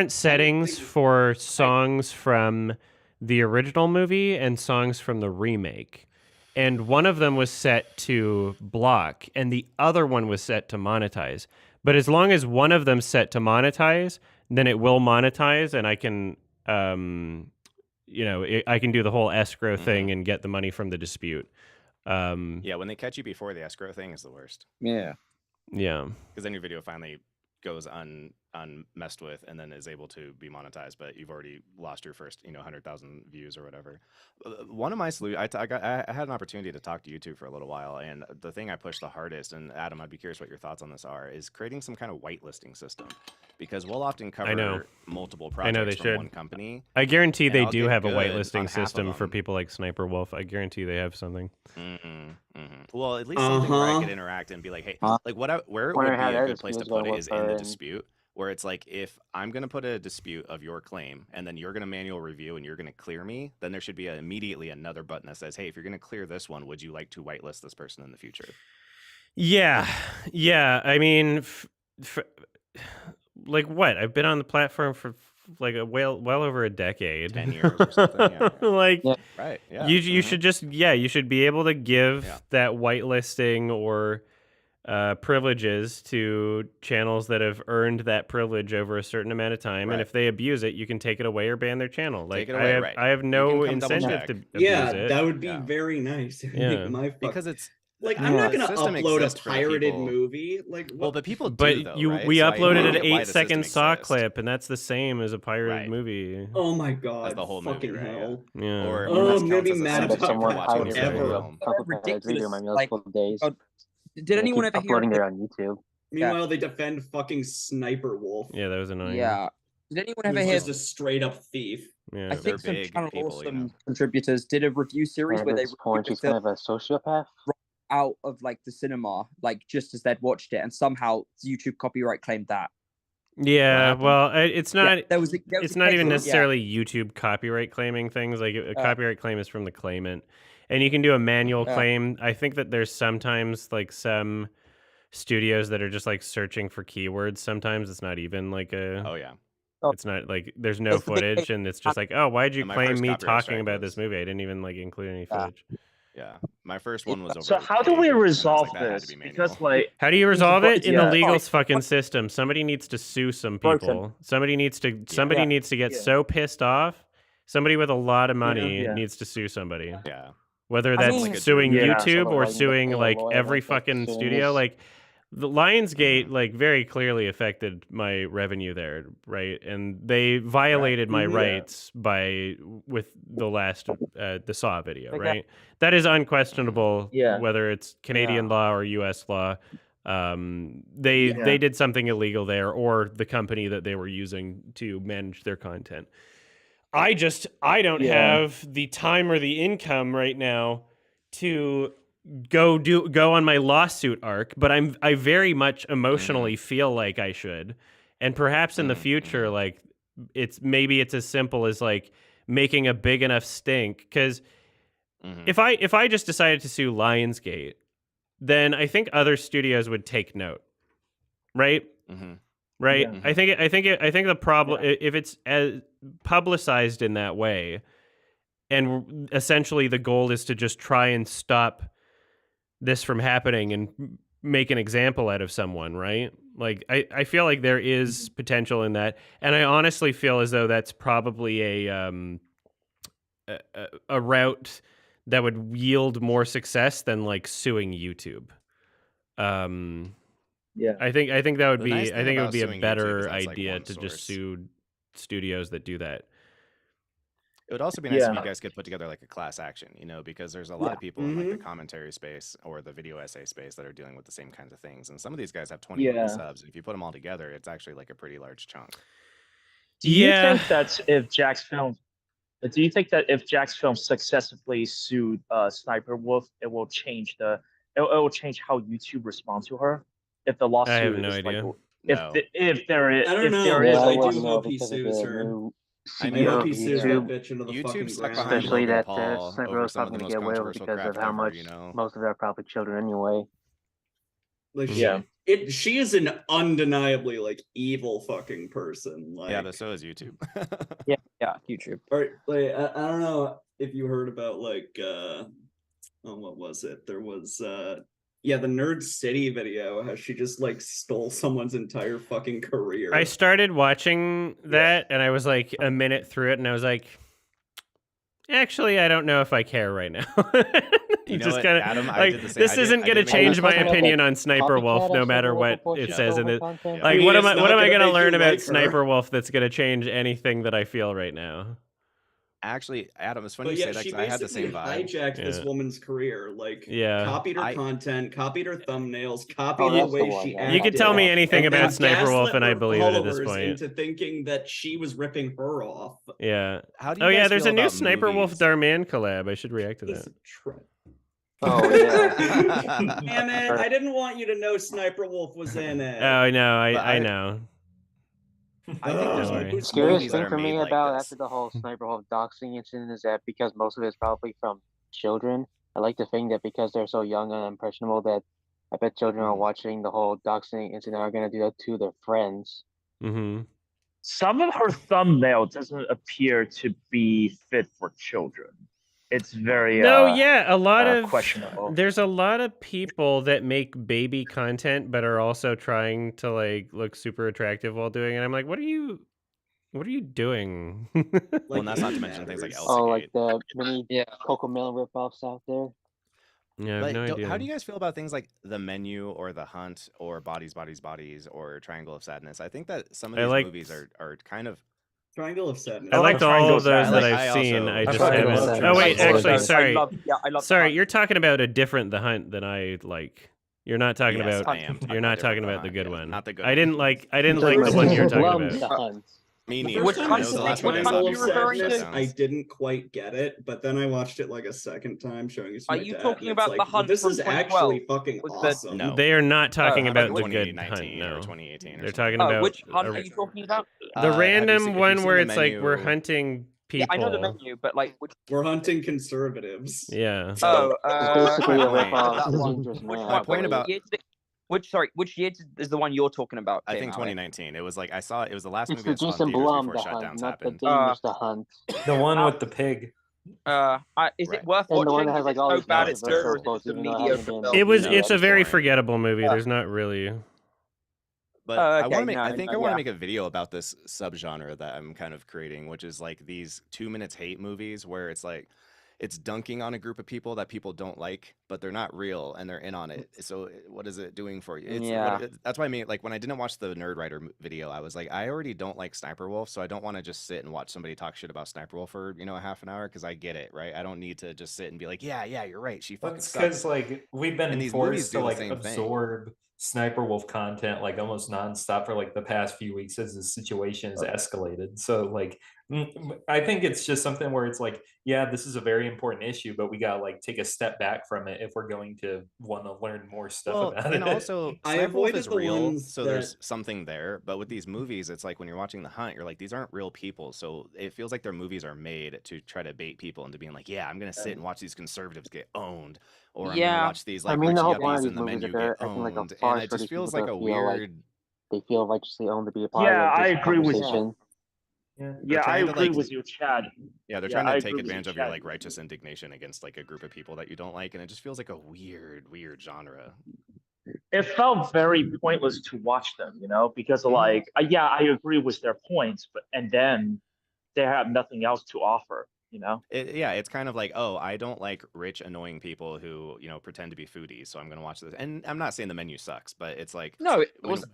settings for songs from the original movie and songs from the remake. And one of them was set to block and the other one was set to monetize. But as long as one of them's set to monetize, then it will monetize and I can I can do the whole escrow thing and get the money from the dispute. Yeah, when they catch you before the escrow thing is the worst. Yeah. Yeah. Because then your video finally goes unmessed with and then is able to be monetized, but you've already lost your first 100,000 views or whatever. One of my solutions, I had an opportunity to talk to YouTube for a little while, and the thing I pushed the hardest, and Adam, I'd be curious what your thoughts on this are, is creating some kind of whitelisting system, because we'll often cover multiple projects from one company. I guarantee they do have a whitelisting system for people like Sniper Wolf. I guarantee they have something. Well, at least something where I could interact and be like, hey, like where it would be a good place to put it is in the dispute, where it's like, if I'm going to put a dispute of your claim and then you're going to manual review and you're going to clear me, then there should be immediately another button that says, hey, if you're going to clear this one, would you like to whitelist this person in the future? Yeah. I mean, like what? I've been on the platform for like well over a decade. 10 years or something. Yeah. Like, right. Yeah. You should just, you should be able to give that whitelisting or privileges to channels that have earned that privilege over a certain amount of time, and if they abuse it, you can take it away or ban their channel. Like, I have no incentive to abuse it. That would be very nice. Because it's like, I'm not gonna upload a pirated movie. Like, well, but people do. Though, right? We uploaded an 8-second Saw clip, and that's the same as a pirated movie. Oh my god, that's the whole fucking movie, hell. Yeah. Or I'm gonna be mad about that forever. Ridiculous. Like, did anyone ever hear uploading it on YouTube? Meanwhile, they defend fucking Sniper Wolf. Yeah, that was annoying. Yeah. Did anyone ever hear? Just a straight up thief. Yeah, I think some Channel Awesome contributors did a review series where they point he's kind of a sociopath. Out of like the cinema, like just as they'd watched it, and somehow YouTube copyright claimed that. Yeah, well, it's not. It's not even necessarily YouTube copyright claiming things. Like a copyright claim is from the claimant, and you can do a manual claim. I think that there's sometimes like some studios that are just like searching for keywords. Sometimes it's not even like a. Oh yeah. It's not like there's no footage, and it's just like, oh, why'd you claim me talking about this movie? I didn't even like include any footage. Yeah, my first one was over. So how do we resolve this? Because like, how do you resolve it in the legal fucking system? Somebody needs to sue some people. Somebody needs to get so pissed off. Somebody with a lot of money needs to sue somebody. Yeah, whether that's suing YouTube or suing like every fucking studio. Like the Lionsgate like very clearly affected my revenue there, right? And they violated my rights with the last the Saw video, right? That is unquestionable. Whether it's Canadian law or U.S. law, they did something illegal there, or the company that they were using to manage their content. I don't have the time or the income right now to go on my lawsuit arc, but I very much emotionally feel like I should. And perhaps in the future, like it's as simple as like making a big enough stink. Because if I just decided to sue Lionsgate, then I think other studios would take note. Right? Right? Yeah. I think the problem if it's as publicized in that way, and essentially the goal is to just try and stop this from happening and make an example out of someone, right? Like I feel like there is potential in that, and I honestly feel as though that's probably a route that would yield more success than like suing YouTube. I think that would be it would be a better idea to just sue studios that do that. It would also be nice if you guys could put together like a class action, because there's a lot of people in like the commentary space or the video essay space that are dealing with the same kinds of things. And some of these guys have 20 million subs. And if you put them all together, it's actually like a pretty large chunk. Do you think that if Jack's Film successfully sued Sniper Wolf, it will change how YouTube responds to her? If the lawsuit, I have no idea. If there is, I don't know. I do hope he sues her. I know YouTube's stuck behind especially that Sniper was probably going to get away with because of how much most of them are probably children anyway. Like Yeah. she is an undeniably like evil fucking person. Like Yeah, but so is YouTube. Yeah, YouTube. or like I don't know if you heard about like what was it? There was the Nerd City video, how she just like stole someone's entire fucking career. I started watching that, and I was like a minute through it, and I was like, actually, I don't know if I care right now. You know Just what, kinda, Adam, I like, did the same. this I did- isn't I gonna did make change that my comment. opinion on Sniper Wolf, no matter what it says in it. Like, I what mean, am it's I not gonna gonna make learn you about like her. Sniper Wolf that's gonna change anything that I feel right now? Actually, Adam, it's funny But you yeah, say that she because I had the basically same vibe. hijacked this Yeah. woman's career. Like, Yeah. copied her I- content, copied her thumbnails, copied Oh, the that's the way one, she yeah. acted. You could tell me anything and then about Sniper Wolf, gaslit and I her believe it at this followers point. into thinking that she was ripping her off. Yeah. How do you Oh yeah, guys there's feel a new about Sniper Wolf movies? Darman collab. I should react to Piece that. of shit. Oh yeah. Damn it! I didn't want you to know Sniper Wolf was in it. Oh no, But I know. I think there's Don't worry. movies Scariest that thing are for me made like about this. after the whole Sniper Wolf doxing incident is that because most of it's probably from children, I like to think that because they're so young and impressionable that I bet children are watching the whole doxing incident are gonna do that to their friends. Mm-hmm. Some of her thumbnail doesn't appear to be fit for children. It's very No, yeah, a lot of questionable. There's a lot of people that make baby content, but are also trying to like look super attractive while doing it. I'm like, what are you doing? Well, and that's not to mention things like matters. Oh, Elsagate. like the mini Coco Melon ripoffs out there. Yeah, I have Like, no idea. how do you guys feel about things like The Menu or The Hunt or Bodies, Bodies, Bodies or Triangle of Sadness? I think that some of I these liked- movies are kind of. Triangle of Sadness. I liked all of those that Like, I've I seen. also- I just Triangle of haven't. Sadness. Oh wait, I love actually, that. sorry. I love Sorry, that. you're talking about a different The Hunt than I like. You're not talking Yes, about. I am You're not talking different about the The good Hunt, one. not the good I didn't one. like. I didn't Talking like the about one you're talking Blum's about. The Hunt. Me The neither. first Which time I Hunt That was is the saw last one I saw Triangle of before referring to? Sadness, Flintstones. I didn't quite get it, but then I watched it like a second time, showing it to Are my you dad, talking and it's about The like, Hunt this from is actually 2012? fucking Was the- awesome. No. They are not talking Oh, about From the good 2019 Hunt. or No, 2018 or they're something. talking about Which Hunt a- are you talking about? the have you random seen- if you've one seen where The it's like we're Menu- hunting people. Yeah, I know the menu, but like which? We're hunting conservatives. Yeah. Oh, It's basically my a point- ripoff that of one. Dangerous Which Man. My one? point Which about- year did it- which year is the one you're talking about? I came think out in? 2019. It was like I saw it was the last It's movie the I saw in Jason theaters Blum before The Hunt, shutdowns not the happened. Dangerous The Hunt. The one with the pig. Is Right. it worth And the one watching? that has Is like it all so these bad it's good, or controversial is it quotes, just a even though it mediocre hasn't been. film? It was. No, It's a it's very boring. forgettable movie. Yeah. There's not really. But Oh, I okay, want to make. no, I think no, I want to yeah. make a video about this subgenre that I'm kind of creating, which is like these 2 minutes hate movies where it's like it's dunking on a group of people that people don't like, but they're not real and they're in on it. So what is it doing for you? It's Yeah. that's why I mean, like when I didn't watch the Nerd Writer video, I was like, I already don't like Sniper Wolf, so I don't want to just sit and watch somebody talk shit about Sniper Wolf for a half an hour because I get it, right? I don't need to just sit and be like, yeah, you're right. She fucking That's sucks. because like we've been And these movies forced do to the like same thing. absorb Sniper Wolf content like almost nonstop for like the past few weeks as the situation has escalated. So like I think it's just something where it's like, yeah, this is a very important issue, but we gotta like take a step back from it if we're going to want to learn more stuff about and it. also I Sniper Wolf avoided is the real, ones so there's something there. But with these movies, it's like when you're watching The Hunt, you're like, these aren't real people. So it feels like their movies are made to try to bait people into being like, yeah, I'm gonna sit and watch these conservatives get owned, or I'm Yeah. gonna watch these like I mean, rich the whole point yuppies of these in the movies is menu that they're get acting like a owned, and farce it for just these feels people like to a feel like weird. they feel righteously owned to be a part Yeah, of I this agree with you. conversation. Yeah, I trying to, agree like- with you, Chad. Yeah, they're Yeah, trying I to agree take with you, advantage of your Chad. like righteous indignation against like a group of people that you don't like, and it just feels like a weird genre. It felt very pointless to watch them, because like, yeah, I agree with their points, but and then they have nothing else to offer, It's kind of like, oh, I don't like rich, annoying people who pretend to be foodies, so I'm gonna watch this. And I'm not saying the menu sucks, but it's like No, it when, was.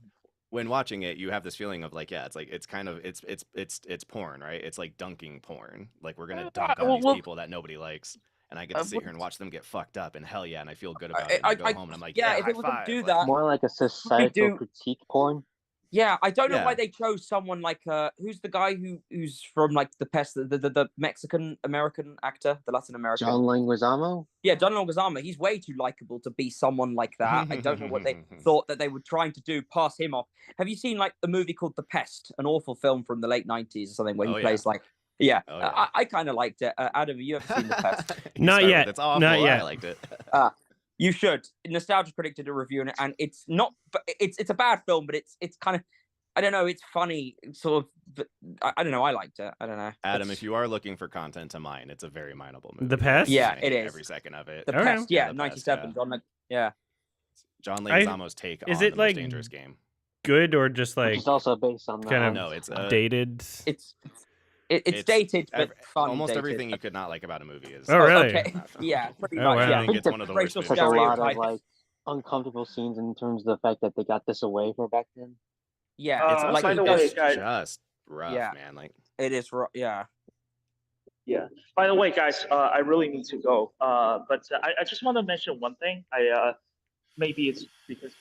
when watching it, you have this feeling of like, yeah, it's like it's kind of it's porn, right? It's like dunking porn. Like we're gonna dunk on these well- people that nobody likes, and I get to sit here and watch them get fucked up, and hell yeah, and I feel good I- about it. And I, I- go I- home and I'm like, yeah, yeah, if high it was gonna five. do Like, that, More like a societal do- critique porn. Yeah, I don't know why Yeah. they chose someone like who's the guy who's from like the pest, the Mexican American actor, the Latin American. John Leguizamo. Yeah, John Leguizamo. He's way too likable to be someone like that. I don't know what they thought that they were trying to do, pass him off. Have you seen like the movie called The Pest, an awful film from the late 90s or something, where he Oh, yeah. plays like, yeah, Oh, yeah. I kind of liked it. Adam, have you ever seen The Pest? You Not start with, yet. It's awful. Not yet. I liked it. You should. Nostalgia Critic did a review on it, and it's not. But it's a bad film, but it's kind of. I don't know. It's funny, sort of. I don't know. I liked it. I don't know. Adam, if you are looking for content to mine, it's a very mineable movie. The Pest? Yeah, I it hate is. every second of it. The Okay. Pest, yeah, The Pest, 97. yeah. John Leguizamo's take is on it the like most dangerous game. good or just Which like is also based on kind of No, it's dated? It's dated, but fun. Almost dated. everything you could not like about a movie is. Oh, really? Okay. Yeah, pretty Oh, much. wow. Yeah, I think it's one of the worst racial There's a lot of stereotypes. like uncomfortable scenes in terms of the fact that they got this away from back then. Yeah, It's like by the it way, does- guys, just rough, Yeah. man. Like it is. Yeah. yeah. By the way, guys, I really need to go. But I just want to mention one thing. Maybe it's because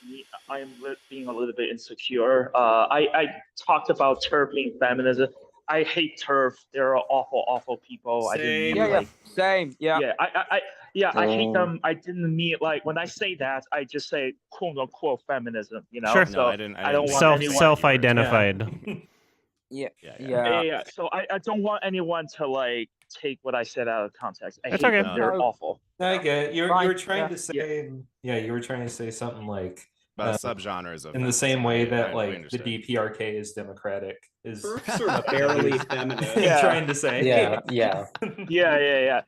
I am being a little bit insecure. I talked about TERF being feminism. I hate TERF. They're awful, awful people. I didn't Same. mean, like, Same. Yeah. I hate them. I didn't mean, like, when I say that, I just say quote unquote feminism. You know, Sure. so no, I didn't I don't mean want that. anyone- Self-identified. Yeah. Yeah. Yeah. So I don't want anyone to like take what I said out of context. I That's hate okay. them. They're No. awful. I get it. You Fine, were trying yeah. to say, you were trying to say something like But subgenres of in the same feminism, way I that like the understood. DPRK is democratic is Turks are barely feminist. Yeah. trying to say. Yeah. Yeah.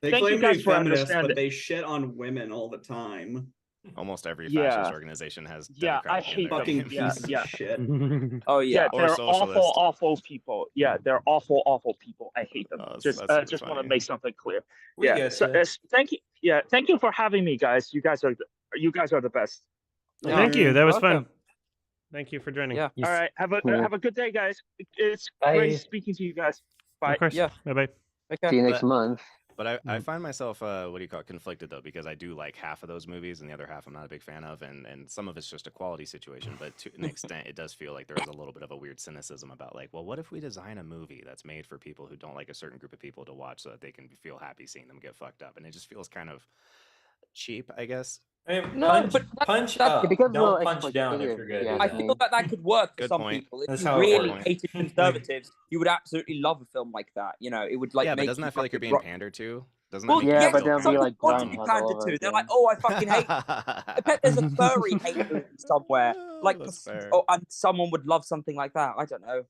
They Thank claim you to be guys for feminist, but understanding. they shit on women all the time. Almost every Yeah. fascist organization has. Yeah, I Democratic in hate their Fucking them. name. Yeah, piece yeah. of shit. Oh Yeah, yeah. Or they're socialist. awful people. Yeah, they're awful people. I hate them. Oh, that's just super just want to funny. make something clear. We Yeah. get So, ya. thank you. Yeah, thank you for having me, guys. You guys are the best. Thank you. That was Welcome. fun. Thank you for joining. Yeah. All right. Have a good day, guys. It's Bye. great speaking to you guys. Bye. Of course. Yeah. Bye-bye. Okay. See you next But- month. But I Mm-hmm. find myself, what do you call it, conflicted though, because I do like half of those movies and the other half I'm not a big fan of, and some of it's just a quality situation. But to an extent, it does feel like there is a little bit of a weird cynicism about like, well, what if we design a movie that's made for people who don't like a certain group of people to watch, so that they can feel happy seeing them get fucked up, and it just feels kind of cheap, I guess. I mean, No, punch, but punch that's up. because Don't of punch down if you're good. yeah. I at feel that could work for Good some point. people. If That's you how it really works. hated conservatives, you would absolutely love a film like that. You know, it would like yeah, but make doesn't you that feel like you're fucking being rock- pandered to? Doesn't Well, that make Yeah, you but feel there'll be, kind of- like, want to be Groundhog pandered all to. over They're again. like, oh, I fucking hate. I bet there's a furry hate movie somewhere. Like, That's fair. oh, and someone would love something like that. I don't know.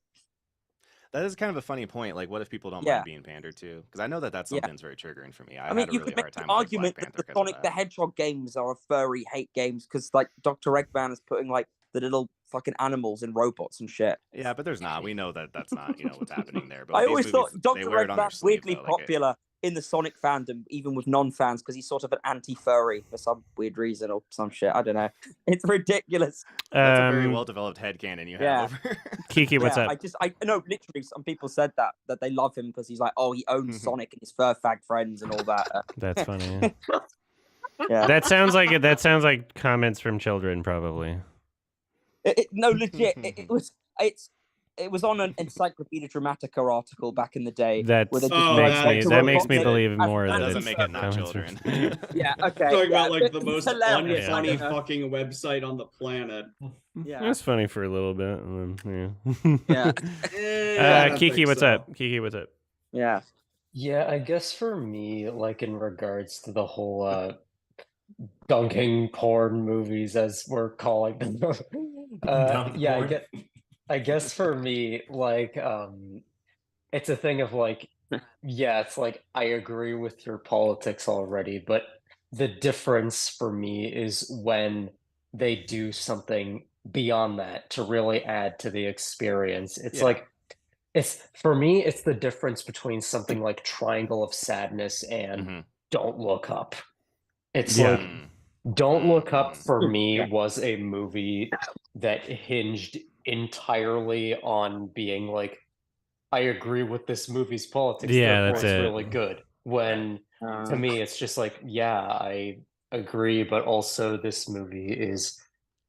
That is kind of a funny point. Like, what if people don't Yeah. mind being pandered to? Because I know that that's Yeah. something that's very triggering for me. I mean, had a you really could hard make time the with, like, argument Black that Panther the 'cause of Sonic the that. Hedgehog games are furry hate games because, like, Dr. Eggman is putting like the little fucking animals in robots and shit. Yeah, but there's not. We know that that's not, what's happening there. But I with these always movies, thought they Dr. wear it on their Eggman's sleeve, weirdly though, like it- popular in the Sonic fandom, even with non-fans, because he's sort of an anti-furry for some weird reason or some shit. I don't know. It's ridiculous. That's a very Um, well-developed headcanon you yeah. have over. Kiki, what's Yeah, up? I know literally some people said that they love him because he's like, oh, he owns Sonic and his fur fag friends and all that. That's funny. Yeah. That sounds like comments from children, probably. No, legit. It was on an Encyclopedia Dramatica article back in the day. That where they just Oh, made, that like, makes that makes me robots believe as more That that doesn't it's make it not comments children. from- Yeah, okay. Talking yeah, about like the it's most hilarious, unfunny I know. fucking website on the planet. Yeah. That's funny for a little bit. And then, Yeah. I don't Kiki, think what's so. up? Kiki, what's up? Yeah. Yeah, I guess for me, like in regards to the whole dunking porn movies, as we're calling them, Dunk yeah, porn. I guess for me, like, it's a thing of like, yeah, it's like I agree with your politics already, but the difference for me is when they do something beyond that to really add to the experience. It's Yeah. like, it's for me, it's the difference between something like Triangle of Sadness and Mhm. Don't Look Up. It's Yeah. like Don't Look Up for me Yeah. was a movie that hinged entirely on being like, I agree with this movie's politics. Yeah, therefore that's it's it. really good. When to me, it's just like, yeah, I agree, but also this movie is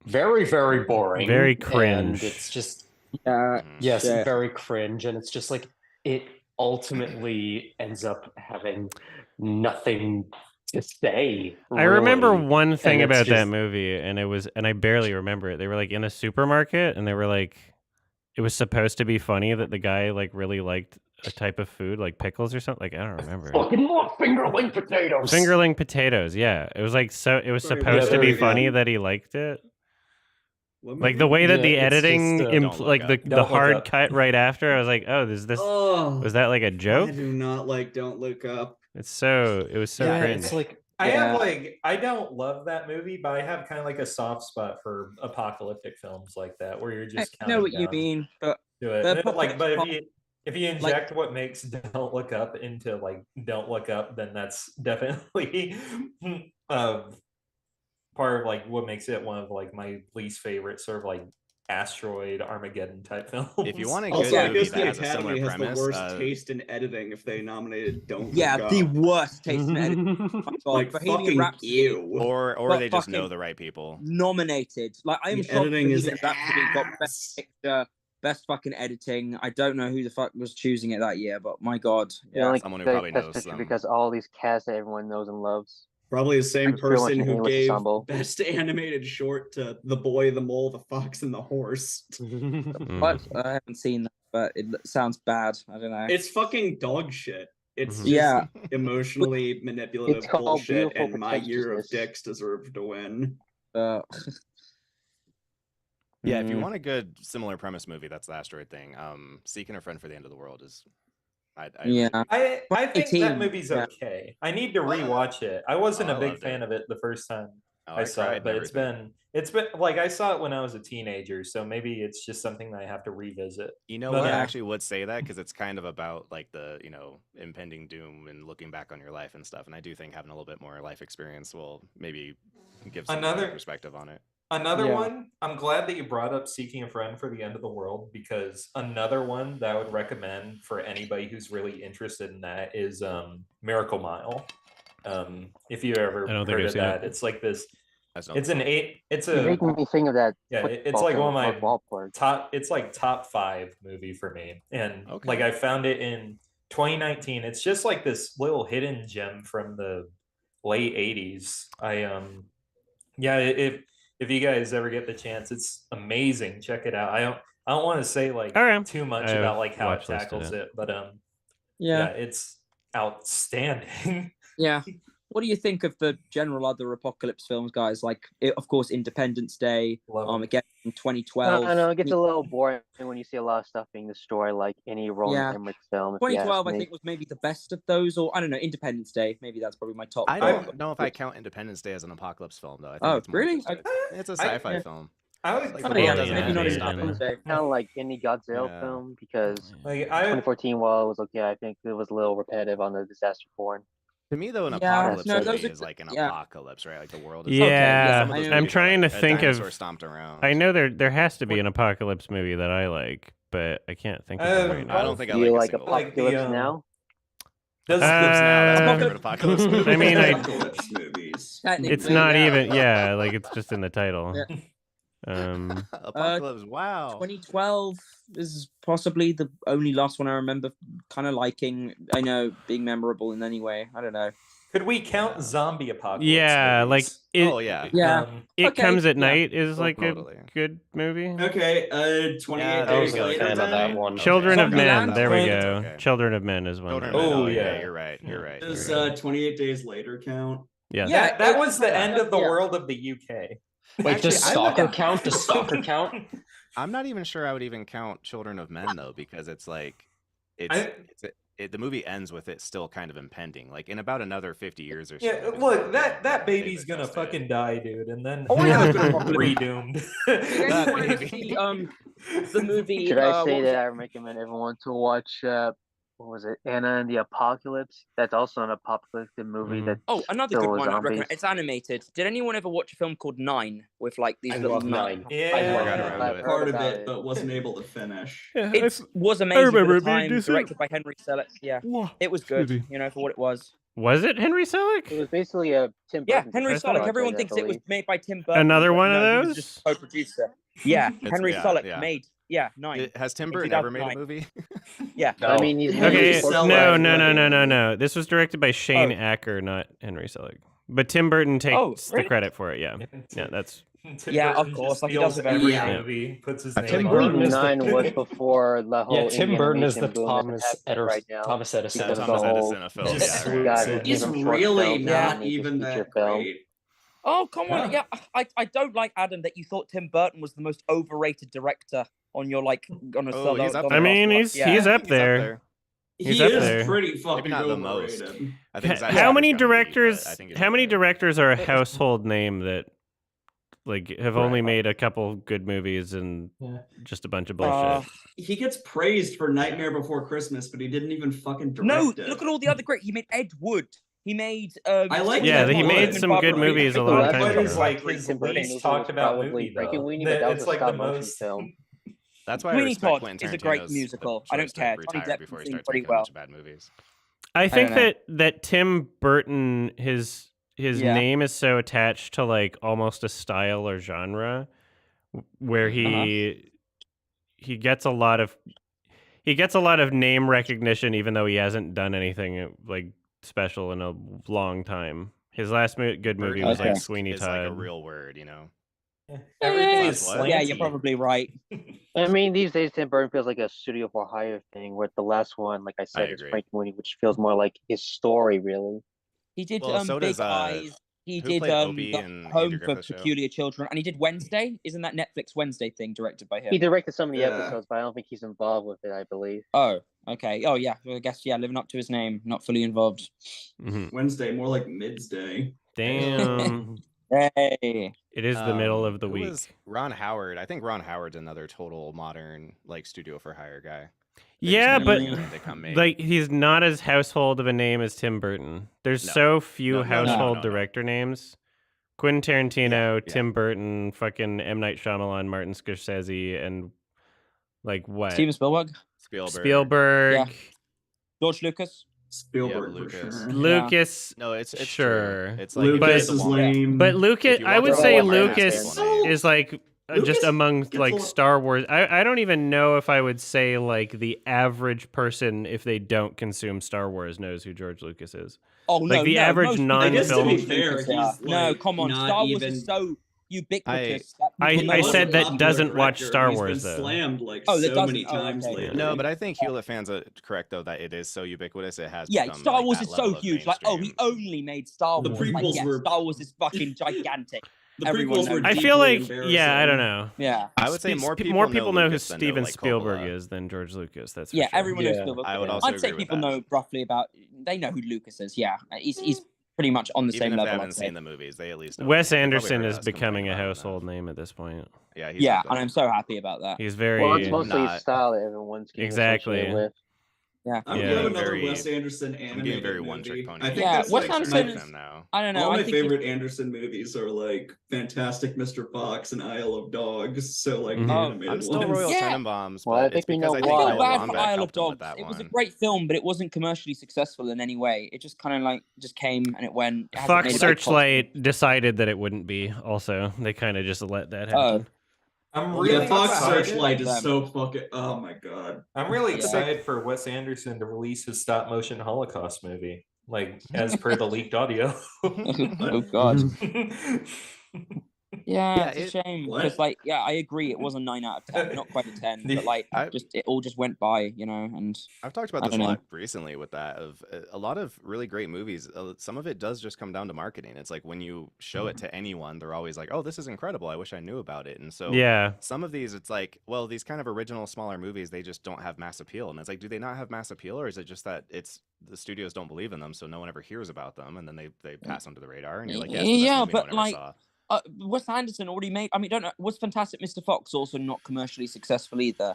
very, very boring, Very and cringe. it's just Yeah. yes, Shit. very cringe, and it's just like it ultimately ends up having nothing to say. I remember really. one thing it's about that just- movie, and I barely remember it. They were like in a supermarket, and they were like, it was supposed to be funny that the guy like really liked a type of food, like pickles or something. Like I don't remember. Fucking love fingerling potatoes. Fingerling potatoes. Yeah, it was like so. It was Sorry, supposed to there be we go. funny that he liked it. What Like the movie? way that Yeah, the it's just, editing, Don't look like the up. the Don't look hard up. cut right after, I was like, oh, is this Oh, was that like a joke? I do not like Don't Look Up. It was so Yeah, cringe. It's like I Yeah. have like I don't love that movie, but I have kind of like a soft spot for apocalyptic films like that, where you're I just know counting what you down mean, but to it. the And, like, but apocalypse if you inject what makes Don't Look Up into like Don't Look Up, then that's definitely part of like what makes it one of like my least favorite sort of like asteroid Armageddon type films. If you want a good Also, I movie guess that the has a similar Academy has premise, the worst taste in editing if they nominated Don't yeah, Look the Up. worst taste in editing. Oh my God, Like Bohemian fucking Rhapsody ew. or But they just know fucking the right people. nominated. Like I am The shocked editing is Bohemian Rhapsody got ass. best picture, best fucking editing. I don't know who the fuck was choosing it that year, but my God, You know, yeah. like Someone who the probably best knows picture them. because all these casts that everyone knows and loves. Probably the same It's pretty much person an who English gave ensemble. best animated short to The Boy, the Mole, the Fox, and the Horse. What? I haven't seen that, but it sounds bad. I don't know. It's fucking dog shit. It's Mhm. just Yeah. emotionally manipulative It's called bullshit, Beautiful and My Year of Pretentiousness. Dicks deserved to win. Yeah, if you Mm. want a good similar premise movie, that's the asteroid thing. Seeking a Friend for the End of the World is. I Yeah. really- I think that 18, movie's yeah. okay. I need to rewatch it. I wasn't Oh, a I big loved fan it. of it the first time Oh, I saw cried it, and but everything. it's been like I saw it when I was a teenager, so maybe it's just something that I have to revisit. You know But, what? I yeah. actually would say that because it's kind of about like the impending doom and looking back on your life and stuff. And I do think having a little bit more life experience will maybe give some better Another- perspective on it. Another Yeah. one, I'm glad that you brought up Seeking a Friend for the End of the World, because another one that I would recommend for anybody who's really interested in that is Miracle Mile. If you ever I don't think heard I've of seen it. that, it's like this. That's It's an eight. It's You're a making me think of that. yeah. It's football like film one of with my Mark Wahlberg. top. It's like top 5 movie for me, and like Okay. I found it in 2019. It's just like this little hidden gem from the late 80s. Yeah, if you guys ever get the chance, it's amazing. Check it out. I don't want to say like Okay. too much I have about like how it watch listed tackles it. it, but Yeah. it's outstanding. Yeah. What do you think of the general other apocalypse films, guys? Like, of course, Independence Day, Love 'em. again in 2012. I know it gets a little boring when you see a lot of stuff being destroyed, like any Roland Yeah. Emmerich film. if you ask 2012, I me. think, was maybe the best of those, or I don't know, Independence Day. Maybe that's probably my top. I five. don't know if I count Independence Day as an apocalypse film though. I think Oh, it's more really? just it's a I- sci-fi yeah. film. I would Like, Oh, the world yeah, doesn't maybe not actually stop Independence Day. Kind of like any Godzilla Yeah. film because like 2014, while it was okay, I think it was a little repetitive on the disaster porn. To me though, an Yeah, apocalypse no, movie those are- is like an yeah. apocalypse, right? Like the world is. Yeah, yeah, some of I those know. I'm movies are trying like to a think of- dinosaur stomped around. I know there has to be an apocalypse movie that I like, but I can't think of it right now. I don't think I Do you like like a single. Like the, Apocalypse Now? Does Apocalypse Now, that's my Um, favorite apocalypse movie. I mean, Apocalypse movies. Technically, It's not yeah. even yeah, like it's just in the title. Yeah. Apocalypse. Wow. 2012 is possibly the only last one I remember kind of liking. I know being memorable in any way. I don't know. Could we count zombie apocalypse? Yeah, like movies? it. Oh yeah. Yeah. It Okay, Comes at yeah. Night is like totally. a good movie. Okay, 28 Yeah, I was days a later. fan of that then? one. Children of Men. Zombieland? There we That's go. okay. Children of Men is one. Children of of them. Men, Oh, yeah, yeah. you're right. You're right. Does you're right. 28 days later count? Yeah. Yeah, That it- was the end of the yeah. world of the UK. Wait, Actually, does I Stalker would- count? Does Stalker count? I'm not even sure I would even count Children of Men though, because it's like the movie ends with it still kind of impending. Like in about another 50 years or so. Yeah, it's look, gonna that be- baby's they've gonna adjusted it. fucking die, dude, and then Oh, yeah, it's gonna fucking- redoomed. Did That anyone ever baby. see the movie? Should I what say was that it? I recommend everyone to watch what was it, Anna and the Apocalypse? That's also an apocalyptic movie that Oh, another still good with one. I zombies. recommend. It's animated. Did anyone ever watch a film called Nine with like these I little love Nine. Yeah. I I love got Nine. around I've to it. heard Part of about it, but wasn't able to finish. It was amazing remember for the it being time. decent. Directed by Henry Selick. Yeah, it was good. Excuse You know, for what it was. Was it Henry It Selick? was basically a Tim Yeah, Burton Henry I thought- Selick. Everyone project, I thinks it was believe. made by Tim Burton. Another but one of no, he was those? just co-producer. Yeah, Henry yeah, Selick yeah. made. Nine. Has Tim in Burton ever made a 2009. movie? Yeah. No. I mean, he's Okay, Selick. no. This was directed by Shane Oh. Acker, not Henry Selick. But Tim Burton takes the really? credit for it. Yeah, yeah, that's. Tim Yeah, Burton of course, just like he does steals with every everything. movie, puts his I name think on Burton it. is the- 9 was before the whole Tim indie Burton is the animation boom that's happening right now. Thomas Edison. Because of Thomas the whole Edison, a film. Just Yeah, right. guy swoops who in. gave He's him short really films and not made his even feature that film. great. Oh, come on. Yeah. Yeah, I don't like, Adam, that you thought Tim Burton was the most overrated director on your, like, on a Oh, he's up on there. a I mean, last he's one. Yeah. he's up He's there. He He's up is there. pretty Maybe fucking not the most. overrated. I think Zack How Snyder's many gonna be, but directors? I think he's How up many there. directors are a household name that, like, have only made a couple good movies and just a bunch of bullshit? He gets praised for Nightmare Before Christmas, but he didn't even fucking direct No, it. look at all the other great. He made Ed Wood. He made. I like Yeah, Ed he made Wood. some good movies a long time It's ago. like his Tim Burton least movie talked was about probably movie, Breaking though. Weenie, but that was a It's like the stop motion most. film. That's why I Sweeney respect Todd Quentin is a great Tarantino's musical. I don't choice to care. Johnny retire Depp before he was doing starts pretty making a bunch well. of bad movies. I think don't know. that Tim Burton his Yeah. name is so attached to like almost a style or genre where he gets a lot of name recognition even though he hasn't done anything like special in a long time. His last good movie was like Burton-esque Sweeney is like a Todd. real word, you know. Everything is What? Yeah, you're slanty. probably right. I mean, these days Tim Burton feels like a studio for hire thing, where the last one, like I said, is agree. Frank Mooney, which feels more like his story, really. He did Well, so Big does, Eyes. He who did played Opie the in Home Andy for Griffith's show? Peculiar Children, and he did Wednesday. Isn't that Netflix Wednesday thing directed by him? He directed some of the Yeah. episodes, but I don't think he's involved with it, I believe. Oh, okay. Oh yeah. Well, I guess living up to his name, not fully involved. Wednesday, more like Midsday. Damn. Hey. It is the middle of the who week. was Ron Howard. I think Ron Howard's another total modern like studio for hire guy. They just Yeah, never but bring him in to come make. like he's not as household of a name as Tim Burton. There's No. so few No. household director names. Quentin Tarantino, Yeah. Tim Burton, fucking M. Night Shyamalan, Martin Scorsese, and like what? Steven Spielberg, Spielberg. Yeah. George Lucas. Spielberg Lucas. for sure. Lucas. No, it's sure. True. It's like Lucas you is get the lame. But Lucas, If you I watch would all say of Iron Man, Lucas people know. is like just Lucas among gets like a lot- Star Wars. I don't even know if I would say like the average person, if they don't consume Star Wars, knows who George Lucas is. Oh Like no, the no, average most people non-film- I guess to be know fair, Lucas, he's yeah. No, like, come on. not Star Wars even- is so ubiquitous. that I people know He was said a that popular doesn't watch director, Star and Wars, he's been though. slammed like Oh, that so doesn't- many oh, times okay. lately. No, but I think Hewlett fans are correct though that it is so ubiquitous. It has Yeah, become, Star like, Wars that is so level of huge. Like, oh, he mainstream. only made Star The Wars. Like, prequels yeah, were- Star Wars is fucking gigantic. The Everyone prequels were knows. I deeply feel like, embarrassing. yeah, I don't know. Yeah. I would say more people know who Lucas than know, Steven like, Spielberg Coppola. is than George Lucas. That's for Yeah, sure. everyone knows Yeah. Spielberg. I would also I'd say agree with people that. know roughly about. They know who Lucas is. Yeah, he's pretty much on the Even same if they level. haven't I'd say. seen the movies, they at least know. Wes They probably Anderson heard is us complain becoming a about him household enough. name at this point. Yeah, he's Yeah, up there. and I'm so happy about that. He's very Well, it's mostly not- his style that everyone's getting Exactly. associated with. Yeah. I would Yeah. love another Very- Wes Anderson I'm getting animated very movie. one-trick pony. I think Yeah, that's Wes like Anderson my, is- them now. I don't know. all I my think favorite Anderson movies are like Fantastic Mr. Fox and Isle of Dogs. So like Mhm. the Oh, animated I'm still ones. Royal Yeah. Tenenbaums, Well, I but think it's we because know I I think why. feel Noah bad for Baumbach Isle of helped him with Dogs. that It was a one. great film, but it wasn't commercially successful in any way. It just kind of like just came and it went. It hasn't Fox made a big Searchlight decided that it wouldn't be. Also, they kind of just let that happen. I'm Yeah, really Fox excited. Searchlight is Them. so fucking. Oh my god. I'm really Yeah. excited for Wes Anderson to release his stop motion Holocaust movie, like as per the leaked audio. Oh god. Yeah, Yeah, it's a shame What? because, like, yeah, I agree. It was a 9 out of 10, not quite a 10, but like, it all just went by, you know. And I've talked about I this a don't know. lot recently with that of a lot of really great movies. Some of it does just come down to marketing. It's like when you show it to anyone, they're always like, "Oh, this is incredible! I wish I knew about it." And so, Yeah. some of these, it's like, well, these kind of original, smaller movies, they just don't have mass appeal. And it's like, do they not have mass appeal, or is it just that it's the studios don't believe in them, so no one ever hears about them, and then they pass under the radar, and you're like, "Yes, the best yeah, movie no but one ever like, saw." Wes Anderson already made. I mean, don't know. Was Fantastic Mr. Fox also not commercially successful either?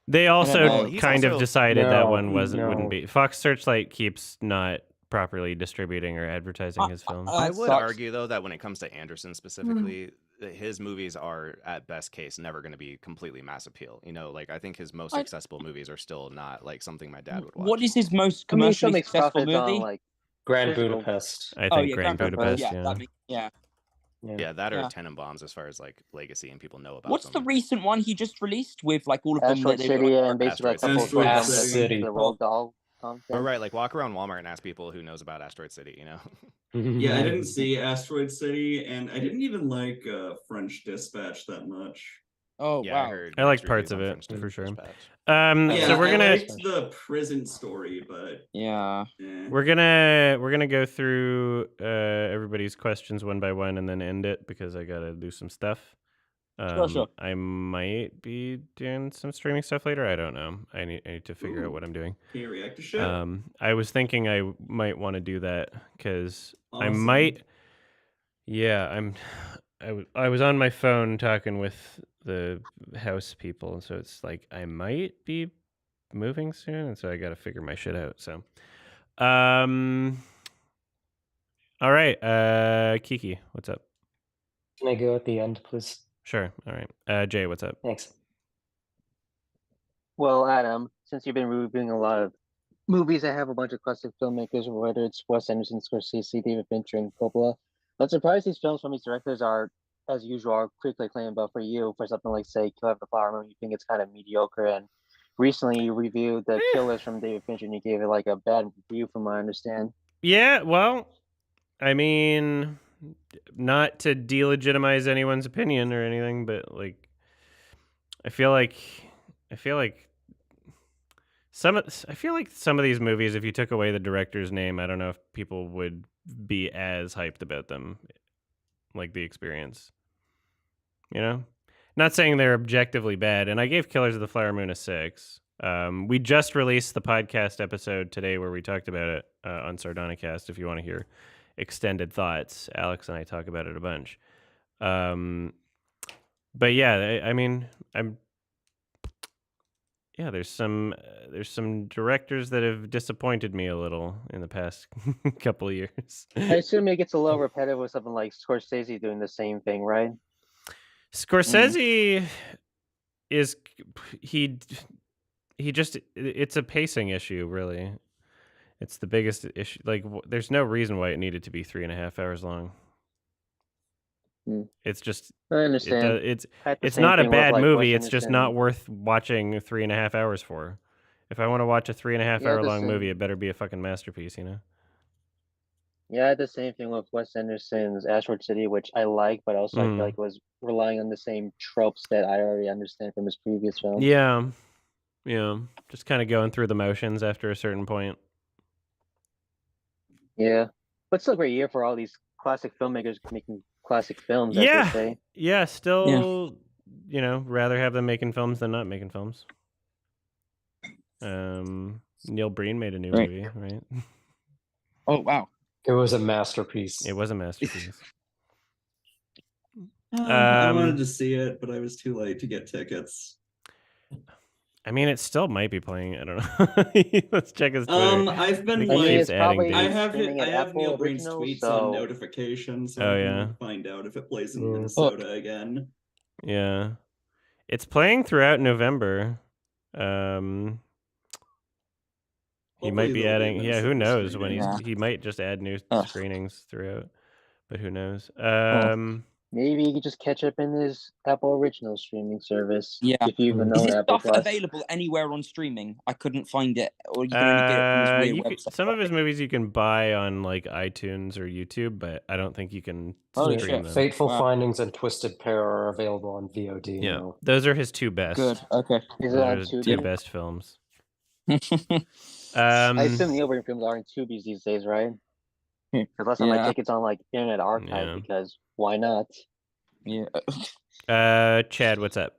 They know. also He's kind of also- decided that No, one wouldn't no. be. Fox Searchlight keeps not properly distributing or advertising his films. I That would sucks. argue though that when it comes to Anderson specifically, that his movies are at best case never going to be completely mass appeal. You know, like I think his most accessible movies are still not like something my dad would watch. What is his most I mean, he still commercially makes successful profits movie? on like Grand physical- Budapest. I think Oh yeah, Grand Budapest. Yeah, Yeah. that makes, yeah. Yeah, that or Yeah. Tenenbaums as far as like legacy and people know about What's the them. recent one he just released with like all of them? Asteroid that they were City like, and basically a couple of Asteroid films City. that the Roald Dahl Or right, like walk around Walmart and ask people who knows about Asteroid City, you know? Yeah, I didn't see Asteroid City, and I didn't even like French Dispatch that much. Oh Yeah, wow! heard I like mixed parts reviews of on it French for sure. Dispatch. Yeah, So we're I gonna liked the prison story, but Yeah, we're gonna go through everybody's questions one by one and then end it because I gotta do some stuff. Sure. I might be doing some streaming stuff later. I don't know. I need to figure out what I'm doing. Can you react to shit? I was thinking I might want to do that because I Awesome. might. Yeah, I was on my phone talking with the house people, and so it's like I might be moving soon, and so I got to figure my shit out. So, all right, Kiki, what's up? Can I go at the end, please? Sure. All right, Jay, what's up? Thanks. Well, Adam, since you've been reviewing a lot of movies that have a bunch of classic filmmakers, whether it's Wes Anderson, Scorsese, David Fincher, and Coppola, I'm surprised these films from these directors are, as usual, are critically acclaimed. But for you, for something like, say, Killer of the Flower Moon, you think it's kind of mediocre. And recently you reviewed The Killers from David Fincher, and you gave it like a bad review, from what I understand. Yeah, well, I mean, not to delegitimize anyone's opinion or anything, but like, I feel like some of these movies, if you took away the director's name, I don't know if people would be as hyped about them, like The Experience. You know, not saying they're objectively bad. And I gave Killers of the Flower Moon a 6. We just released the podcast episode today where we talked about it on Sardonicast. If you want to hear extended thoughts, Alex and I talk about it a bunch. But yeah, I mean, there's some directors that have disappointed me a little in the past couple of years. I assume it gets a little repetitive with something like Scorsese doing the same thing, right? Scorsese is he just it's a pacing issue, really. It's the biggest issue. Like, there's no reason why it needed to be 3.5 hours long. It's just I understand. It's not a bad movie. It's just not worth watching 3.5 hours for. If I want to watch a 3.5 hour long movie, it better be a fucking masterpiece, you know? Yeah, I had the same thing with Wes Anderson's Asteroid City, which I like, but also I feel like it was relying on the same tropes that I already understand from his previous films. Yeah. Just kind of going through the motions after a certain point. Yeah. But still a great year for all these classic filmmakers making classic films, Yeah. as they say. Yeah, still, you know, rather have them making films than not making films. Neil Breen made a new movie, right? Oh, wow. It was a masterpiece. It was a masterpiece. I wanted to see it, but I was too late to get tickets. I mean, it still might be playing. I don't know. Let's check his Twitter. I've been like, I have Neil Breen's tweets on notifications, so I can find out if it plays in Minnesota again. Yeah, it's playing throughout November. He might be adding. Yeah, who knows when he might just add new screenings throughout, but who knows? Maybe you could just catch up in his Apple Original streaming service. Yeah. If you even Is know this Apple stuff Plus. available anywhere on streaming? I couldn't find it, or you can only get it from his weird website. Some of his movies you can buy on like iTunes or YouTube, but I don't think you can stream them. Fateful Findings and Twisted Pair are available on VOD. Yeah, now. those are his two best. Good. Okay. Is Those it are on his Tubi? two best films. I assume Neil Breen films are in Tubi's these days, right? Because last time I checked, it's on like Internet Archive because why not? Yeah. Chad, what's up?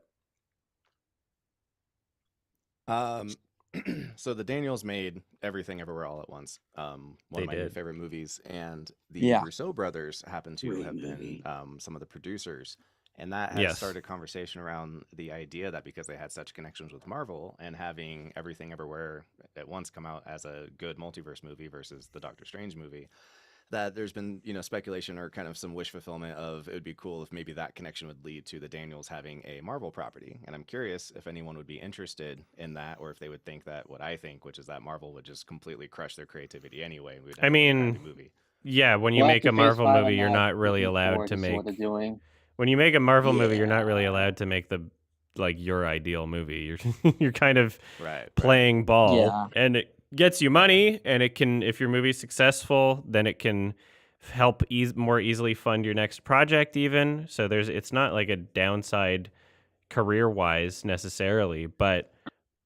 So the Daniels made Everything Everywhere All at Once. One of my new favorite movies, and the Rousseau brothers happen to have been some of the producers. And that has started a conversation around the idea that because they had such connections with Marvel and having Everything Everywhere at Once come out as a good multiverse movie versus the Doctor Strange movie, that there's been, speculation or kind of some wish fulfillment of it would be cool if maybe that connection would lead to the Daniels having a Marvel property. And I'm curious if anyone would be interested in that, or if they would think that what I think, which is that Marvel would just completely crush their creativity anyway. I mean, yeah, when you make a Marvel movie, you're not really allowed to make. When you make a Marvel movie, you're not really allowed to make your ideal movie. You're kind of playing ball, and gets you money, and it can, if your movie's successful, then it can help more easily fund your next project even. So it's not like a downside career-wise necessarily, but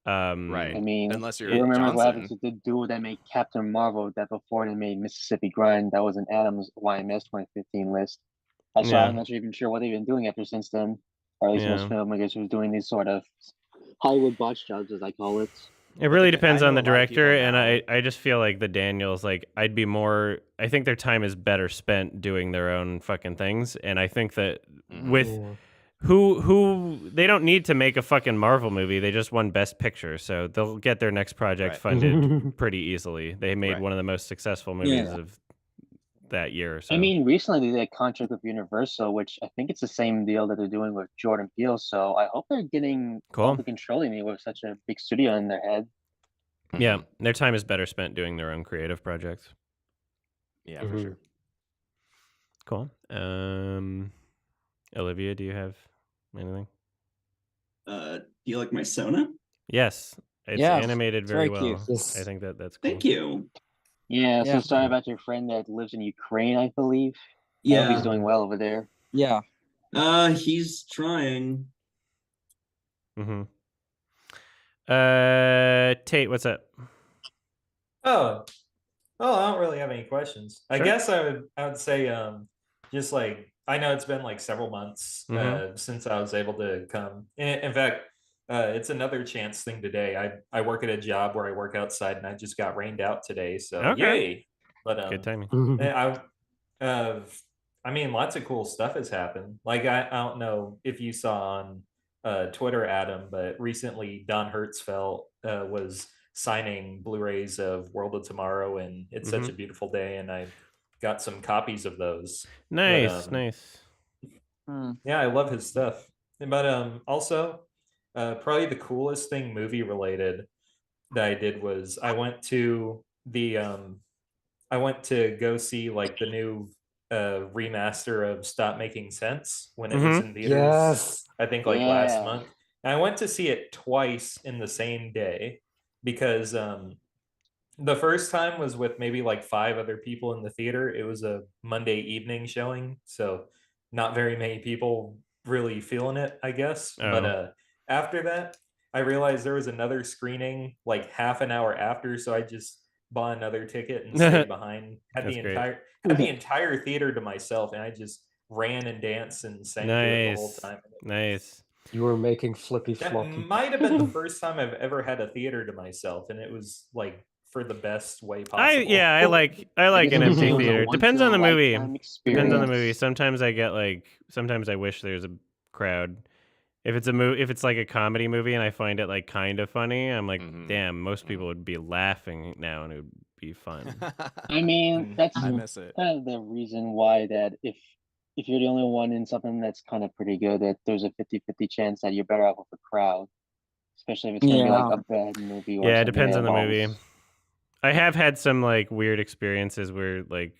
Right. I mean, Unless you're remember what happened Johnson. to the dude that made Captain Marvel that before they made Mississippi Grind, that was an Adams YMS 2015 list. So I'm not even sure what they've been doing ever since then, or at least most filmmakers who's doing these sort of Hollywood botch jobs, as I call it. It really depends on the director, and I just feel like the Daniels, like, I think their time is better spent doing their own fucking things, and I think that with who they don't need to make a fucking Marvel movie, they just won Best Picture, so they'll get their next project funded pretty easily. They made one of the most successful movies of that year. So. I mean, recently they did a contract with Universal, which I think it's the same deal that they're doing with Jordan Peele. So I hope they're getting all the control they need with such a big studio in their head. Yeah, their time is better spent doing their own creative projects. Yeah, for sure. Cool. Olivia, do you have anything? Do you like my Sona? Yes, it's animated very well. Cute. I think that's cool. Thank you. Yeah, so sorry about your friend that lives in Ukraine, I believe. Yeah. I hope he's doing well over there. Yeah. He's trying. Tate, what's up? Oh, I don't really have any questions. I guess I would say, just like, I know it's been like several months since I was able to come. In fact, it's another chance thing today. I work at a job where I work outside, and I just got rained out today. So yay! But good timing. I mean, lots of cool stuff has happened. Like I don't know if you saw on Twitter, Adam, but recently Don Hertzfeldt was signing Blu-rays of World of Tomorrow, and It's Such a Beautiful Day, and I got some copies of those. Nice. Yeah, I love his stuff. But also, probably the coolest thing movie related that I did was I went to go see like the new remaster of Stop Making Sense when it was in theaters. Yes. I think like last month. And I went to see it twice in the same day because the first time was with maybe like 5 other people in the theater. It was a Monday evening showing, so not very many people really feeling it, I guess. But after that, I realized there was another screening like half an hour after, so I just bought another ticket and stayed behind. Had the entire theater to myself, and I just ran and danced and sang to it the whole time. Nice. You were making flippy floppy. That might have been the first time I've ever had a theater to myself, and it was like for the best way possible. I like an empty theater. Depends on the movie. Depends on the movie. Sometimes I wish there's a crowd. If it's like a comedy movie and I find it like kind of funny, I'm like, damn, most people would be laughing now and it would be fun. I mean, that's I miss it. kind of the reason why that if you're the only one in something that's kind of pretty good, that there's a 50-50 chance that you're better off with a crowd, especially if it's gonna be like a bad movie. Or it depends on the movie. I have had some like weird experiences where like,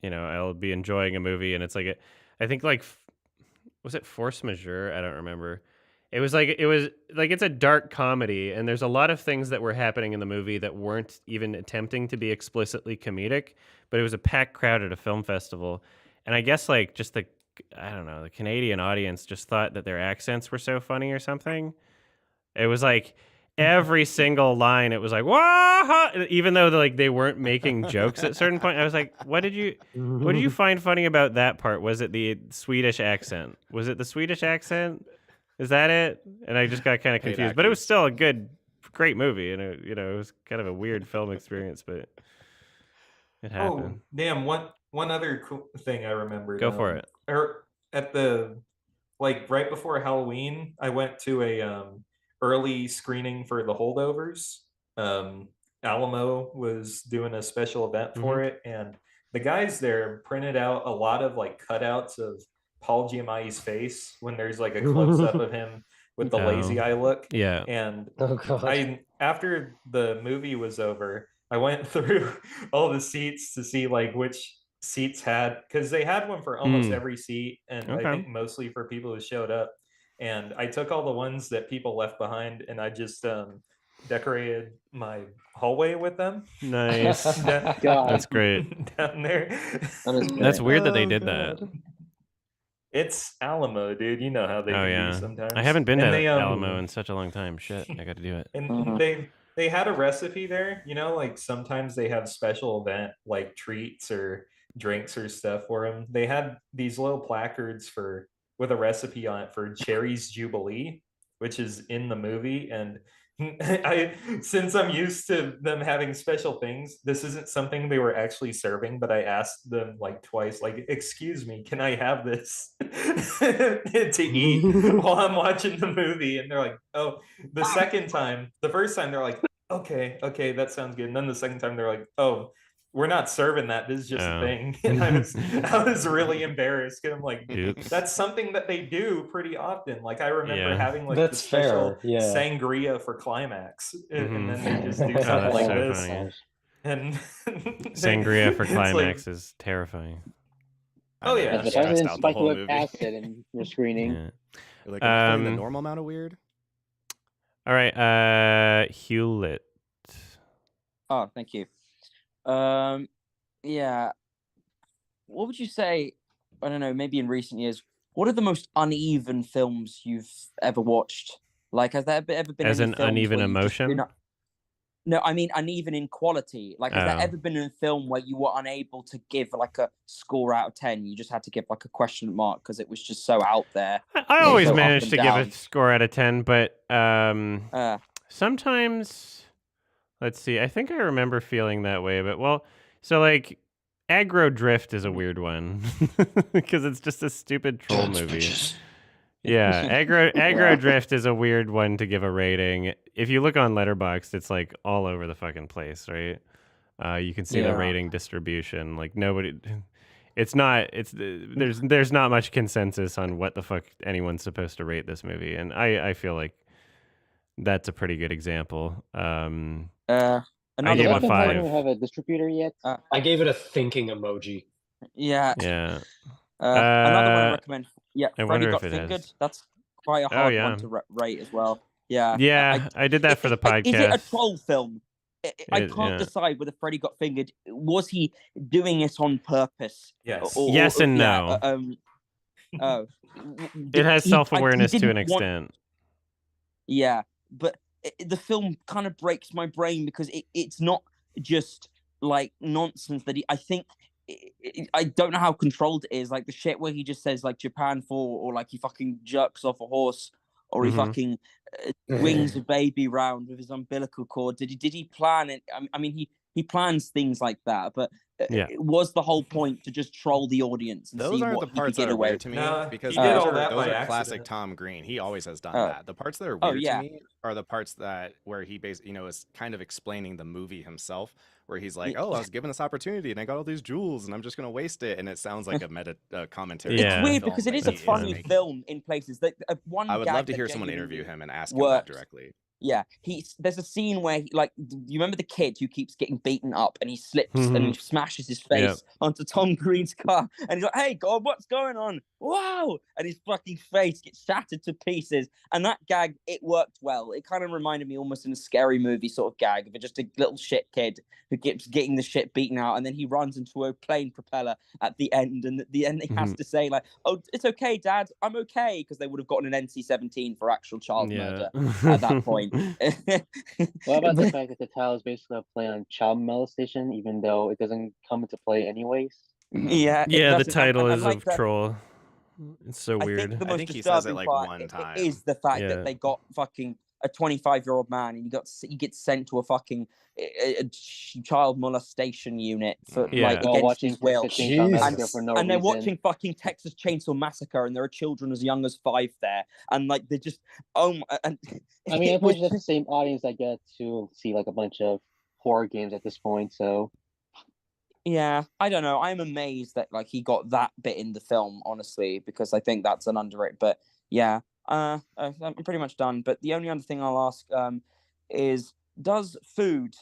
I'll be enjoying a movie and it's like I think like, was it Force Majeure? I don't remember. It was like it's a dark comedy, and there's a lot of things that were happening in the movie that weren't even attempting to be explicitly comedic, but it was a packed crowd at a film festival, and I guess like just the Canadian audience just thought that their accents were so funny or something. It was like every single line, it was like wah, even though they weren't making jokes at certain point. I was like, what did you find funny about that part? Was it the Swedish accent? Was it the Swedish accent? Is that it? And I just got kind of confused. But it was still a great movie, and it was kind of a weird film experience, but it happened. Oh, damn! One other cool thing I remembered. Go for it. At the right before Halloween, I went to a early screening for The Holdovers. Alamo was doing a special event for it, and the guys there printed out a lot of like cutouts of Paul Giamatti's face when there's like a close up of him with the lazy eye look. Yeah. And after the movie was over, I went through all the seats to see like which seats had, because they had one for almost every seat, and I think mostly for people who showed up. And I took all the ones that people left behind, and I just decorated my hallway with them. Nice. God. That's great. Down there. That's weird that they did that. It's Alamo, dude. You know how they can be sometimes. I haven't been And to they, Alamo in such a long time. Shit, I got to do it. And they had a recipe there. You know, like sometimes they have special event like treats or drinks or stuff for them. They had these little placards with a recipe on it for Cherry's Jubilee, which is in the movie. And since I'm used to them having special things, this isn't something they were actually serving, but I asked them like twice, like, excuse me, can I have this to eat while I'm watching the movie? And they're like, oh, the first time they're like, okay, that sounds good. And then the second time they're like, oh, we're not serving that. This is just a thing. And I was really embarrassed because I'm like, that's something that they do pretty often. Like I remember having like the special sangria for climax, and then they just do something like this. Funny. And sangria for climax is terrifying. Oh yeah, the president spiked with acid and we're screening. Yeah. Like the normal amount of weird. All right, Hewlett. Oh, thank you. Yeah. What would you say? I don't know. Maybe in recent years, what are the most uneven films you've ever watched? Like, has there ever been as any an films uneven where emotion? No, I mean uneven in quality. Like, has there ever been a film where you were unable to give like a score out of 10? You just had to give like a question mark because it was just so out there. I always managed to give a score out of 10, but sometimes. Let's see. I think I remember feeling that way, but so like Aggro Drift is a weird one because it's just a stupid troll movie. Yeah, Aggro Drift is a weird one to give a rating. If you look on Letterboxd, it's like all over the fucking place, right? You can see the rating distribution. Like there's not much consensus on what the fuck anyone's supposed to rate this movie, and I feel like that's a pretty good example. I gave it a 5. Don't have a distributor yet. I gave it a thinking emoji. Yeah. Yeah. Another one I recommend. Yeah, Freddy Got Fingered. That's quite a hard one to rate as well. Yeah. Yeah, I did that for the podcast. Is it a troll film? I can't decide whether Freddy Got Fingered, was he doing it on purpose? Yes. Yes and no. It has self-awareness to an extent. Yeah, but the film kind of breaks my brain because it's not just like nonsense that I think I don't know how controlled it is. Like the shit where he just says like Japan 4, or like he fucking jerks off a horse, or he fucking wings a baby round with his umbilical cord. Did he plan it? I mean, he plans things like that, but it was the whole point to just troll the audience and those see aren't what the he parts could get that are away weird to me because those are classic Tom Green. He always has done that. The parts that are weird to me are the parts where he basically is kind of explaining the movie himself, where he's like, "Oh, I was given this opportunity and I got all these jewels and I'm just gonna waste it," and it sounds like a meta commentary. It's weird because it is a funny film in places. That I would love to hear someone interview him and ask him that directly. Yeah, there's a scene where you remember the kid who keeps getting beaten up and he slips and he smashes his face onto Tom Green's car and he's like, "Hey God, what's going on? Wow!" And his fucking face gets shattered to pieces. And that gag, it worked well. It kind of reminded me almost in a Scary Movie sort of gag of just a little shit kid who keeps getting the shit beaten out, and then he runs into a plane propeller at the end, and at the end he has to say like, "Oh, it's okay, Dad, I'm okay," because they would have gotten an NC-17 for actual child murder at that point. What about the fact that the title is basically a play on child molestation, even though it doesn't come into play anyways? Yeah, the title is of Troll. It's so weird. I think he says it like one time. Is the fact that they got fucking a 25-year-old man and he gets sent to a fucking child molestation unit for like against his will, and they're watching fucking Texas Chainsaw Massacre, and there are children as young as 5 there, and like they're just and I mean, it was just the same audience that get to see like a bunch of horror games at this point, so. Yeah, I don't know. I'm amazed that like he got that bit in the film, honestly, because I think that's an underrated. But yeah, I'm pretty much done. But the only other thing I'll ask is, does food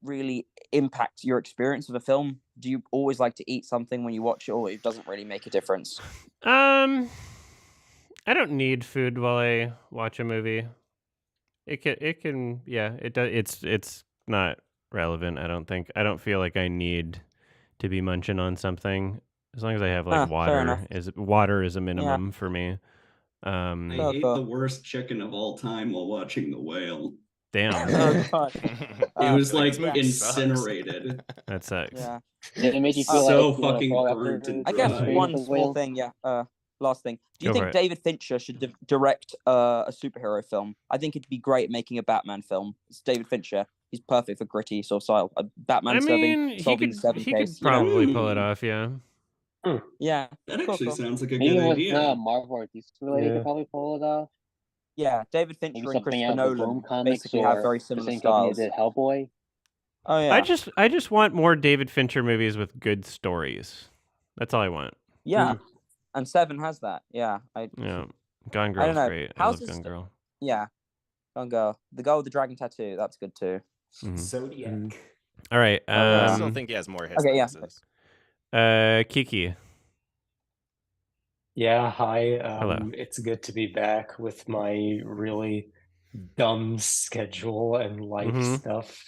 really impact your experience of a film? Do you always like to eat something when you watch it, or it doesn't really make a difference? I don't need food while I watch a movie. It can yeah, it does. It's not relevant, I don't think. I don't feel like I need to be munching on something. As long as I have like water is a minimum for me. I ate the worst chicken of all time while watching The Whale. Damn. Oh god. It was like, like this movie incinerated. That sucks. Yeah. Did it make you feel So like you wanna fucking fall burnt after and I guess dry. one The small Whale? thing, last thing. Do you Go for think it. David Fincher should direct a superhero film? I think it'd be great making a Batman film. It's David Fincher. He's perfect for gritty sort of style. Batman I mean, solving the seven he case. could probably pull it off, yeah. Yeah. That actually sounds like a Maybe good with idea. Marvel or DC related, Yeah. could probably pull it off. Yeah, David Fincher Maybe and something Christopher out of the Nolan Boom comics basically have or very the similar same company that styles. did Hellboy. Oh yeah. I just want more David Fincher movies with good stories. That's all I want. Yeah. And Seven has that. Yeah. Yeah. Gone I don't Girl's know. great. I How's love this Gone Girl. Yeah. Gone Girl. The girl with the dragon tattoo, that's good too. Zodiac. All right. I still think he has more hits okay, than yeah. misses. Kiki. Yeah, hi. Hello. It's good to be back with my really dumb schedule and life stuff.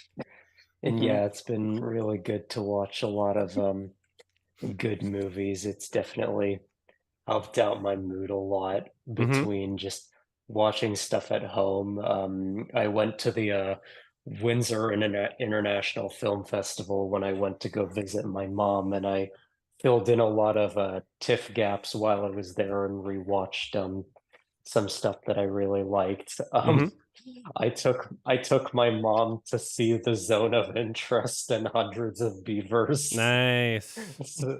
And yeah, it's been really good to watch a lot of good movies. It's definitely helped out my mood a lot between just watching stuff at home. I went to the Windsor International Film Festival when I went to go visit my mom, and I filled in a lot of TIFF gaps while I was there and rewatched some stuff that I really liked. I took my mom to see The Zone of Interest and Hundreds of Beavers. Nice. So,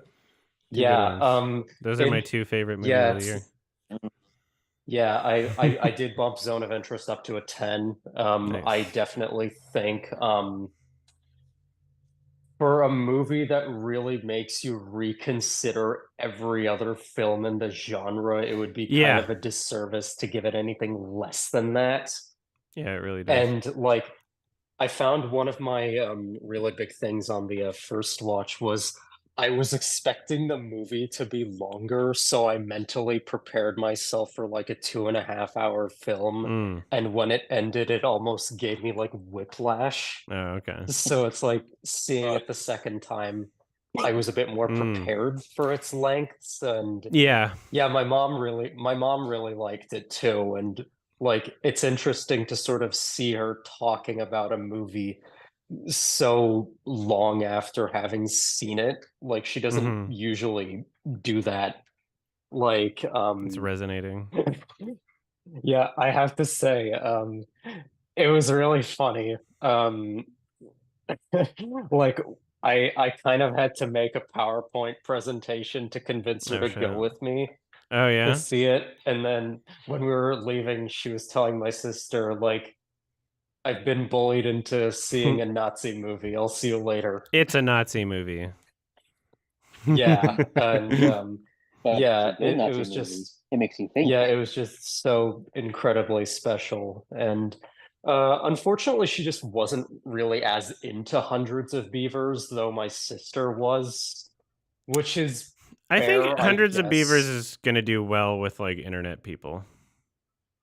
Two yeah, good ones. Those are my two favorite movies of the year. Yeah, I did bump Zone of Interest up to a 10. Nice. I definitely think for a movie that really makes you reconsider every other film in the genre, it would be kind of a disservice to give it anything less than that. Yeah, it really does. And like, I found one of my really big things on the first watch was I was expecting the movie to be longer, so I mentally prepared myself for like a 2.5 hour film. And when it ended, it almost gave me like whiplash. Oh, okay. So it's like seeing it the second time, I was a bit more prepared for its lengths. And yeah, my mom really liked it too. And like, it's interesting to sort of see her talking about a movie so long after having seen it. Like, she doesn't usually do that. Like, it's resonating. Yeah, I have to say, it was really funny. Like, I kind of had to make a PowerPoint presentation to convince her to go with me. Oh yeah, to see it. And then when we were leaving, she was telling my sister, like, I've been bullied into seeing a Nazi movie. I'll see you later. It's a Nazi movie. Yeah, and yeah, good it Nazi was movies. just It makes you think. yeah, it was just so incredibly special. And unfortunately, she just wasn't really as into Hundreds of Beavers, though my sister was, which is I think fair, Hundreds of Beavers guess. is gonna do well with like internet people.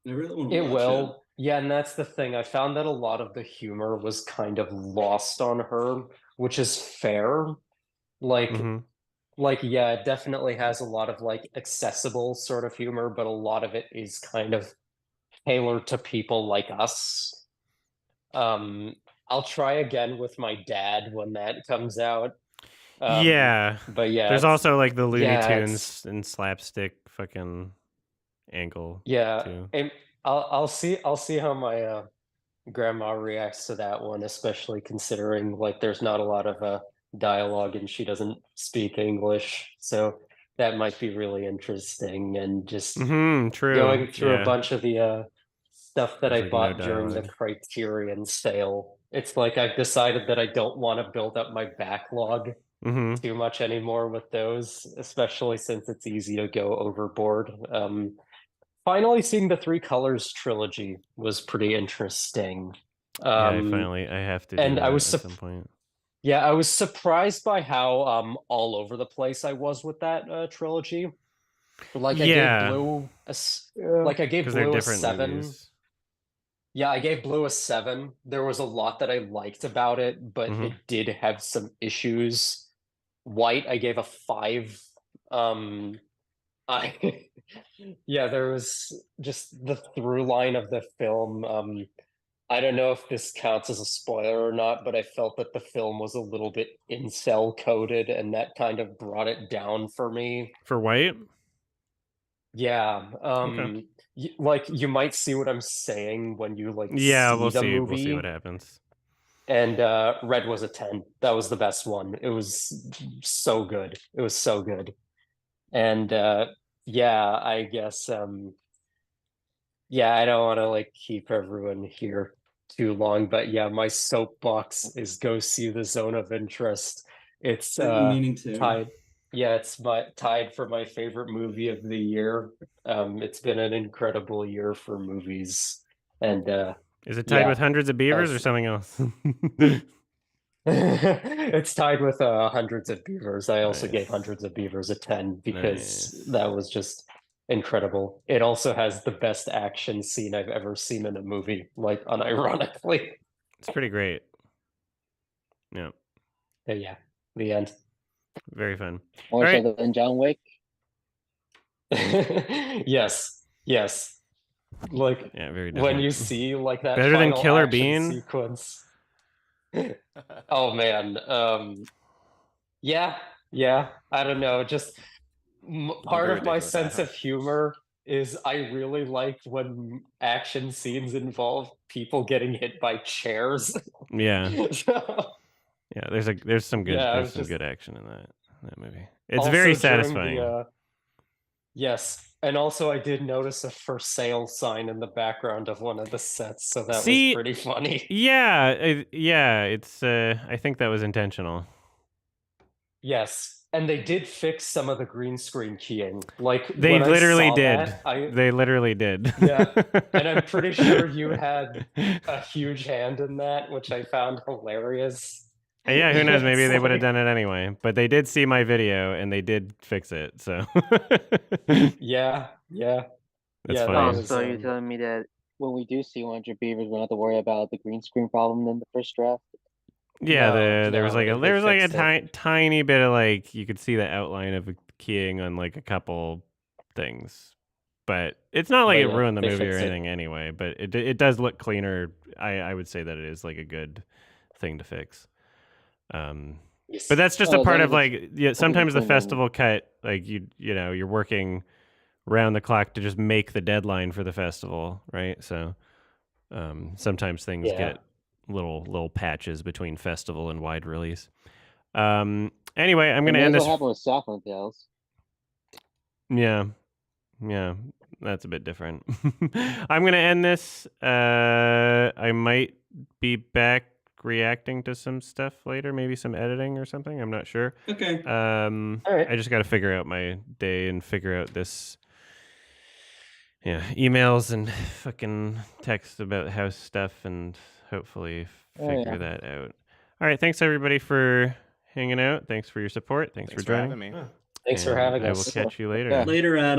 I really want to It watch will. Yeah, and that's the thing. I found that a lot of the humor was kind of lost on her, which is fair. Like, yeah, it definitely has a lot of like accessible sort of humor, but a lot of it is kind of tailored to people like us. I'll try again with my dad when that comes out. Yeah, but yeah, there's also like the Looney yeah, Tunes and slapstick fucking angle. yeah, too. and I'll see how my grandma reacts to that one, especially considering like there's not a lot of dialogue and she doesn't speak English, so that might be really interesting. And just true. going through Yeah. a bunch of the stuff that There's, I like, bought no during the dialogue. Criterion sale. It's like I've decided that I don't want to build up my backlog too much anymore with those, especially since it's easy to go overboard. Finally seeing the Three Colors trilogy was pretty interesting. Yeah, I have to do and that I was at some point. Yeah, I was surprised by how all over the place I was with that trilogy. Like, I gave Blue a 'Cause they're Blue a different 7. movies. Yeah, I gave Blue a 7. There was a lot that I liked about it, but it did have some issues. White, I gave a 5. Yeah, there was just the through line of the film. I don't know if this counts as a spoiler or not, but I felt that the film was a little bit incel coded, and that kind of brought it down for me. For White? Yeah. Okay. Like you might see what I'm saying when you like Yeah, see we'll the see. movie. We'll see what happens. And Red was a 10. That was the best one. It was so good. It was so good. And yeah, I guess yeah, I don't want to like keep everyone here too long, but yeah, my soapbox is go see The Zone of Interest. It's meaning to. tied. Yeah, it's tied for my favorite movie of the year. It's been an incredible year for movies. And is it tied yeah, with Hundreds of Beavers or something else? It's tied with Hundreds of Beavers. I also gave Hundreds of Beavers a 10 because that was just incredible. It also has the best action scene I've ever seen in a movie, like unironically. It's pretty great. Yeah. Yeah, the end. Very fun. More so than John Wick. Yes, yes. Like yeah, very when different. you see like that better than final Killer action Bean sequence. Oh man, yeah, I don't know, just part very of my ridiculous sense of humor is I really like when action scenes involve people getting hit by chairs. Yeah. So, yeah, there's some good yeah, there's some just, good action in that movie. It's also very during satisfying. Yes, and also I did notice a for sale sign in the background of one of the sets, so that was pretty funny. Yeah, yeah, it's I think that was intentional. Yes, and they did fix some of the green screen keying. Like they when literally I saw did. That, they literally did. Yeah, and I'm pretty sure you had a huge hand in that, which I found hilarious. Yeah, who knows? Maybe they would have done it anyway. But they did see my video and they did fix it. So yeah. That's funny. Oh, so you're telling me that when we do see 100 Beavers, we don't have to worry about the green screen problem in the first draft? Yeah, there was like a tiny bit of like you could see the outline of keying on like a couple things, but it's not like it ruined the movie or anything anyway. But it does look cleaner. I would say that it is like a good thing to fix. But that's just a part of like sometimes the festival cut, like you know you're working round the clock to just make the deadline for the festival, right? So sometimes things get little patches between festival and wide release. Anyway, I'm gonna end this. What happened with Southland Tales? Yeah, that's a bit different. I'm gonna end this. I might be back reacting to some stuff later, maybe some editing or something. I'm not sure. Okay. All right. I just got to figure out my day and figure out this. Yeah, emails and fucking texts about house stuff and hopefully figure that out. All right, thanks everybody for hanging out. Thanks for your support. Thanks for joining me. Thanks for having us. I will catch you later. Later, Adam.